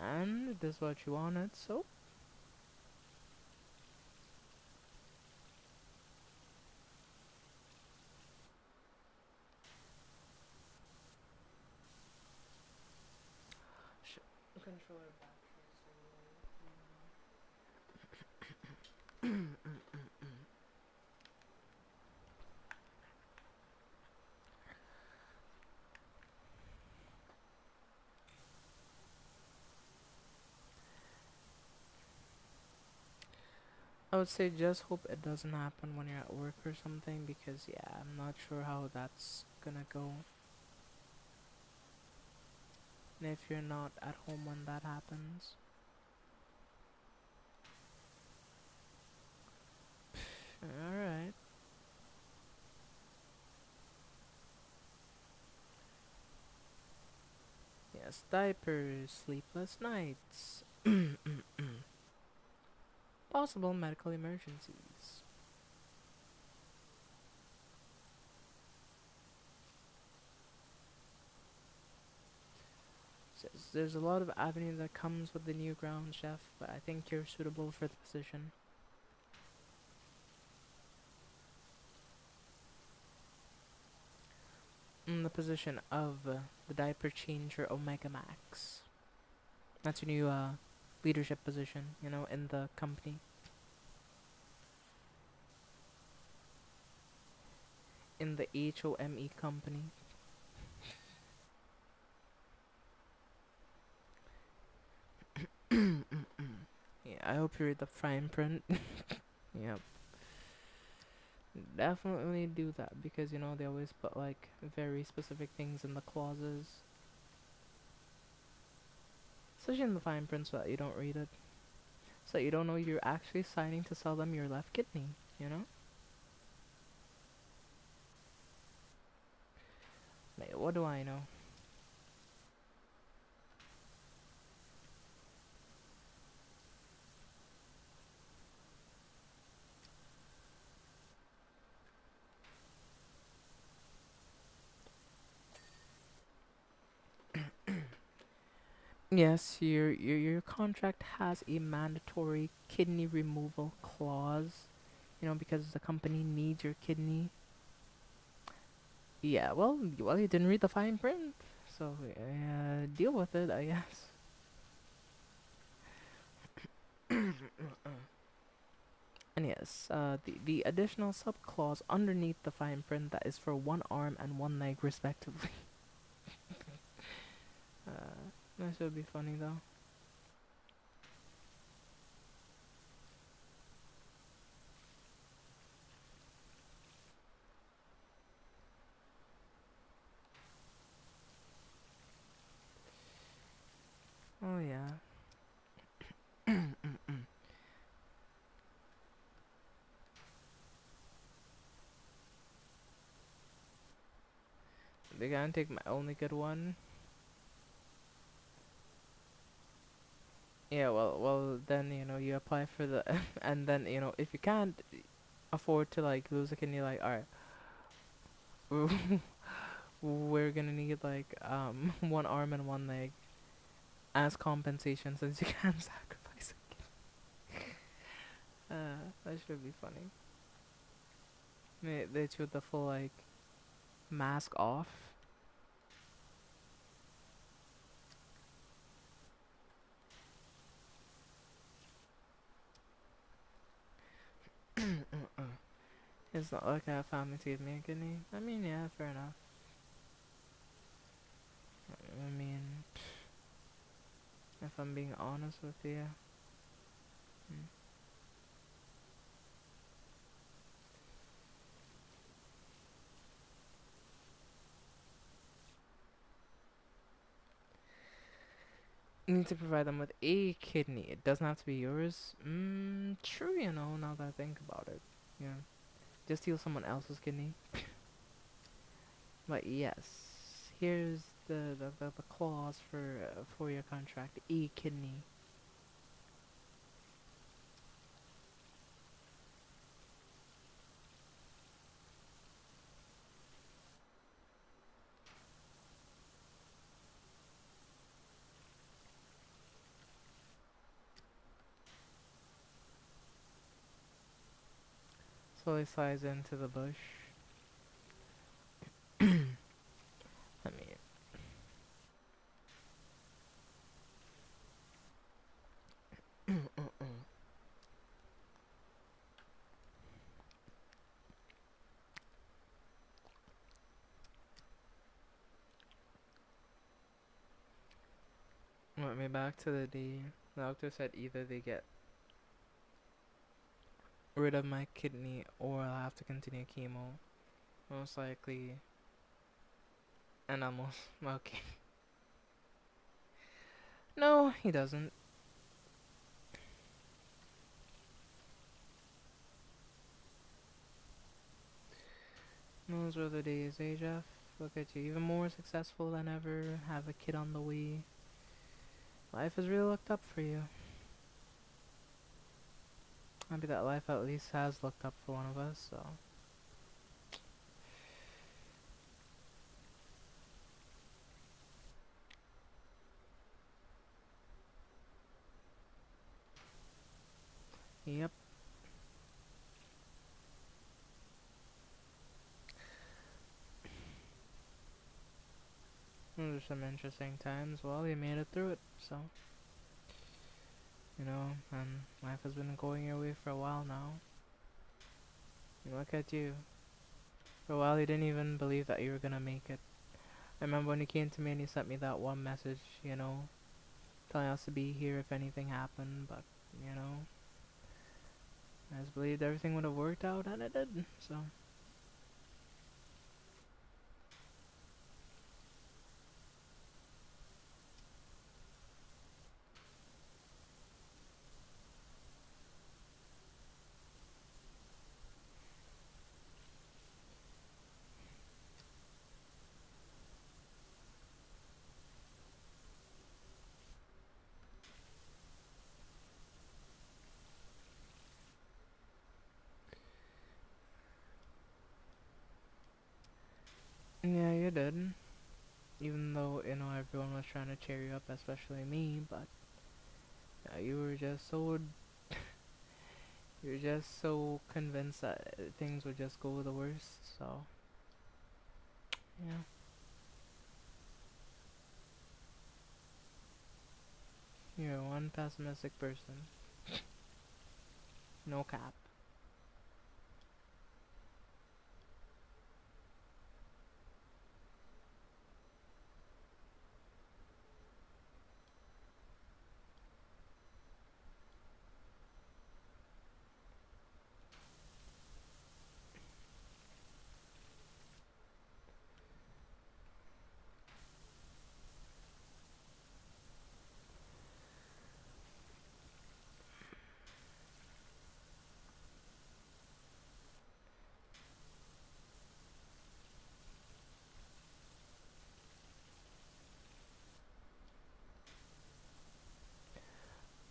And this is what you wanted, so controller batteries are low. I would say just hope it doesn't happen when you're at work or something because yeah, I'm not sure how that's gonna go. And if you're not at home when that happens. Alright. Yes, diapers, sleepless nights, possible medical emergencies. Says there's a lot of avenue that comes with the new ground chef, but I think you're suitable for the position. In the position of the diaper changer Omega Max. That's your new leadership position, in the company. In the HOME company. Yeah, I hope you read the fine print. Yep. Definitely do that because they always put like very specific things in the clauses. Especially in the fine print so that you don't read it. So that you don't know you're actually signing to sell them your left kidney, you know? Like, what do I know? Yes, your contract has a mandatory kidney removal clause, because the company needs your kidney. Yeah, well, you didn't read the fine print, so deal with it, I guess. And yes, the additional subclause underneath the fine print that is for one arm and one leg respectively. That should be funny though. Oh yeah. They gonna take my only good one. Yeah, well, then you apply for the, and then if you can't afford to like lose a kidney, like, all right, we're gonna need like one arm and one leg as compensation since you can't sacrifice it. That should be funny. They shoot the full like mask off. It's not like I have family to give me a kidney. I mean, yeah, fair enough. I mean, if I'm being honest with you, mm, you need to provide them with a kidney. It doesn't have to be yours. True, now that I think about it. Yeah. Just steal someone else's kidney. But yes, here's the clause for your contract. A kidney. Slowly slides into the bush. I mean, went me back to the day. The doctor said either they get rid of my kidney or I'll have to continue chemo. Most likely, and almost okay. No, he doesn't. Those were the days, eh, Jeff? Look at you, even more successful than ever. Have a kid on the way. Life has really looked up for you. Happy that life at least has looked up for one of us. So, yep. Those are some interesting times. Well, you made it through it. So, and life has been going your way for a while now. Look at you. For a while, you didn't even believe that you were gonna make it. I remember when you came to me and you sent me that one message, telling us to be here if anything happened, but, I just believed everything would have worked out, and it did, so. Yeah, you did. Even though, everyone was trying to cheer you up, especially me, but you were just so, you're just so convinced that things would just go the worst, so, yeah. You're one pessimistic person. No cap.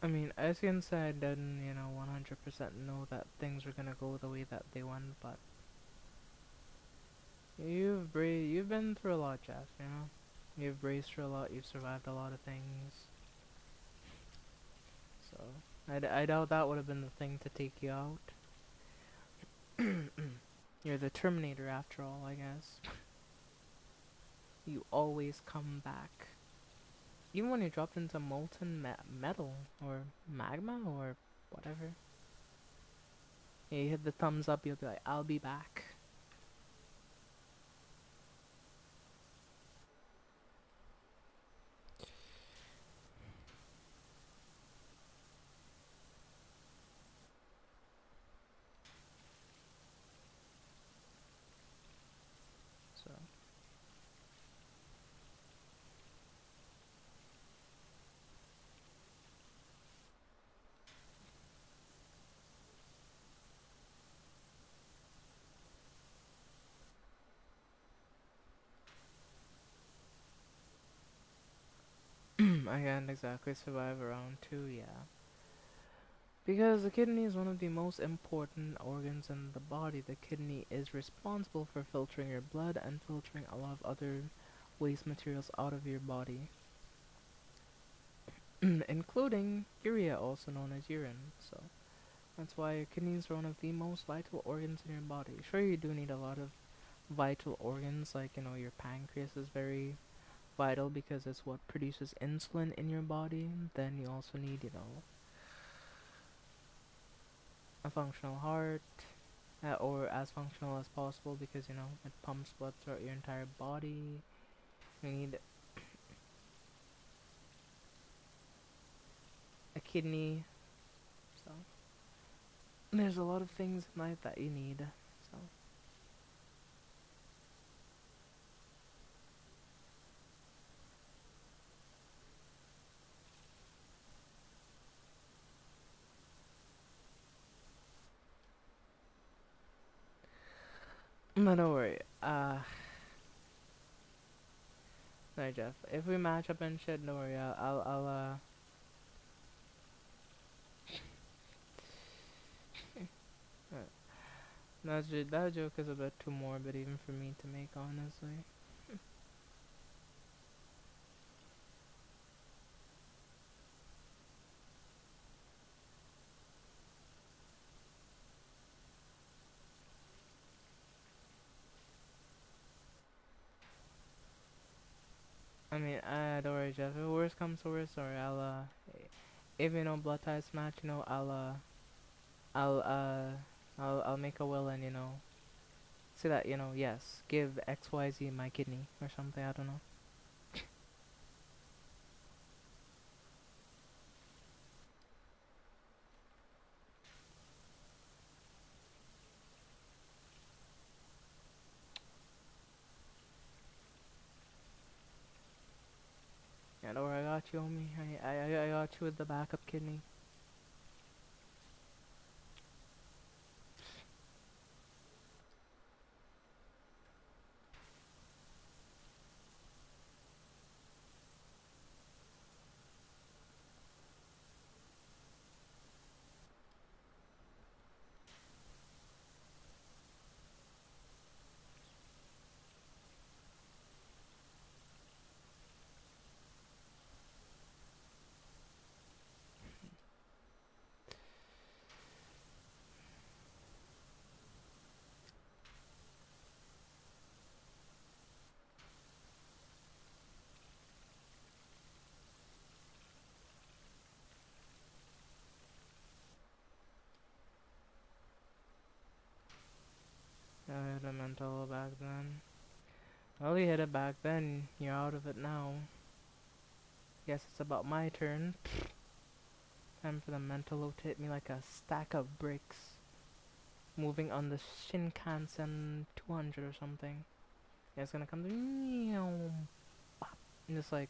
I mean, as you can say, I didn't, 100% know that things were gonna go the way that they went, but you've been through a lot, Jeff, you know? You've braced through a lot, you've survived a lot of things, so I doubt that would have been the thing to take you out. You're the Terminator after all, I guess. You always come back. Even when you dropped into molten metal, or magma, or whatever. Yeah, you hit the thumbs up, you'll be like, I'll be back. So, I can't exactly survive around 2, yeah. Because the kidney is one of the most important organs in the body. The kidney is responsible for filtering your blood and filtering a lot of other waste materials out of your body, including urea, also known as urine. So that's why your kidneys are one of the most vital organs in your body. Sure, you do need a lot of vital organs, like, your pancreas is very vital because it's what produces insulin in your body. Then you also need, a functional heart, or as functional as possible because, it pumps blood throughout your entire body. You need a kidney. So there's a lot of things in life that you need. So no, don't worry. No, Jeff. If we match up and shit, don't worry. Uh, that joke is a bit too morbid even for me to make, honestly. I mean, don't worry, Jeff. If worst comes to worst, sorry, if blood ties match, I'll, uh, I'll make a will and, say that, yes, give XYZ my kidney or something, I don't know. Yeah, don't worry, I got you, homie. I got you with the backup kidney. I had a mental back then. Well, you hit it back then, you're out of it now. Guess it's about my turn. Time for the mental to hit me like a stack of bricks. Moving on the Shinkansen 200 or something. Yeah, it's gonna come to me, and just like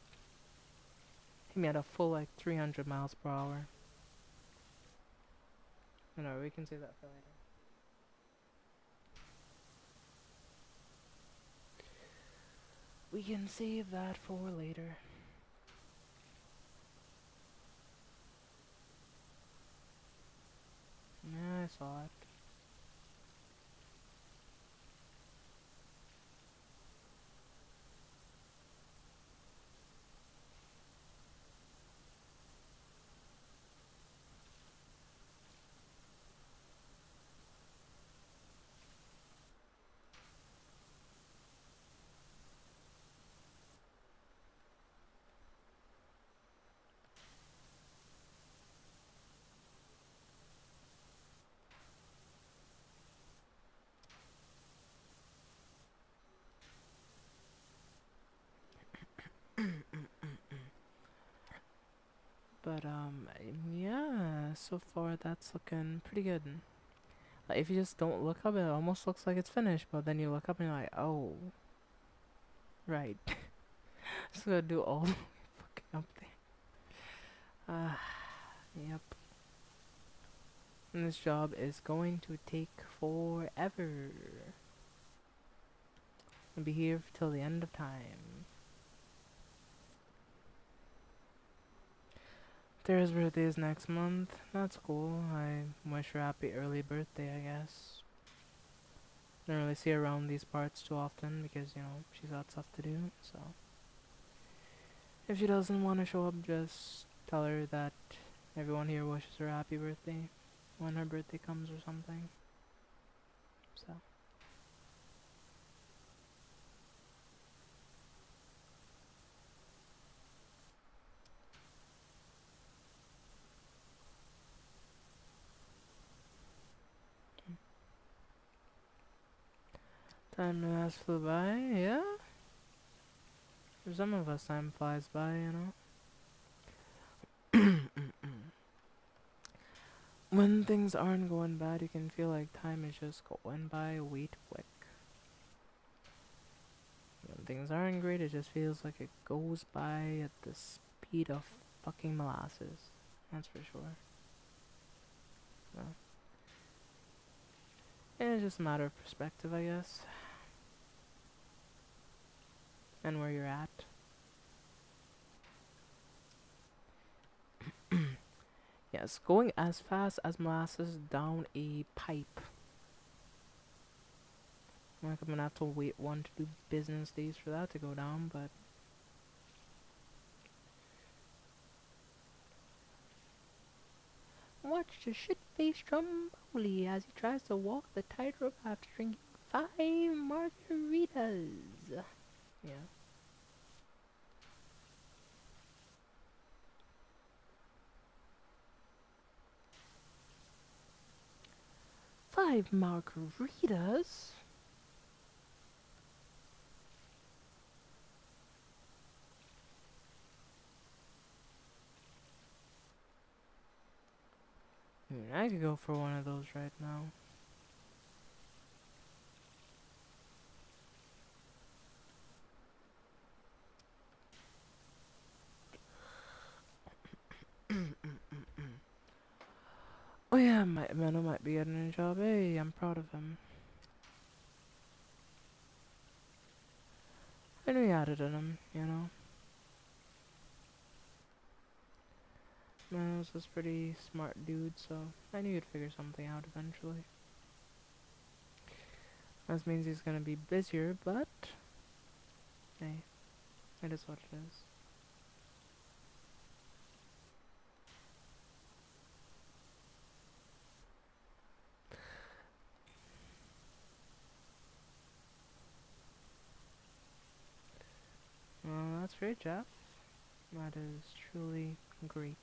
hit me at a full like 300 miles per hour. No, we can say that for later. We can save that for later. Yeah, I saw it. But yeah. So far, that's looking pretty good. Like, if you just don't look up, it almost looks like it's finished. But then you look up and you're like, oh, right. Just gotta do all the fucking up there. Yep. And this job is going to take forever. I'll be here till the end of time. Tara's birthday is next month. That's cool. I wish her happy early birthday, I guess. Don't really see her around these parts too often because, you know, she's got stuff to do, so. If she doesn't want to show up, just tell her that everyone here wishes her happy birthday when her birthday comes or something. So. Time has flew by, yeah? For some of us, time flies by, you know? When things aren't going bad, you can feel like time is just going by way too quick. When things aren't great, it just feels like it goes by at the speed of fucking molasses. That's for sure. So, yeah, it's just a matter of perspective, I guess. And where you're at. Yes, going as fast as molasses down a pipe. Like, I'm gonna have to wait 1 to 2 business days for that to go down, but watch the shit-faced Stromboli as he tries to walk the tightrope after drinking 5 margaritas. Yeah. 5 margaritas? I could go for one of those right now. Oh yeah, Mano might be getting a job. Hey, I'm proud of him. I knew he had it in him, you know. Mano's this pretty smart dude, so I knew he'd figure something out eventually. That means he's gonna be busier, but hey, it is what it is. Well, that's great, Jeff. That is truly great.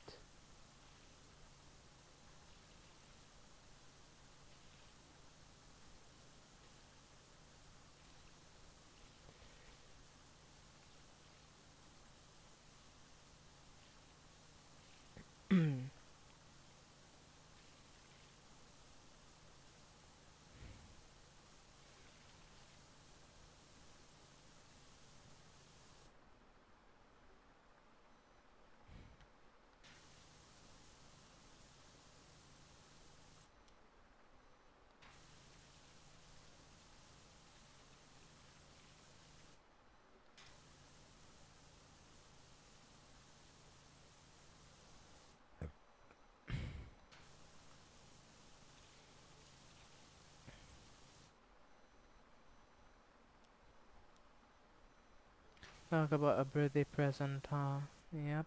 Talk about a birthday present, huh? Yep.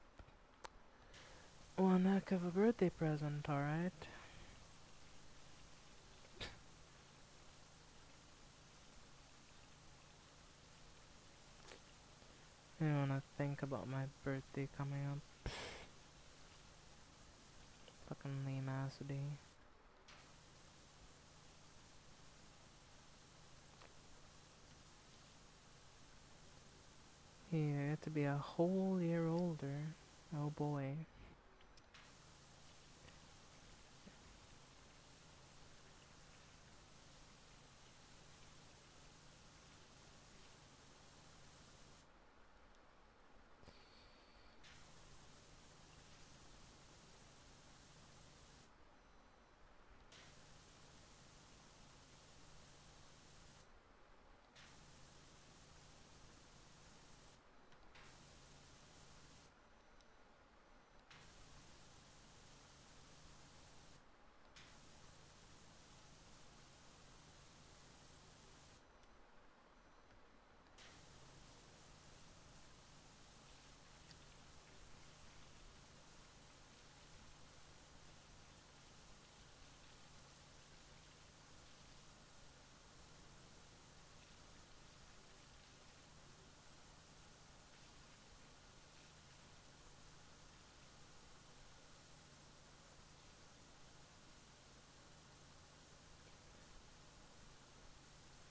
One heck of a birthday present, alright? I wanna think about my birthday coming up. Fucking lame ass day. Yeah, I get to be a whole year older. Oh boy.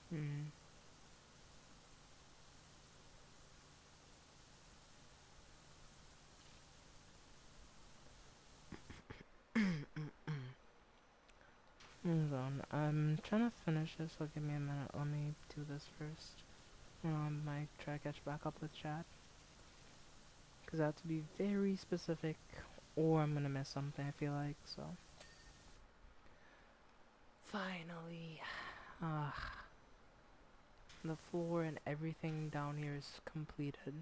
Hmm. Hold on. I'm trying to finish this, so give me a minute. Let me do this first. Might try to catch back up with chat. Because I have to be very specific, or I'm gonna miss something, I feel like, so. Finally. Ah, the floor and everything down here is completed.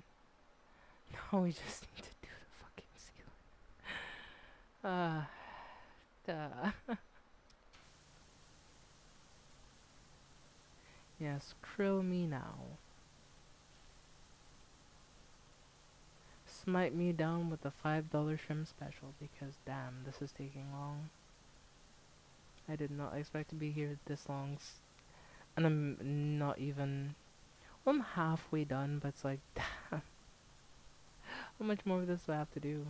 Now we just need to do the fucking ceiling. Duh. Yes, krill me now. Smite me down with the $5 shrimp special because damn, this is taking long. I did not expect to be here this long. And I'm not even. Well, I'm halfway done, but it's like, damn, how much more of this do I have to do?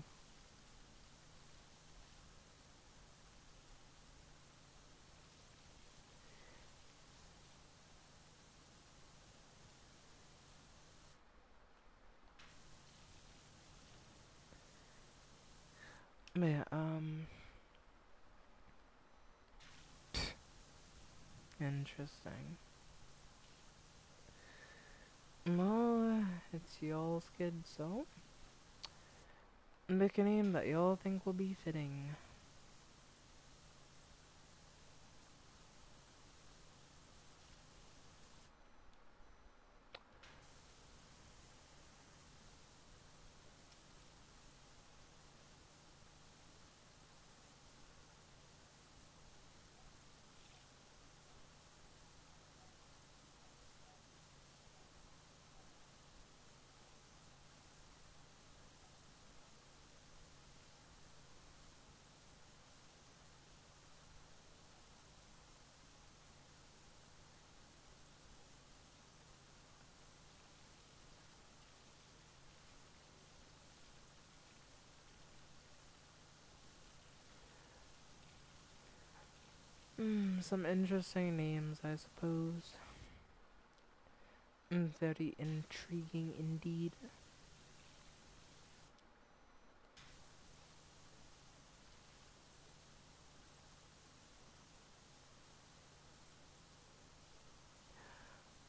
But yeah, interesting. Well, it's y'all's kid, so pick a name that y'all think will be fitting. Some interesting names, I suppose. Very intriguing indeed.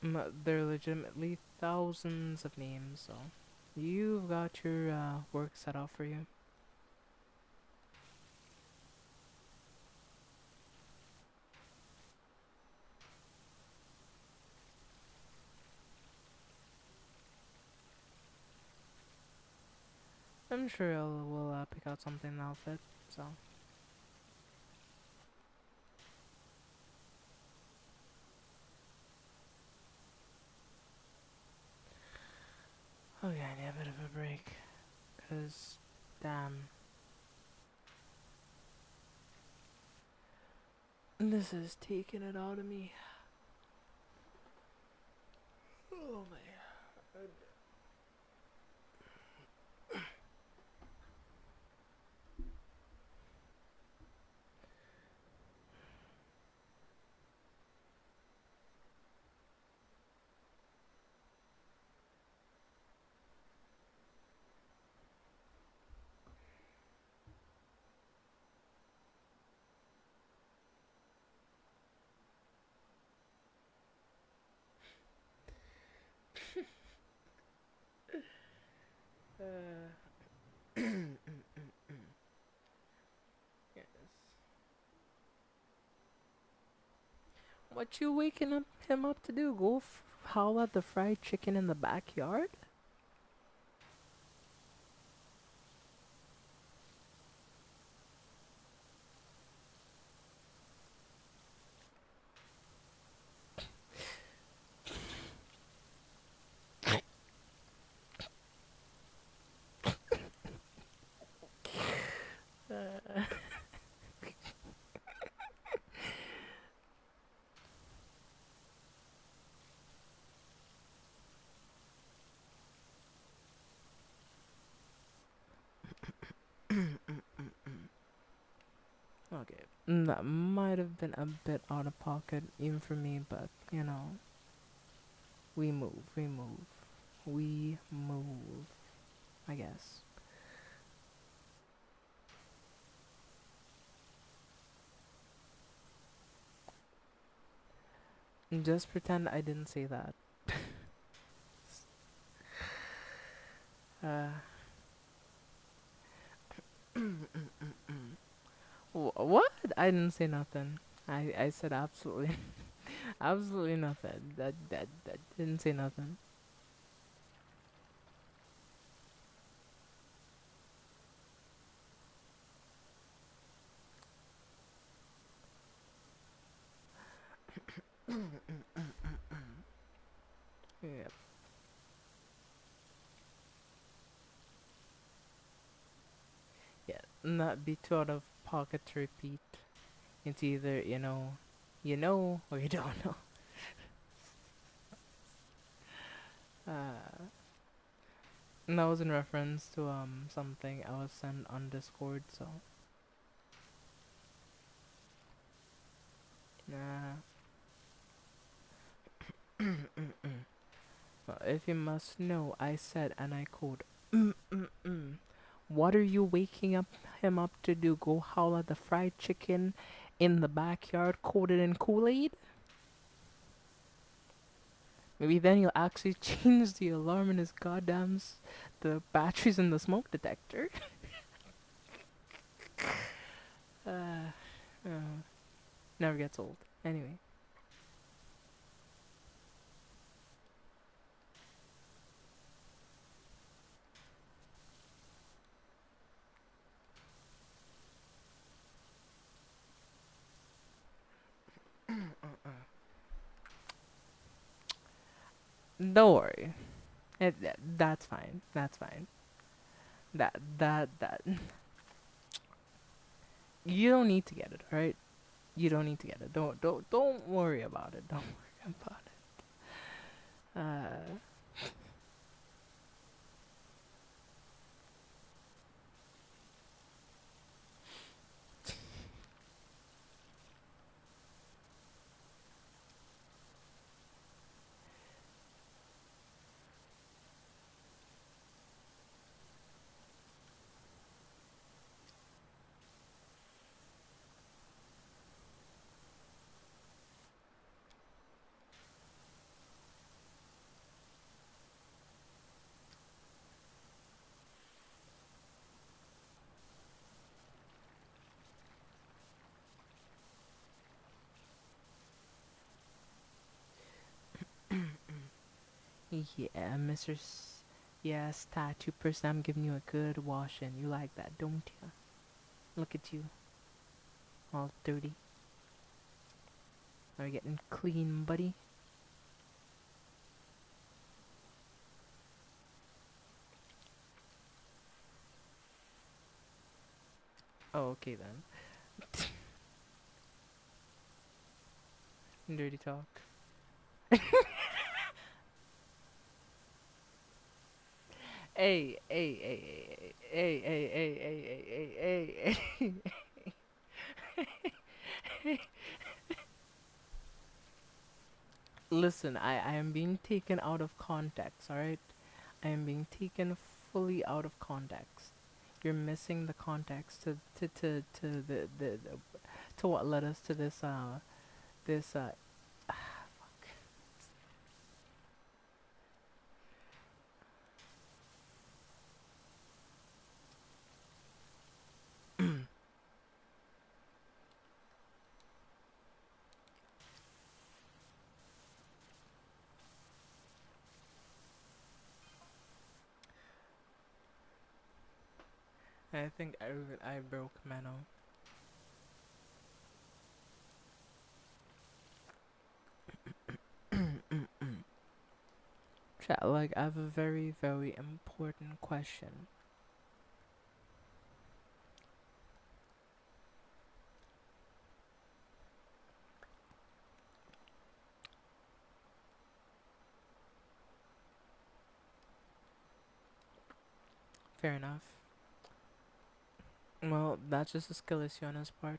There are legitimately thousands of names, so you've got your work set out for you. I'm sure we'll pick out something that'll fit, so. Cause, damn, this is taking it out of me. Oh my. Yes. What you waking up him up to do? Go howl at the fried chicken in the backyard? Uh, okay. That might have been a bit out of pocket even for me, but you know, we move, we move, we move. I guess. Just pretend I didn't say that. Uh, what? I didn't say nothing. I said absolutely, absolutely nothing. That didn't say nothing. Yeah. Yeah. Not be too out of pocket to repeat. It's either you know, or you don't know. And that was in reference to something I was sent on Discord. So, nah. Well, if you must know, I said, and I quote, "What are you waking up him up to do? Go howl at the fried chicken in the backyard, coated in Kool-Aid? Maybe then he'll actually change the alarm in his the batteries in the smoke detector." uh, uh, Never gets old. Anyway. Don't worry. That's fine. That's fine. That. You don't need to get it, alright? You don't need to get it. Don't worry about it. Don't worry about it. Yeah, Mr. Yeah, statue person, I'm giving you a good washing. You like that, don't you? Look at you, all dirty. Are you getting clean, buddy? Okay then. Dirty talk. Hey. Listen, I am being taken out of context, alright? I am being taken fully out of context. You're missing the context to to what led us to this I think I broke Mano. Chat, like, I have a very, very important question. Fair enough. Well, that's just a skill issue on his part.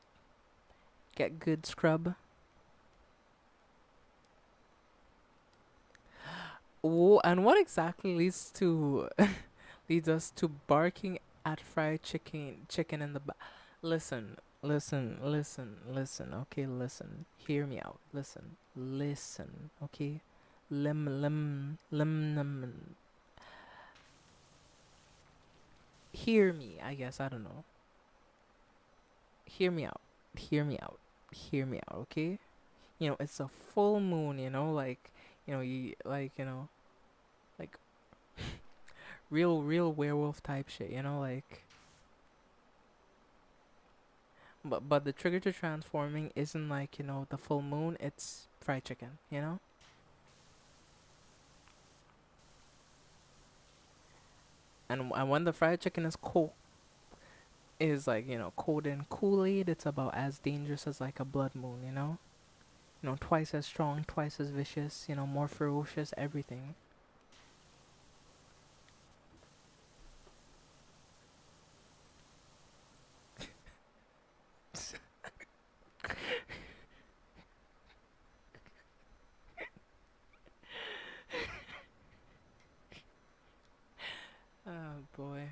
Get good scrub. Oh, and what exactly leads us to barking at fried chicken in the listen, okay, listen. Hear me out. Listen, okay? Lim. Hear me, I guess, I don't know. Hear me out. Hear me out. Hear me out, okay? It's a full moon, like, like real werewolf type shit, like. But the trigger to transforming isn't like, the full moon, it's fried chicken. And when the fried chicken is like, cold in Kool-Aid, it's about as dangerous as like a blood moon. Twice as strong, twice as vicious, more ferocious, everything. Oh boy.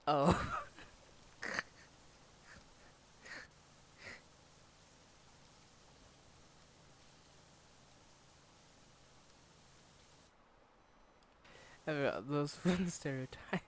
Oh. Those fun stereotypes.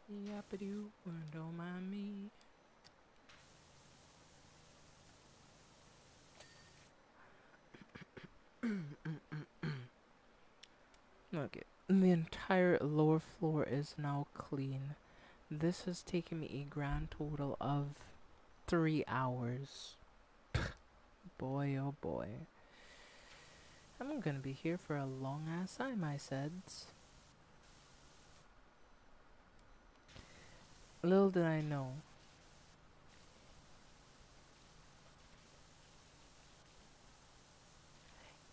Yappity-doo, don't mind me. Okay, the entire lower floor is now clean. This has taken me a grand total of 3 hours. Boy, oh boy. I'm gonna be here for a long ass time, I said. Little did I know.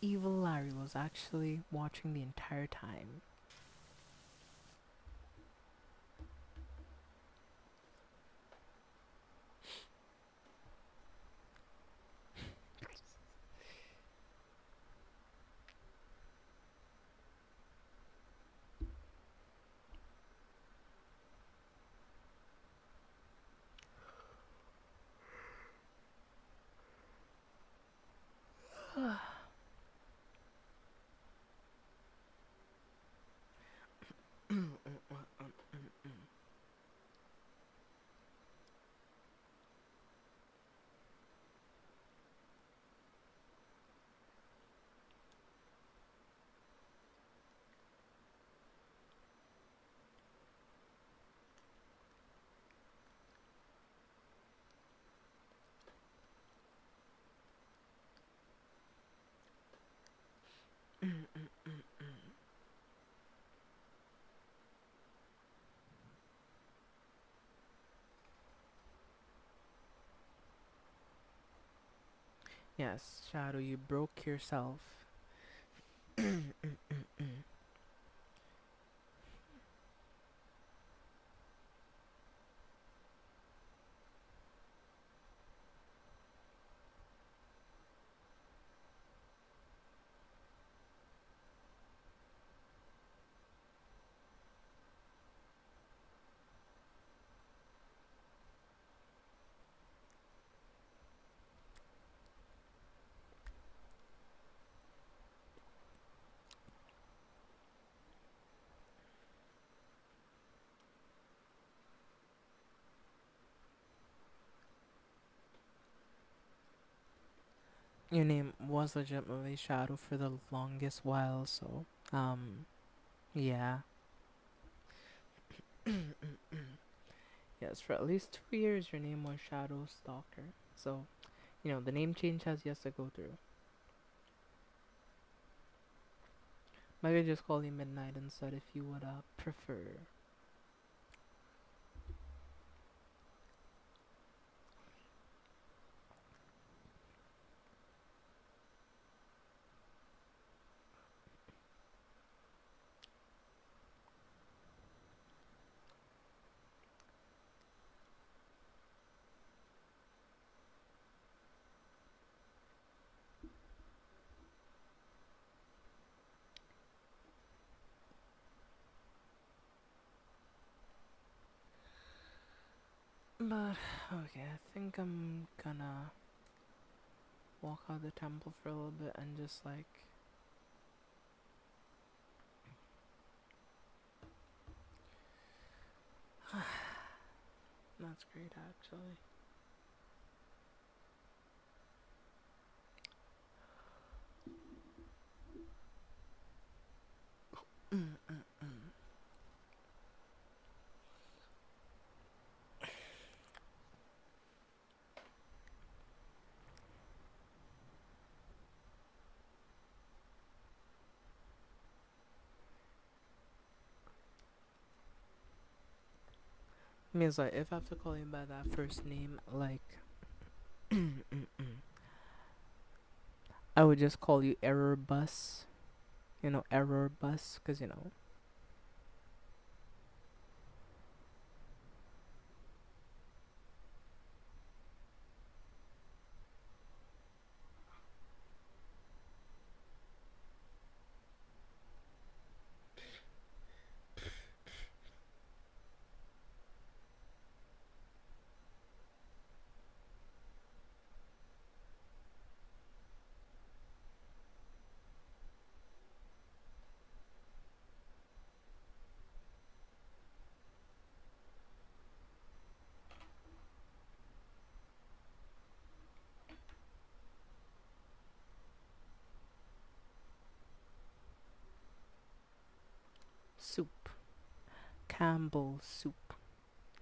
Evil Larry was actually watching the entire time. Yes, Shadow, you broke yourself. Your name was legitimately Shadow for the longest while, so, yeah. Yes, for at least 2 years, your name was Shadow Stalker. So, the name change has yet to go through. Maybe just call you Midnight instead if you would prefer. But, okay, I think I'm gonna walk out of the temple for a little bit and just like. That's great, actually. Means like if I have to call you by that first name, like I would just call you Error Bus. Error Bus, because soup, Campbell soup.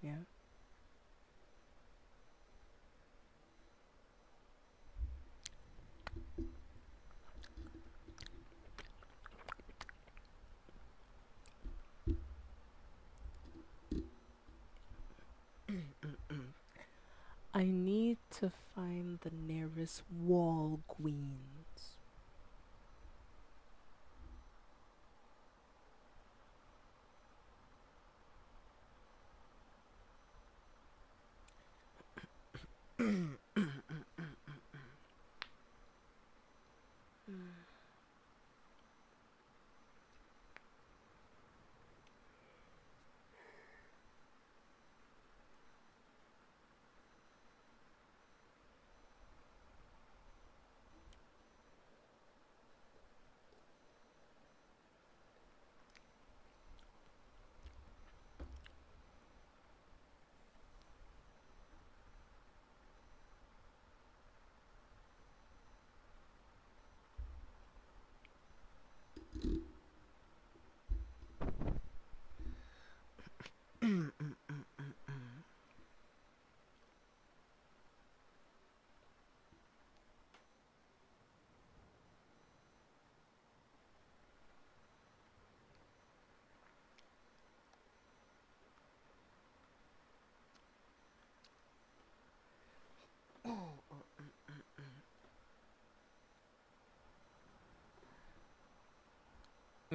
Yeah. I need to find the nearest Walgreens.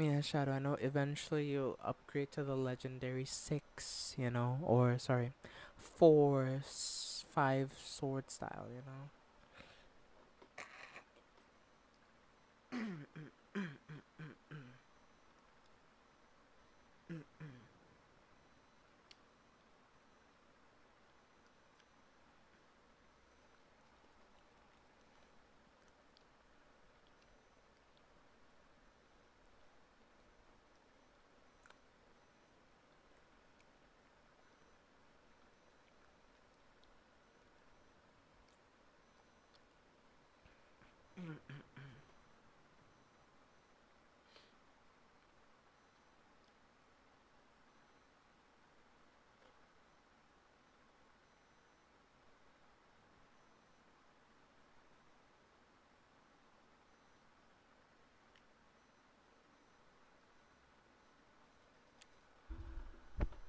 Yeah, Shadow, I know eventually you'll upgrade to the legendary 6, or sorry, 4, 5 sword style,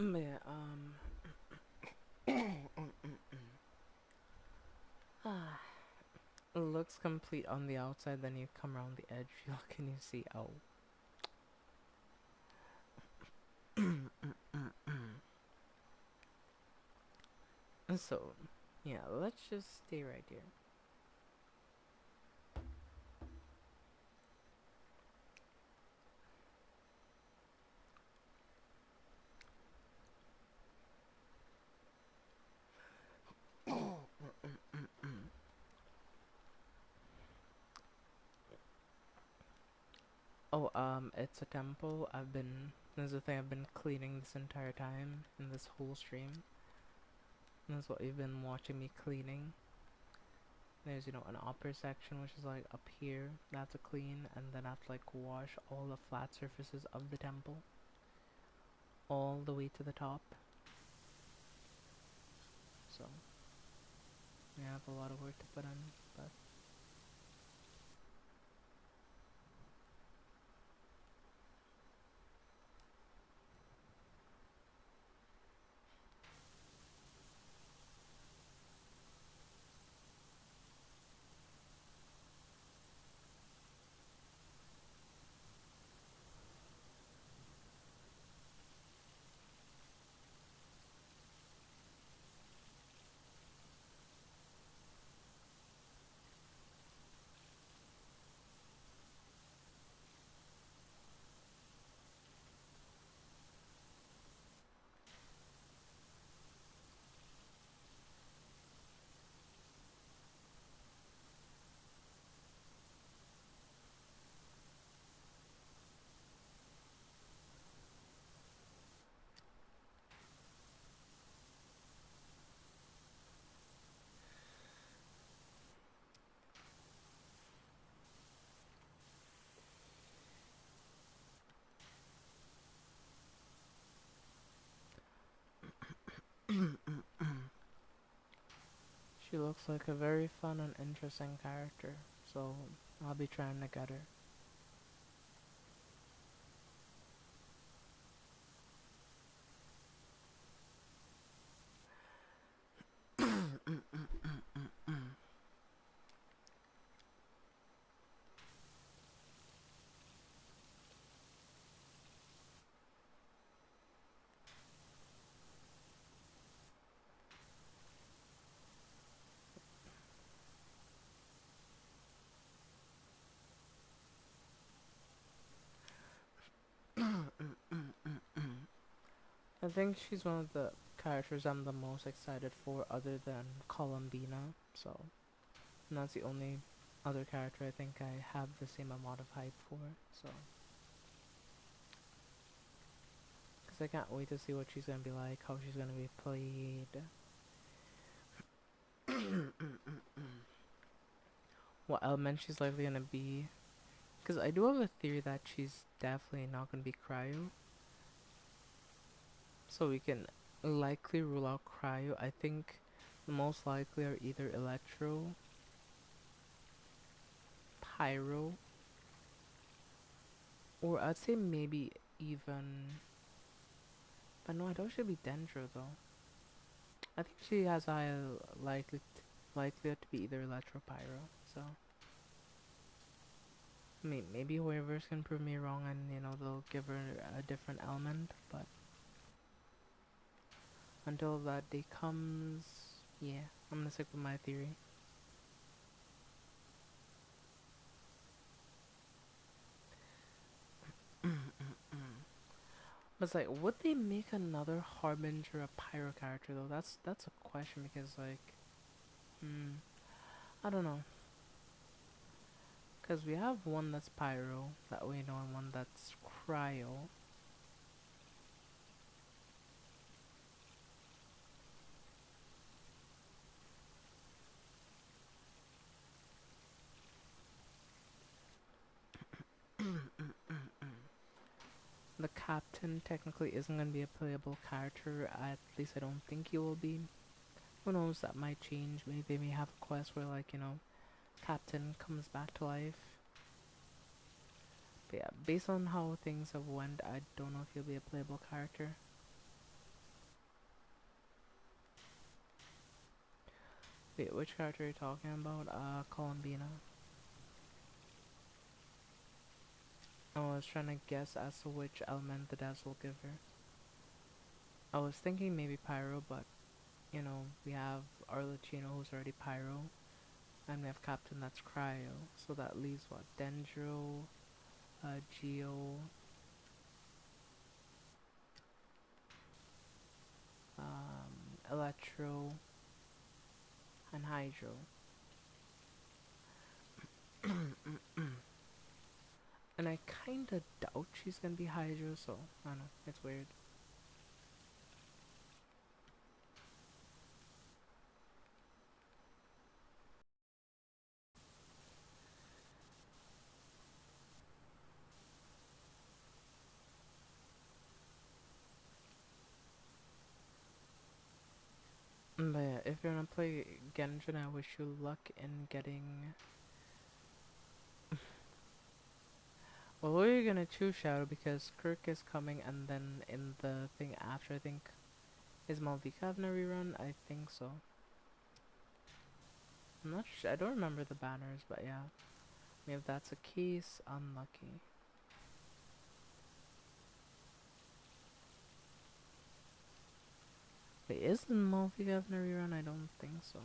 Yeah, it looks complete on the outside, then you come around the edge, you look and you see, oh. So, yeah, let's just stay right here. Oh, it's a temple. This is the thing I've been cleaning this entire time in this whole stream. And that's what you've been watching me cleaning. There's, an upper section which is like up here. That's a clean, and then I have to like wash all the flat surfaces of the temple. All the way to the top. So, yeah, I have a lot of work to put in, but she looks like a very fun and interesting character. So, I'll be trying to get her. I think she's one of the characters I'm the most excited for other than Columbina, so and that's the only other character I think I have the same amount of hype for, so because I can't wait to see what she's gonna be like, how she's gonna be played, what element she's likely gonna be, because I do have a theory that she's definitely not gonna be Cryo, so we can likely rule out Cryo. I think the most likely are either Electro, Pyro, or I'd say maybe even. But no, I don't she'll be Dendro though. I think she has a likely to be either Electro or Pyro. So Maybe whoever's can prove me wrong and they'll give her a different element, but until that day comes, yeah, I'm gonna stick with my theory. But it's like, would they make another Harbinger a Pyro character though? That's a question because hmm, I don't know. Cause we have one that's Pyro that we know and one that's Cryo. The captain technically isn't gonna be a playable character. At least I don't think he will be. Who knows? That might change. Maybe they may have a quest where captain comes back to life. But yeah, based on how things have went, I don't know if he'll be a playable character. Wait, which character are you talking about? Columbina. I was trying to guess as to which element the devs will give her. I was thinking maybe Pyro, but we have Arlecchino who's already Pyro, and we have Captain that's Cryo, so that leaves what? Dendro, Geo, Electro, and Hydro. And I kinda doubt she's gonna be Hydro, so I don't know, it's weird. But yeah, if you're gonna play Genshin, I wish you luck in getting. Well, who are you gonna choose, Shadow? Because Kirk is coming, and then in the thing after, I think, is Malvika having a rerun? I think so. I'm not sure. I don't remember the banners, but yeah. If that's a case, unlucky. Wait, isn't Malvika having a rerun? I don't think so.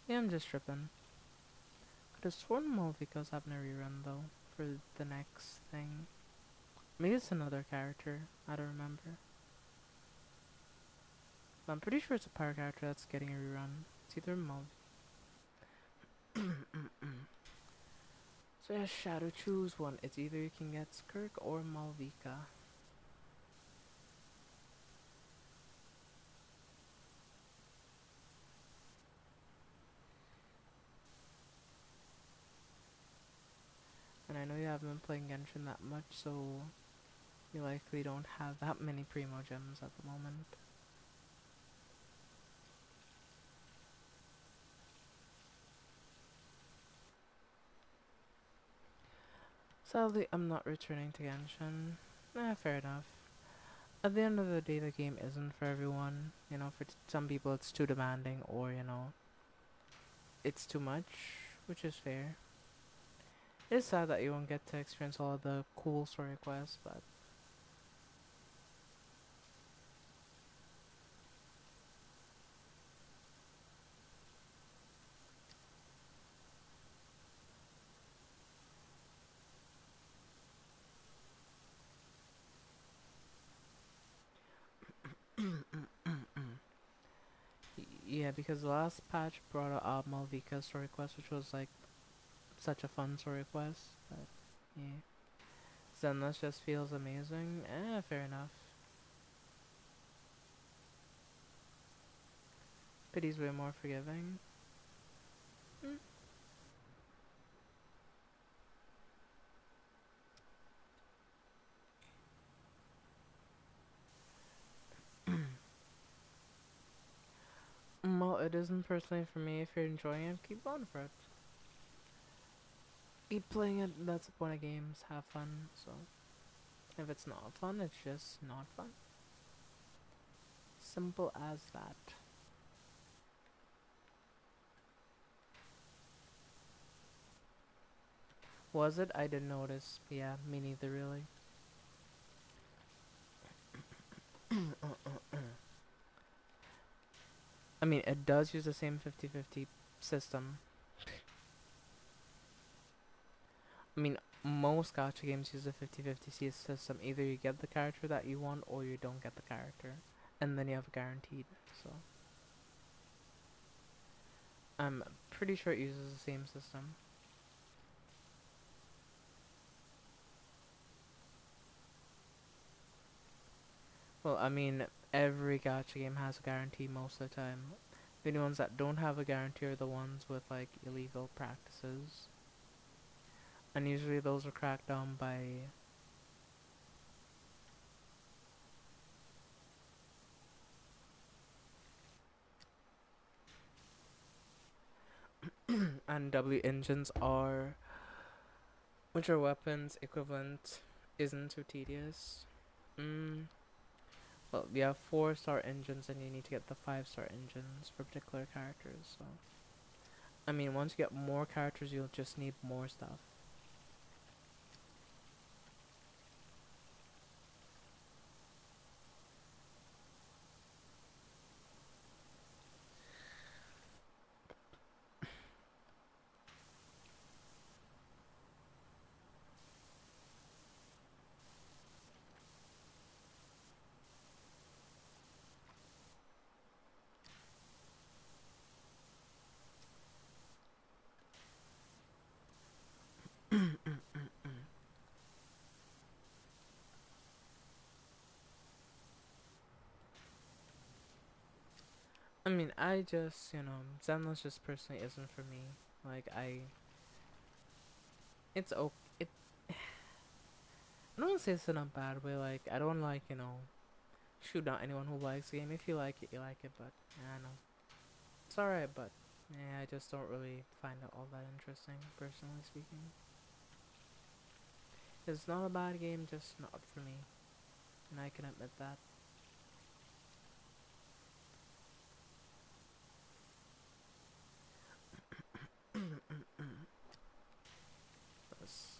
Yeah, I'm just tripping. Could have sworn Malvika's having a rerun though for the next thing. Maybe it's another character. I don't remember. But I'm pretty sure it's a power character that's getting a rerun. It's either Mal. So yeah, Shadow, choose one. It's either you can get Skirk or Malvika. And I know you haven't been playing Genshin that much, so you likely don't have that many Primo Gems at the moment. Sadly, I'm not returning to Genshin. Fair enough. At the end of the day, the game isn't for everyone. For some people it's too demanding, or it's too much, which is fair. It's sad that you won't get to experience all of the cool story quests, but yeah, because the last patch brought out Malvika story quest, which was like such a fun story quest. But yeah, Zenless just feels amazing. Fair enough. Pity's way more forgiving. Well, it isn't personally for me. If you're enjoying it, keep going for it. Keep playing it. That's the point of games. Have fun. So if it's not fun, it's just not fun. Simple as that. Was it? I didn't notice. Yeah, me neither, really. I mean, it does use the same 50-50 system. I mean, most gacha games use a 50-50 system. Either you get the character that you want or you don't get the character. And then you have guaranteed. So, I'm pretty sure it uses the same system. Well, I mean, every gacha game has a guarantee most of the time. The only ones that don't have a guarantee are the ones with, like, illegal practices. And usually those are cracked down by and W engines are which are weapons equivalent isn't too tedious. Mm, well, we have 4-star engines and you need to get the 5-star engines for particular characters, so I mean once you get more characters you'll just need more stuff. I mean I just, Zenless just personally isn't for me. Like it's okay. I don't want to say this in a bad way, like I don't like, shoot down anyone who likes the game. If you like it, you like it, but yeah, I know. It's alright, but yeah, I just don't really find it all that interesting, personally speaking. It's not a bad game, just not for me. And I can admit that. Yes.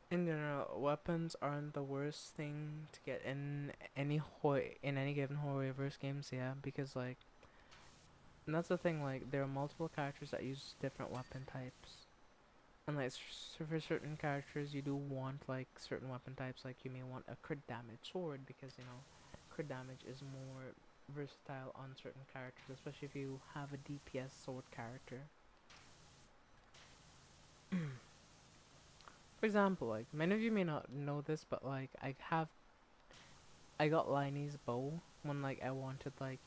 In general, weapons aren't the worst thing to get in any given Horrorverse games, yeah, because like and that's the thing, like there are multiple characters that use different weapon types. And like for certain characters you do want like certain weapon types, like you may want a crit damage sword because crit damage is more versatile on certain characters, especially if you have a DPS sword character. For example, like many of you may not know this, but like I got Liney's bow when like I wanted like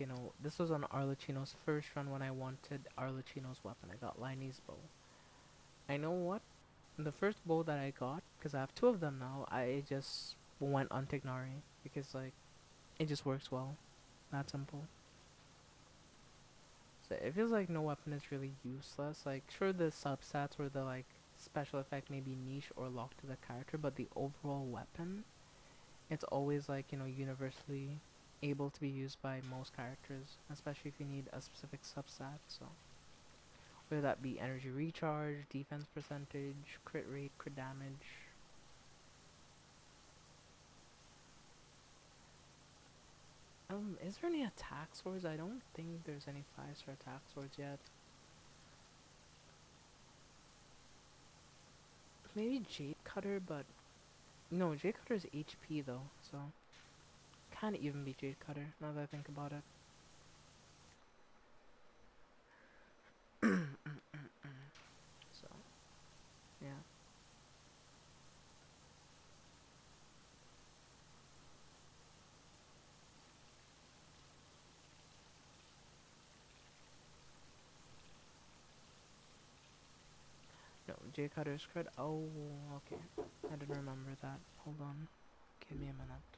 this was on Arlecchino's first run when I wanted Arlecchino's weapon. I got Liney's bow. I know what the first bow that I got, because I have two of them now, I just went on Tignari because like it just works well. That simple. So it feels like no weapon is really useless. Like sure the substats or the like special effect may be niche or locked to the character, but the overall weapon, it's always like, universally able to be used by most characters, especially if you need a specific substat, so whether that be energy recharge, defense percentage, crit rate, crit damage. Is there any attack swords? I don't think there's any 5-star attack swords yet. Maybe Jade Cutter, but no, Jade Cutter is HP though, so can't even be Jade Cutter now that I think about it. So yeah, no, DJ Cutter's cred. Oh, okay. I didn't remember that. Hold on. Give me a minute.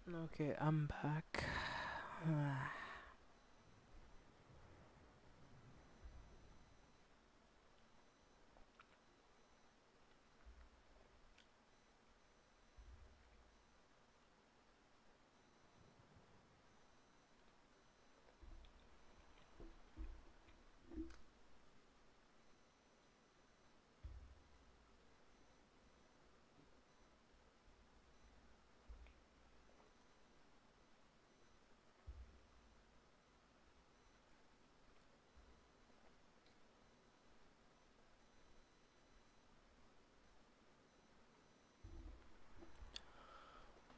Okay, I'm back.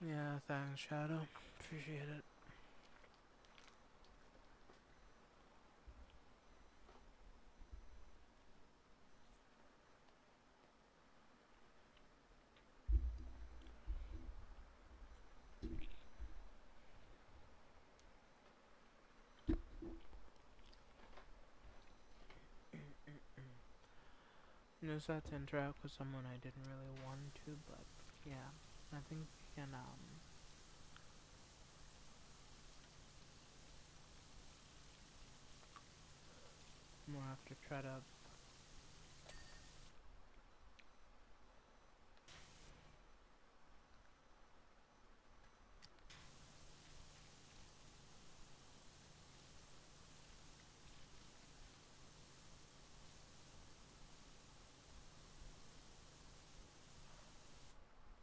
Yeah, thanks, Shadow. Appreciate it. Just had to interact with someone I didn't really want to, but yeah, I think we can we'll have to try to.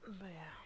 But yeah.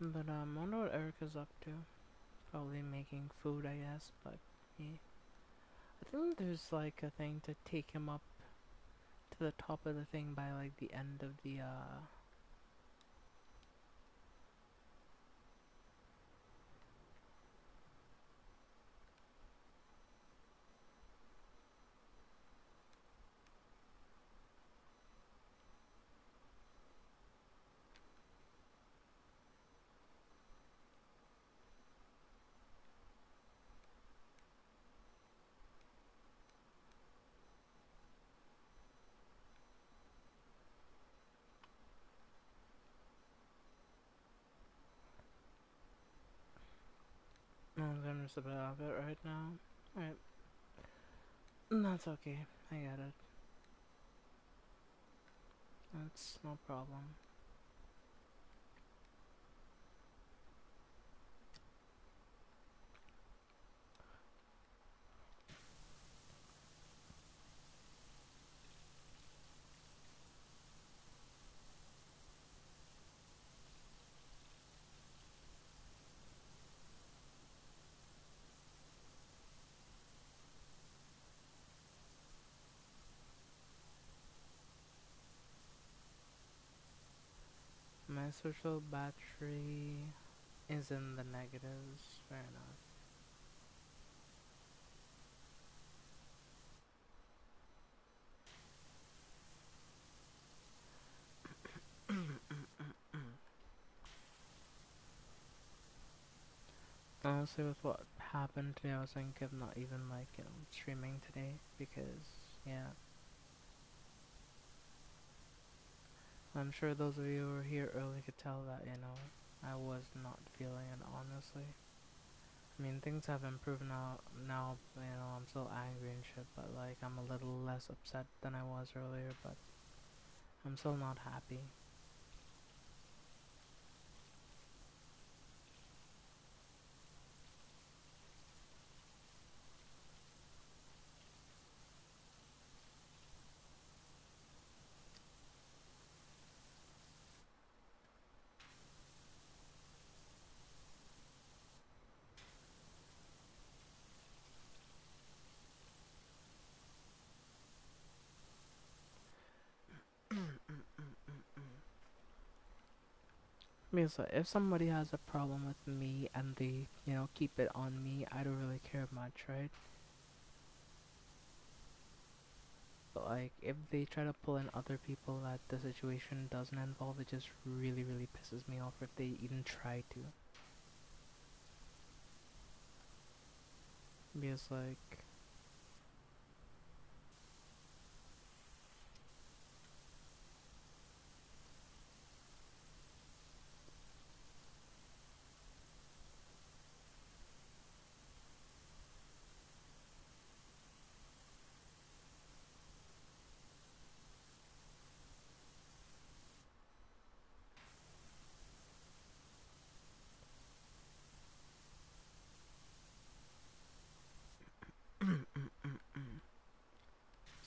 But I wonder what Erica's up to. Probably making food, I guess. But yeah, I think there's like a thing to take him up to the top of the thing by like the end of the I'm just a bit of it right now. Alright. That's okay. I get it. That's no problem. My social battery is in the negatives. Fair enough. Honestly, with what happened today, I was thinking of not even like, streaming today because, yeah. I'm sure those of you who were here early could tell that, I was not feeling it, honestly. I mean, things have improved now, I'm still angry and shit, but like, I'm a little less upset than I was earlier, but I'm still not happy. Because if somebody has a problem with me and they, keep it on me, I don't really care much, right? But like, if they try to pull in other people that the situation doesn't involve, it just really, really pisses me off if they even try to. Because like,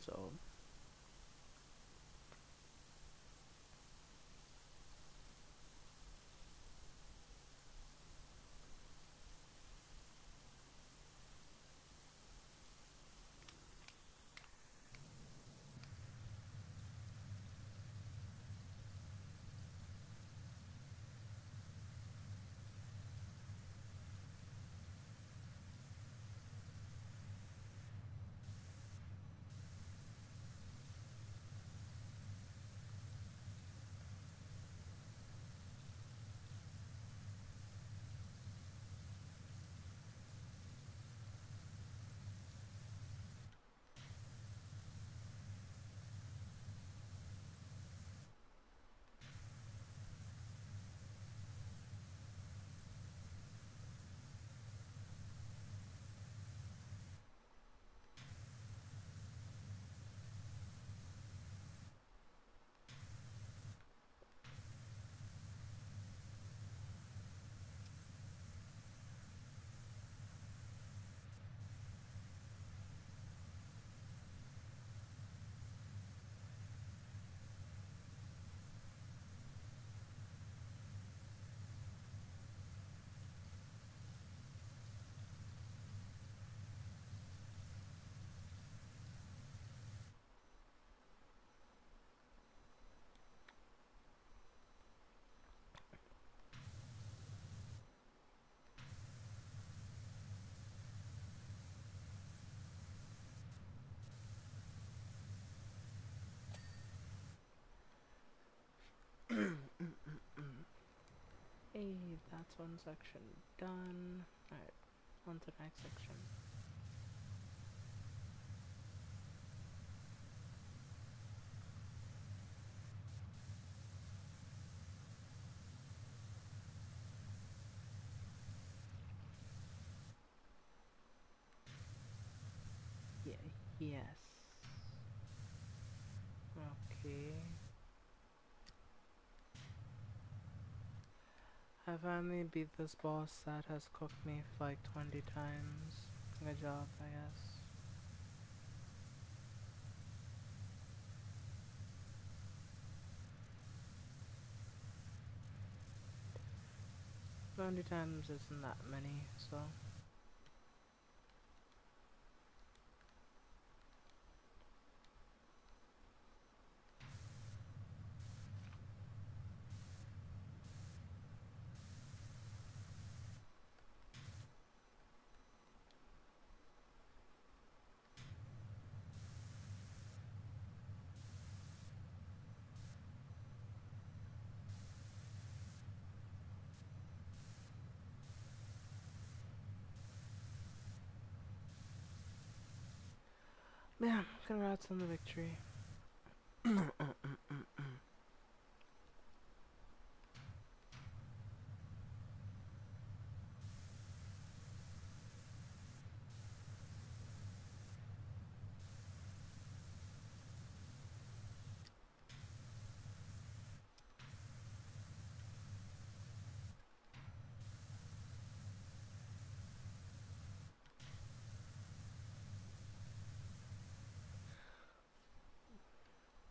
so hey, that's one section done. Alright, on to the next section. Yeah, yes. Okay. I finally beat this boss that has cooked me like 20 times. Good job, I guess. 20 times isn't that many, so. Man, congrats on the victory.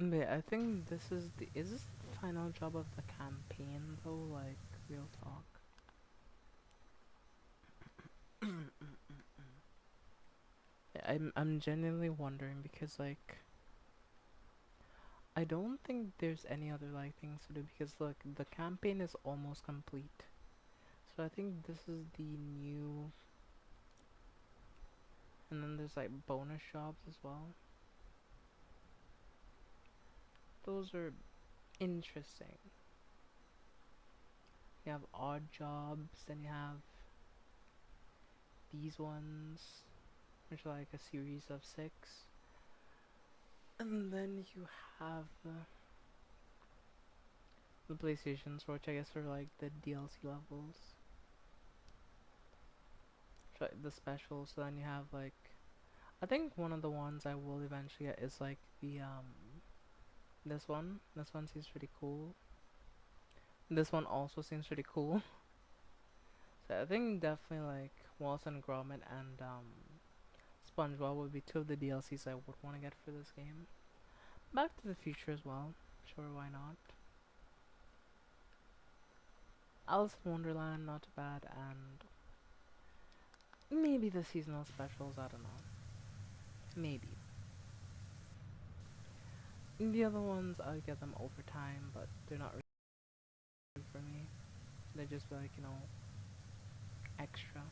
Wait, I think this is is this the final job of the campaign though? Like, real talk. I'm genuinely wondering because like I don't think there's any other like things to do because look, the campaign is almost complete. So I think this is the new, and then there's like bonus jobs as well. Those are interesting. You have odd jobs, then you have these ones, which are like a series of 6. And then you have the PlayStations, which I guess are like the DLC levels. The specials, so then you have like, I think one of the ones I will eventually get is like the this one. This one seems pretty cool. This one also seems pretty cool. So I think definitely like Wallace and Gromit and SpongeBob would be two of the DLCs I would want to get for this game. Back to the Future as well. Sure, why not? Alice in Wonderland, not bad, and maybe the seasonal specials, I don't know. Maybe. The other ones, I'll get them over time, but they're not really for me. They're just like, extra.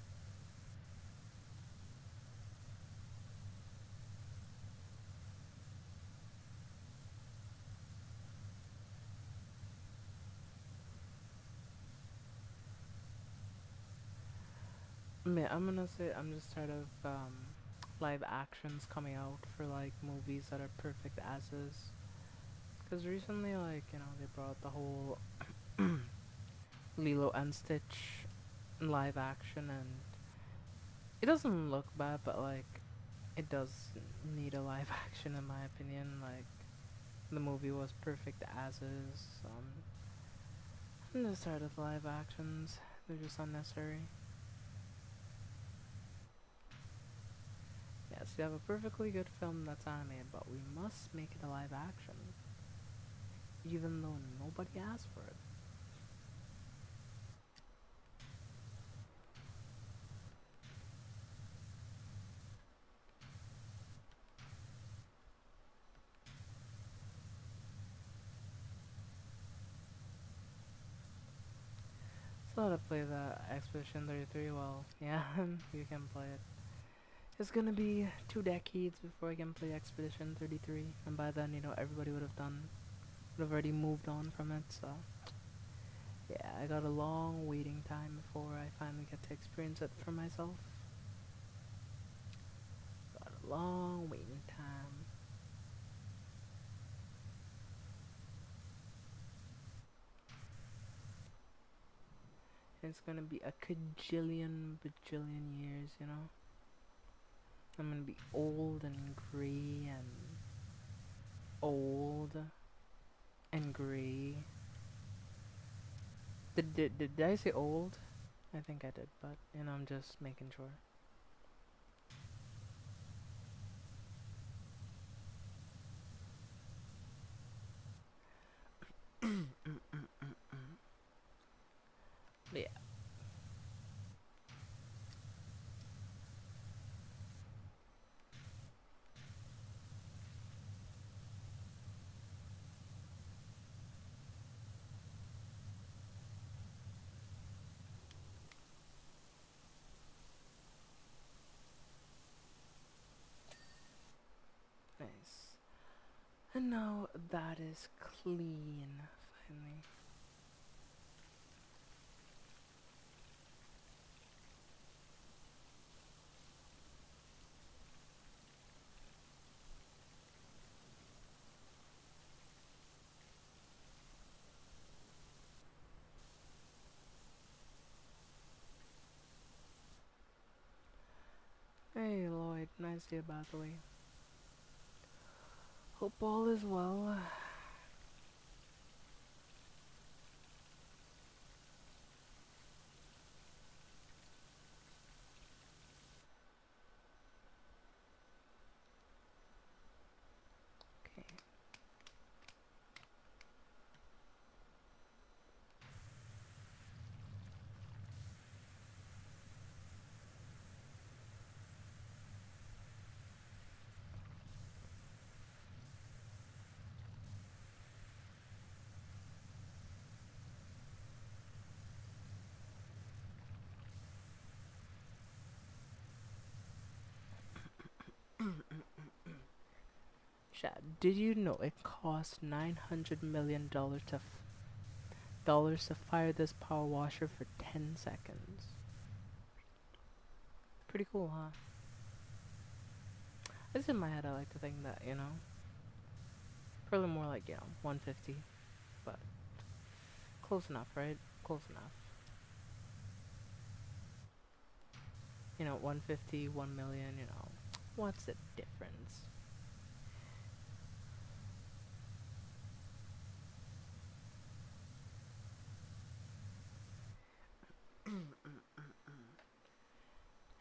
I'm gonna say I'm just tired of live actions coming out for like movies that are perfect as is. Cause recently, like they brought the whole Lilo and Stitch live action, and it doesn't look bad, but like it does need a live action in my opinion. Like the movie was perfect as is. I'm just tired of live actions. They're just unnecessary. Yes, we have a perfectly good film that's animated, but we must make it a live action, even though nobody asked for it. So how to play the Expedition 33? Well, yeah, you can play it. It's gonna be 2 decades before I can play Expedition 33, and by then, everybody would have already moved on from it, so yeah, I got a long waiting time before I finally get to experience it for myself. Got a long waiting time. It's gonna be a cajillion bajillion years. I'm gonna be old and gray and old and gray. Did I say old? I think I did, but I'm just making sure. But yeah, nice. And now that is clean, finally. Hey Lloyd, nice day by the way. Hope all is well. Okay. Chad, did you know it cost $900 million to fire this power washer for 10 seconds? Pretty cool, huh? This in my head, I like to think that, probably more like, 150, but close enough, right? Close enough. 150, 1 million, what's the difference?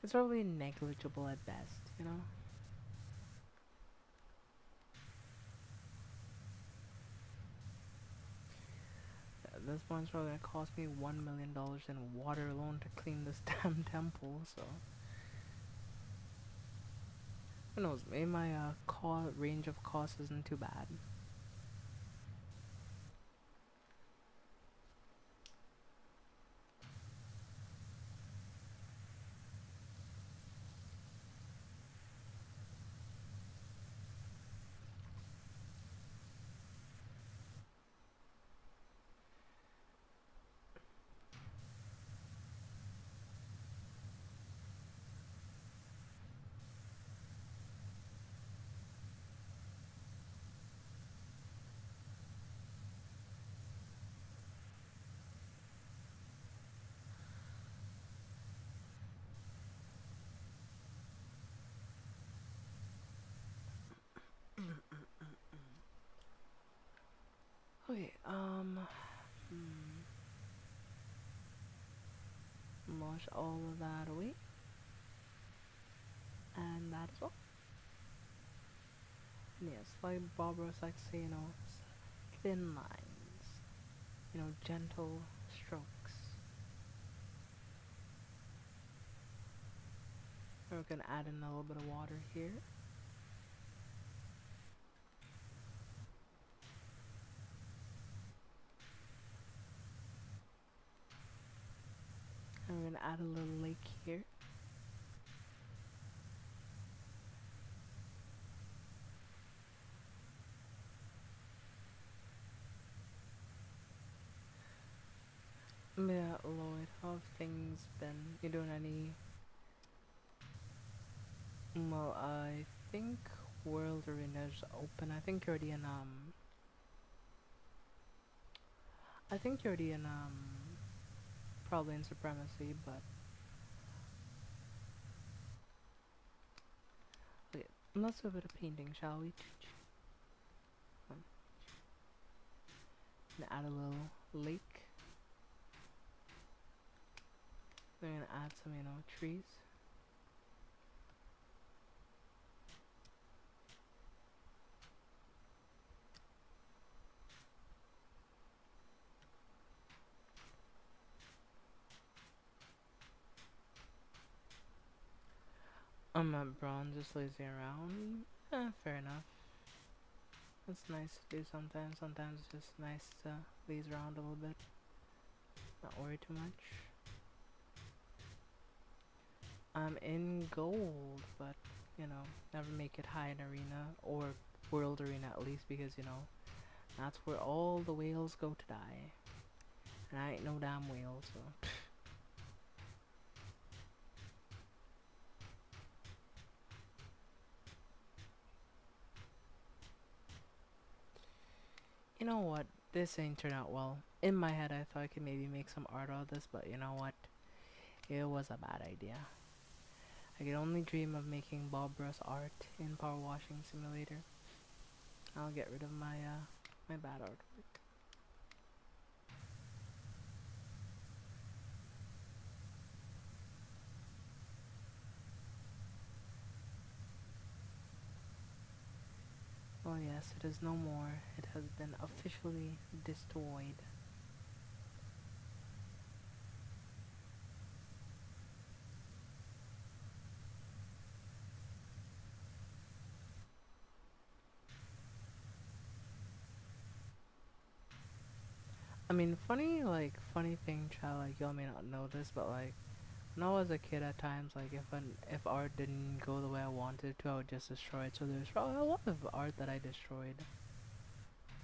It's probably negligible at best. This one's probably gonna cost me $1 million in water alone to clean this damn temple, so. Who knows, maybe my range of costs isn't too bad. Okay, wash all of that away. And that as well. And yes, like Bob Ross likes to say, thin lines. Gentle strokes. We're gonna add in a little bit of water here. And we're gonna add a little lake here. Yeah, Lloyd, how have things been? You doing any? Well, I think World Arena's open. I think you're already in, probably in Supremacy, but. Okay, let's do a bit of painting, shall we? And add a little lake. We're gonna add some, trees. Braun just lazing around. Fair enough. It's nice to do sometimes. Sometimes it's just nice to laze around a little bit. Not worry too much. I'm in gold, but, never make it high in arena, or world arena at least, because, that's where all the whales go to die. And I ain't no damn whale, so. You know what? This ain't turned out well. In my head, I thought I could maybe make some art out of this, but you know what? It was a bad idea. I could only dream of making Bob Ross art in Power Washing Simulator. I'll get rid of my, my bad artwork. Oh yes, it is no more. It has been officially destroyed. I mean, funny thing, child, like, y'all may not know this, but, like, When I was a kid, at times, like if art didn't go the way I wanted to, I would just destroy it. So there's probably a lot of art that I destroyed.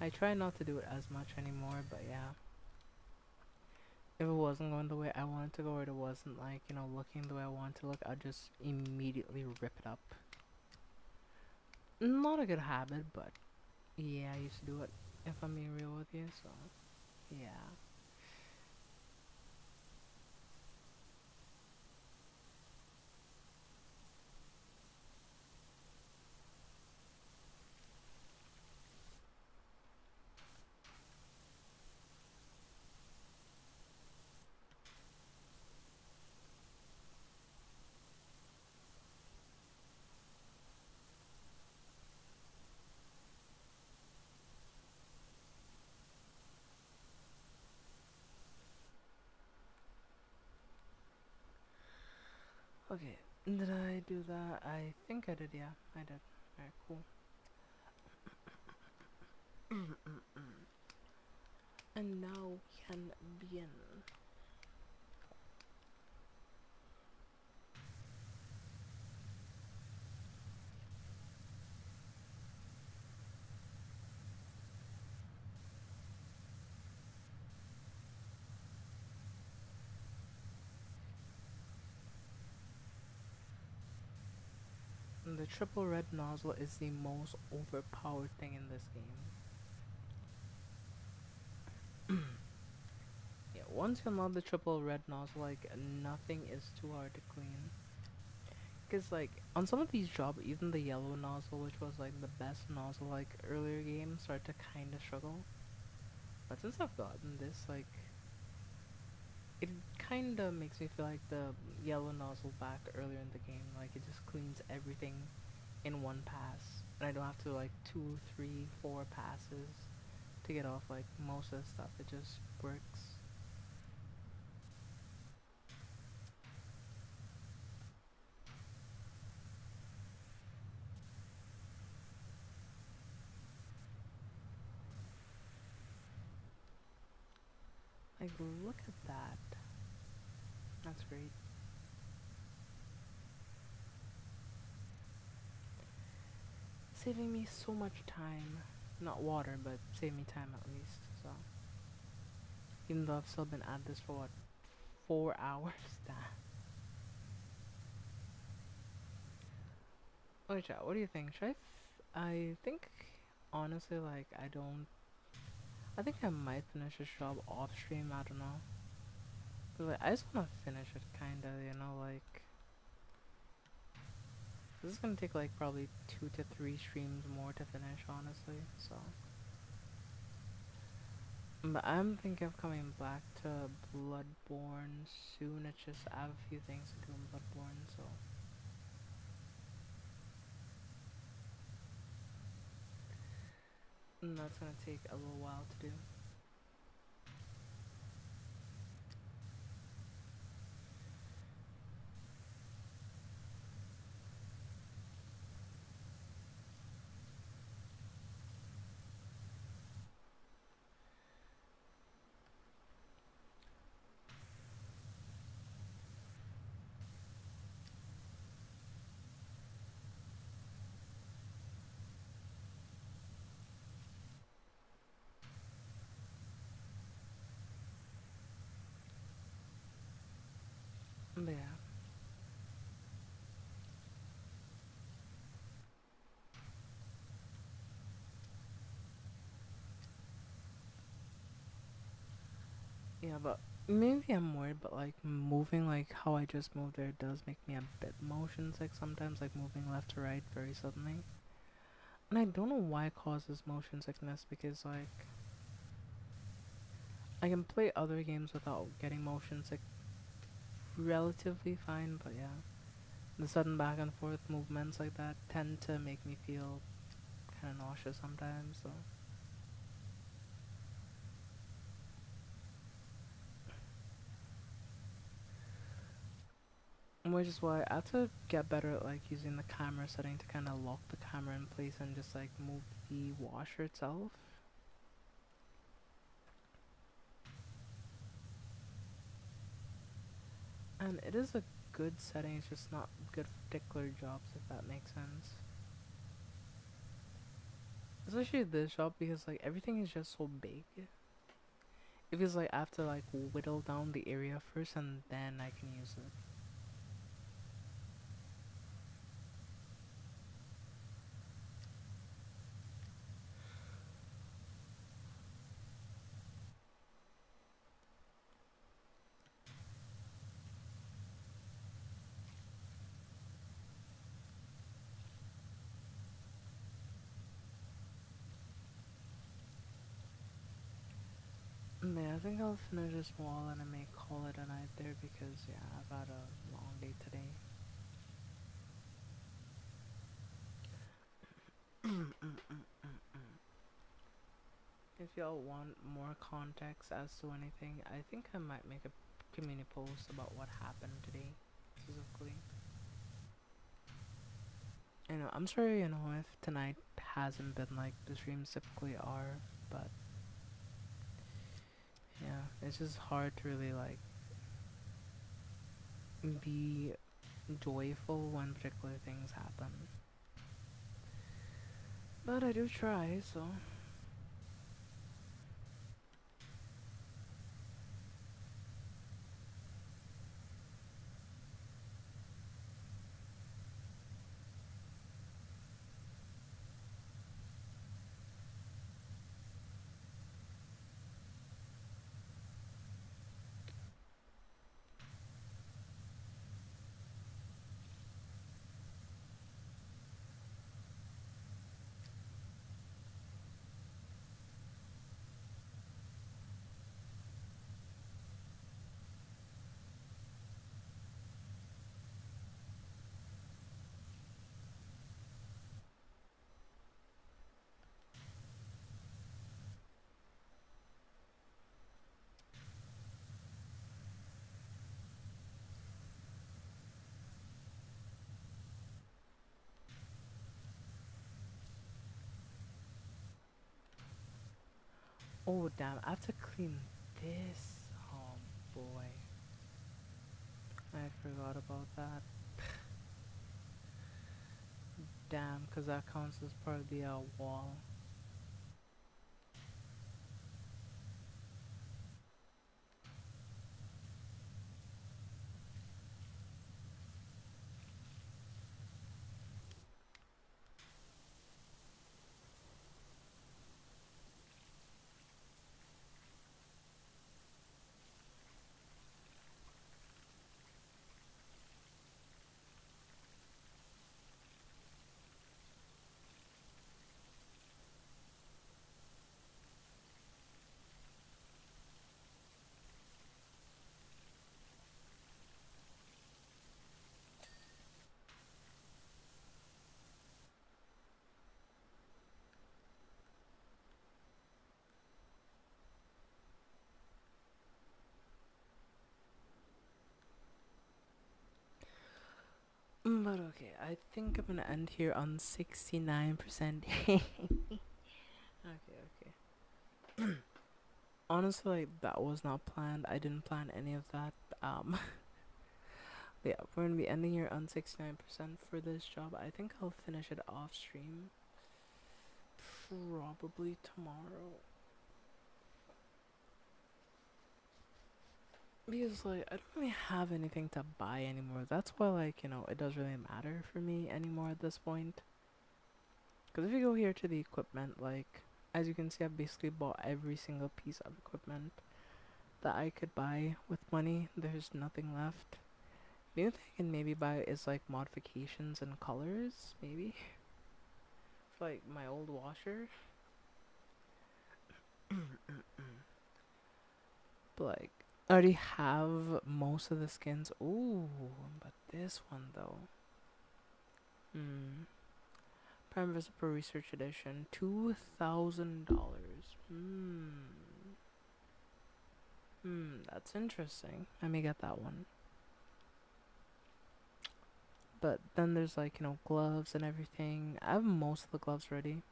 I try not to do it as much anymore, but yeah. If it wasn't going the way I wanted to go, or it wasn't like, looking the way I wanted to look, I'd just immediately rip it up. Not a good habit, but yeah, I used to do it, if I'm being real with you, so yeah. Okay, did I do that? I think I did, yeah, I did. Alright, cool. And now we can begin. The triple red nozzle is the most overpowered thing in this game. Yeah, once you unlock the triple red nozzle, like, nothing is too hard to clean. Because, like, on some of these jobs, even the yellow nozzle, which was, like, the best nozzle, like, earlier games, started to kind of struggle. But since I've gotten this, like, it kind of makes me feel like the yellow nozzle back earlier in the game. Like, it just cleans everything in one pass. And I don't have to, like, two, three, four passes to get off, like, most of the stuff. It just works. Like, look at that. That's great. Saving me so much time. Not water, but save me time at least. So, even though I've still been at this for what, 4 hours? Damn. Okay, chat, what do you think? I think, honestly, like, I don't. I think I might finish this job off stream, I don't know. But, like, I just wanna finish it, kinda, like. This is gonna take, like, probably 2 to 3 streams more to finish, honestly, so. But I'm thinking of coming back to Bloodborne soon. It's just I have a few things to do in Bloodborne, so. And that's gonna take a little while to do. But yeah. Yeah, but maybe I'm worried, but like moving like how I just moved there does make me a bit motion sick sometimes, like moving left to right very suddenly. And I don't know why it causes motion sickness because like I can play other games without getting motion sick relatively fine, but yeah. The sudden back and forth movements like that tend to make me feel kind of nauseous sometimes, so. Which is why I have to get better at like using the camera setting to kind of lock the camera in place and just like move the washer itself. And it is a good setting, it's just not good for particular jobs, if that makes sense. Especially this job because like everything is just so big. It feels like I have to like whittle down the area first and then I can use it. Yeah, I think I'll finish this wall and I may call it a night there because yeah, I've had a long day today. If y'all want more context as to anything, I think I might make a community post about what happened today, specifically. I'm sorry, if tonight hasn't been like the streams typically are, but yeah, it's just hard to really like be joyful when particular things happen. But I do try, so. Oh damn, I have to clean this. Oh boy. I forgot about that. Damn, because that counts as part of the wall. But okay, I think I'm gonna end here on 69%. Okay, okay. Honestly, like, that was not planned. I didn't plan any of that. Yeah, we're gonna be ending here on 69% for this job. I think I'll finish it off stream. Probably tomorrow. Because, like, I don't really have anything to buy anymore. That's why, like, it doesn't really matter for me anymore at this point. Because if you go here to the equipment, like, as you can see, I've basically bought every single piece of equipment that I could buy with money. There's nothing left. The only thing I can maybe buy is, like, modifications and colors, maybe. For, like, my old washer. But, like, I already have most of the skins. Ooh, but this one, though. Hmm. Prime Visitor Research Edition, $2,000. That's interesting. I may get that one. But then there's like, gloves and everything. I have most of the gloves ready.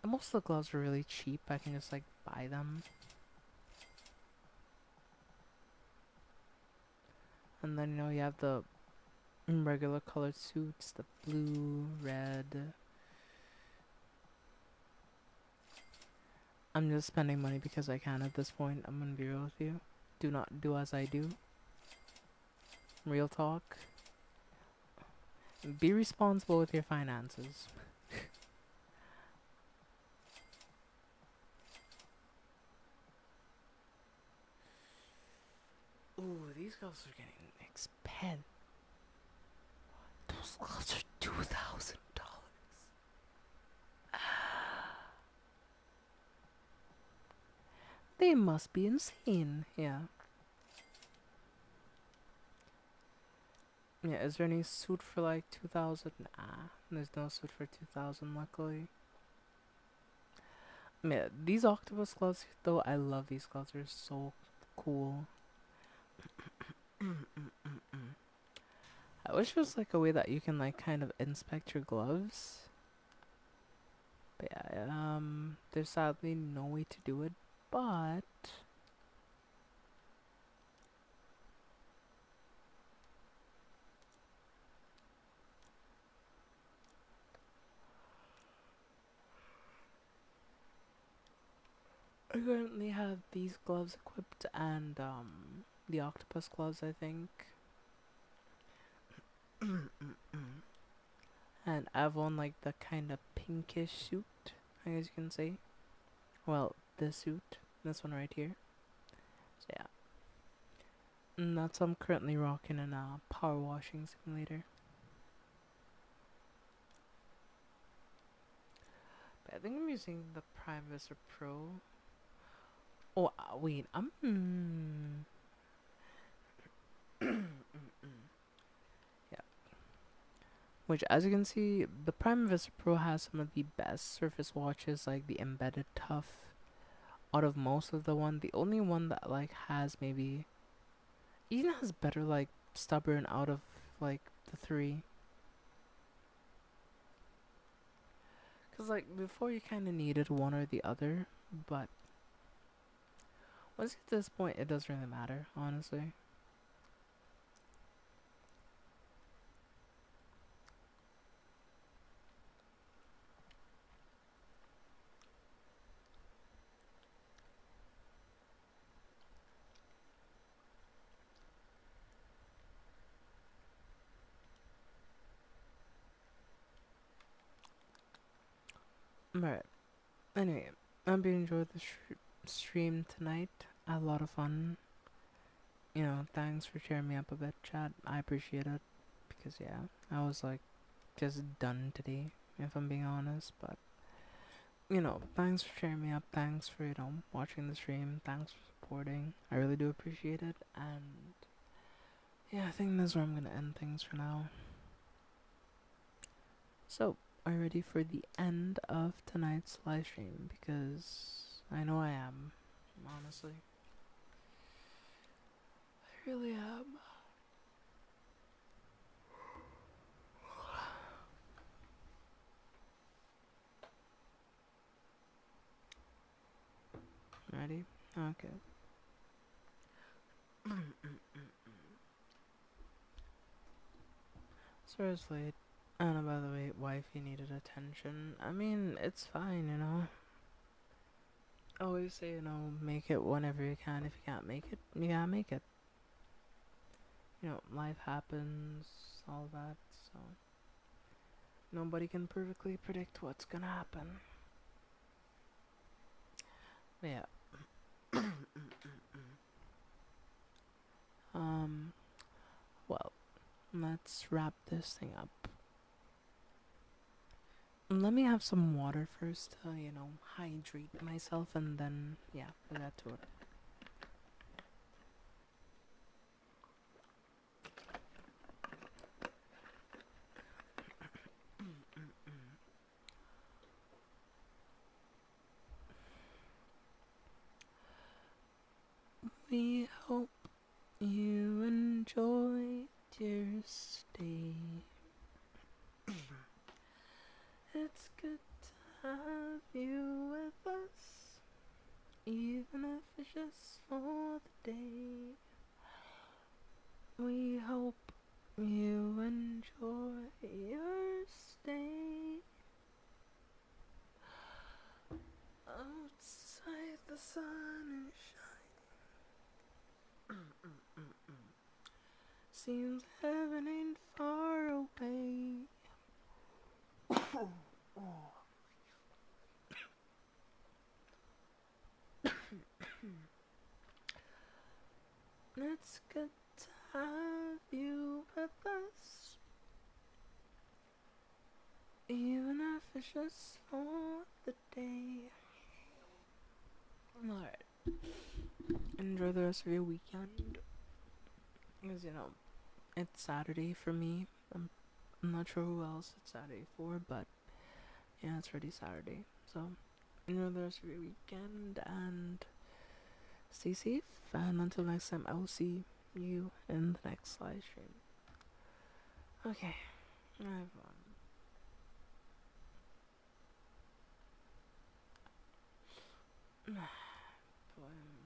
And most of the gloves are really cheap. I can just like buy them. And then, you have the regular colored suits, the blue, red. I'm just spending money because I can at this point. I'm gonna be real with you. Do not do as I do. Real talk. Be responsible with your finances. Ooh, these gloves are getting expensive. Those gloves are $2,000. They must be insane. Yeah. Yeah, is there any suit for like 2,000? Nah, there's no suit for 2,000, luckily. Yeah, these octopus gloves, though, I love these gloves. They're so cool. I wish there was like a way that you can like kind of inspect your gloves. But yeah, there's sadly no way to do it. But I currently have these gloves equipped and the octopus gloves, I think. And I've on like the kind of pinkish suit, I guess you can say. Well, this suit, this one right here. So yeah, and that's what I'm currently rocking in a power washing simulator. But I think I'm using the Prime Visor Pro. Oh wait, I'm. Yeah. Which, as you can see, the Prime Visor Pro has some of the best surface watches, like the embedded tough. Out of most of the one, the only one that like has maybe even has better like stubborn out of like the three. Cause like before you kind of needed one or the other, but once you get to this point, it doesn't really matter, honestly. Alright. Anyway, I hope you enjoyed the stream tonight. I had a lot of fun. Thanks for cheering me up a bit, chat. I appreciate it. Because, yeah, I was like just done today, if I'm being honest. But, thanks for cheering me up. Thanks for, watching the stream. Thanks for supporting. I really do appreciate it. And, yeah, I think that's where I'm going to end things for now. So, are you ready for the end of tonight's live stream? Because I know I am, honestly. I really am. Ready? Okay. Seriously. And by the way, wifey needed attention. I mean, it's fine. I always say, make it whenever you can. If you can't make it, you gotta make it. Life happens, all that, so nobody can perfectly predict what's gonna happen. But yeah. Well, let's wrap this thing up. Let me have some water first to, hydrate myself, and then, yeah, we'll get to it. We hope you enjoyed your stay. It's good to have you with us, even if it's just for the day. We hope you enjoy your stay. Outside the sun is shining. Seems heaven ain't far away. It's good to have you with us, even if it's just for the day. Alright, enjoy the rest of your weekend. Because, it's Saturday for me. I'm not sure who else it's Saturday for, but yeah, it's already Saturday. So, enjoy the rest of your weekend and stay safe. And until next time, I will see you in the next live stream. Okay, everyone. Boy.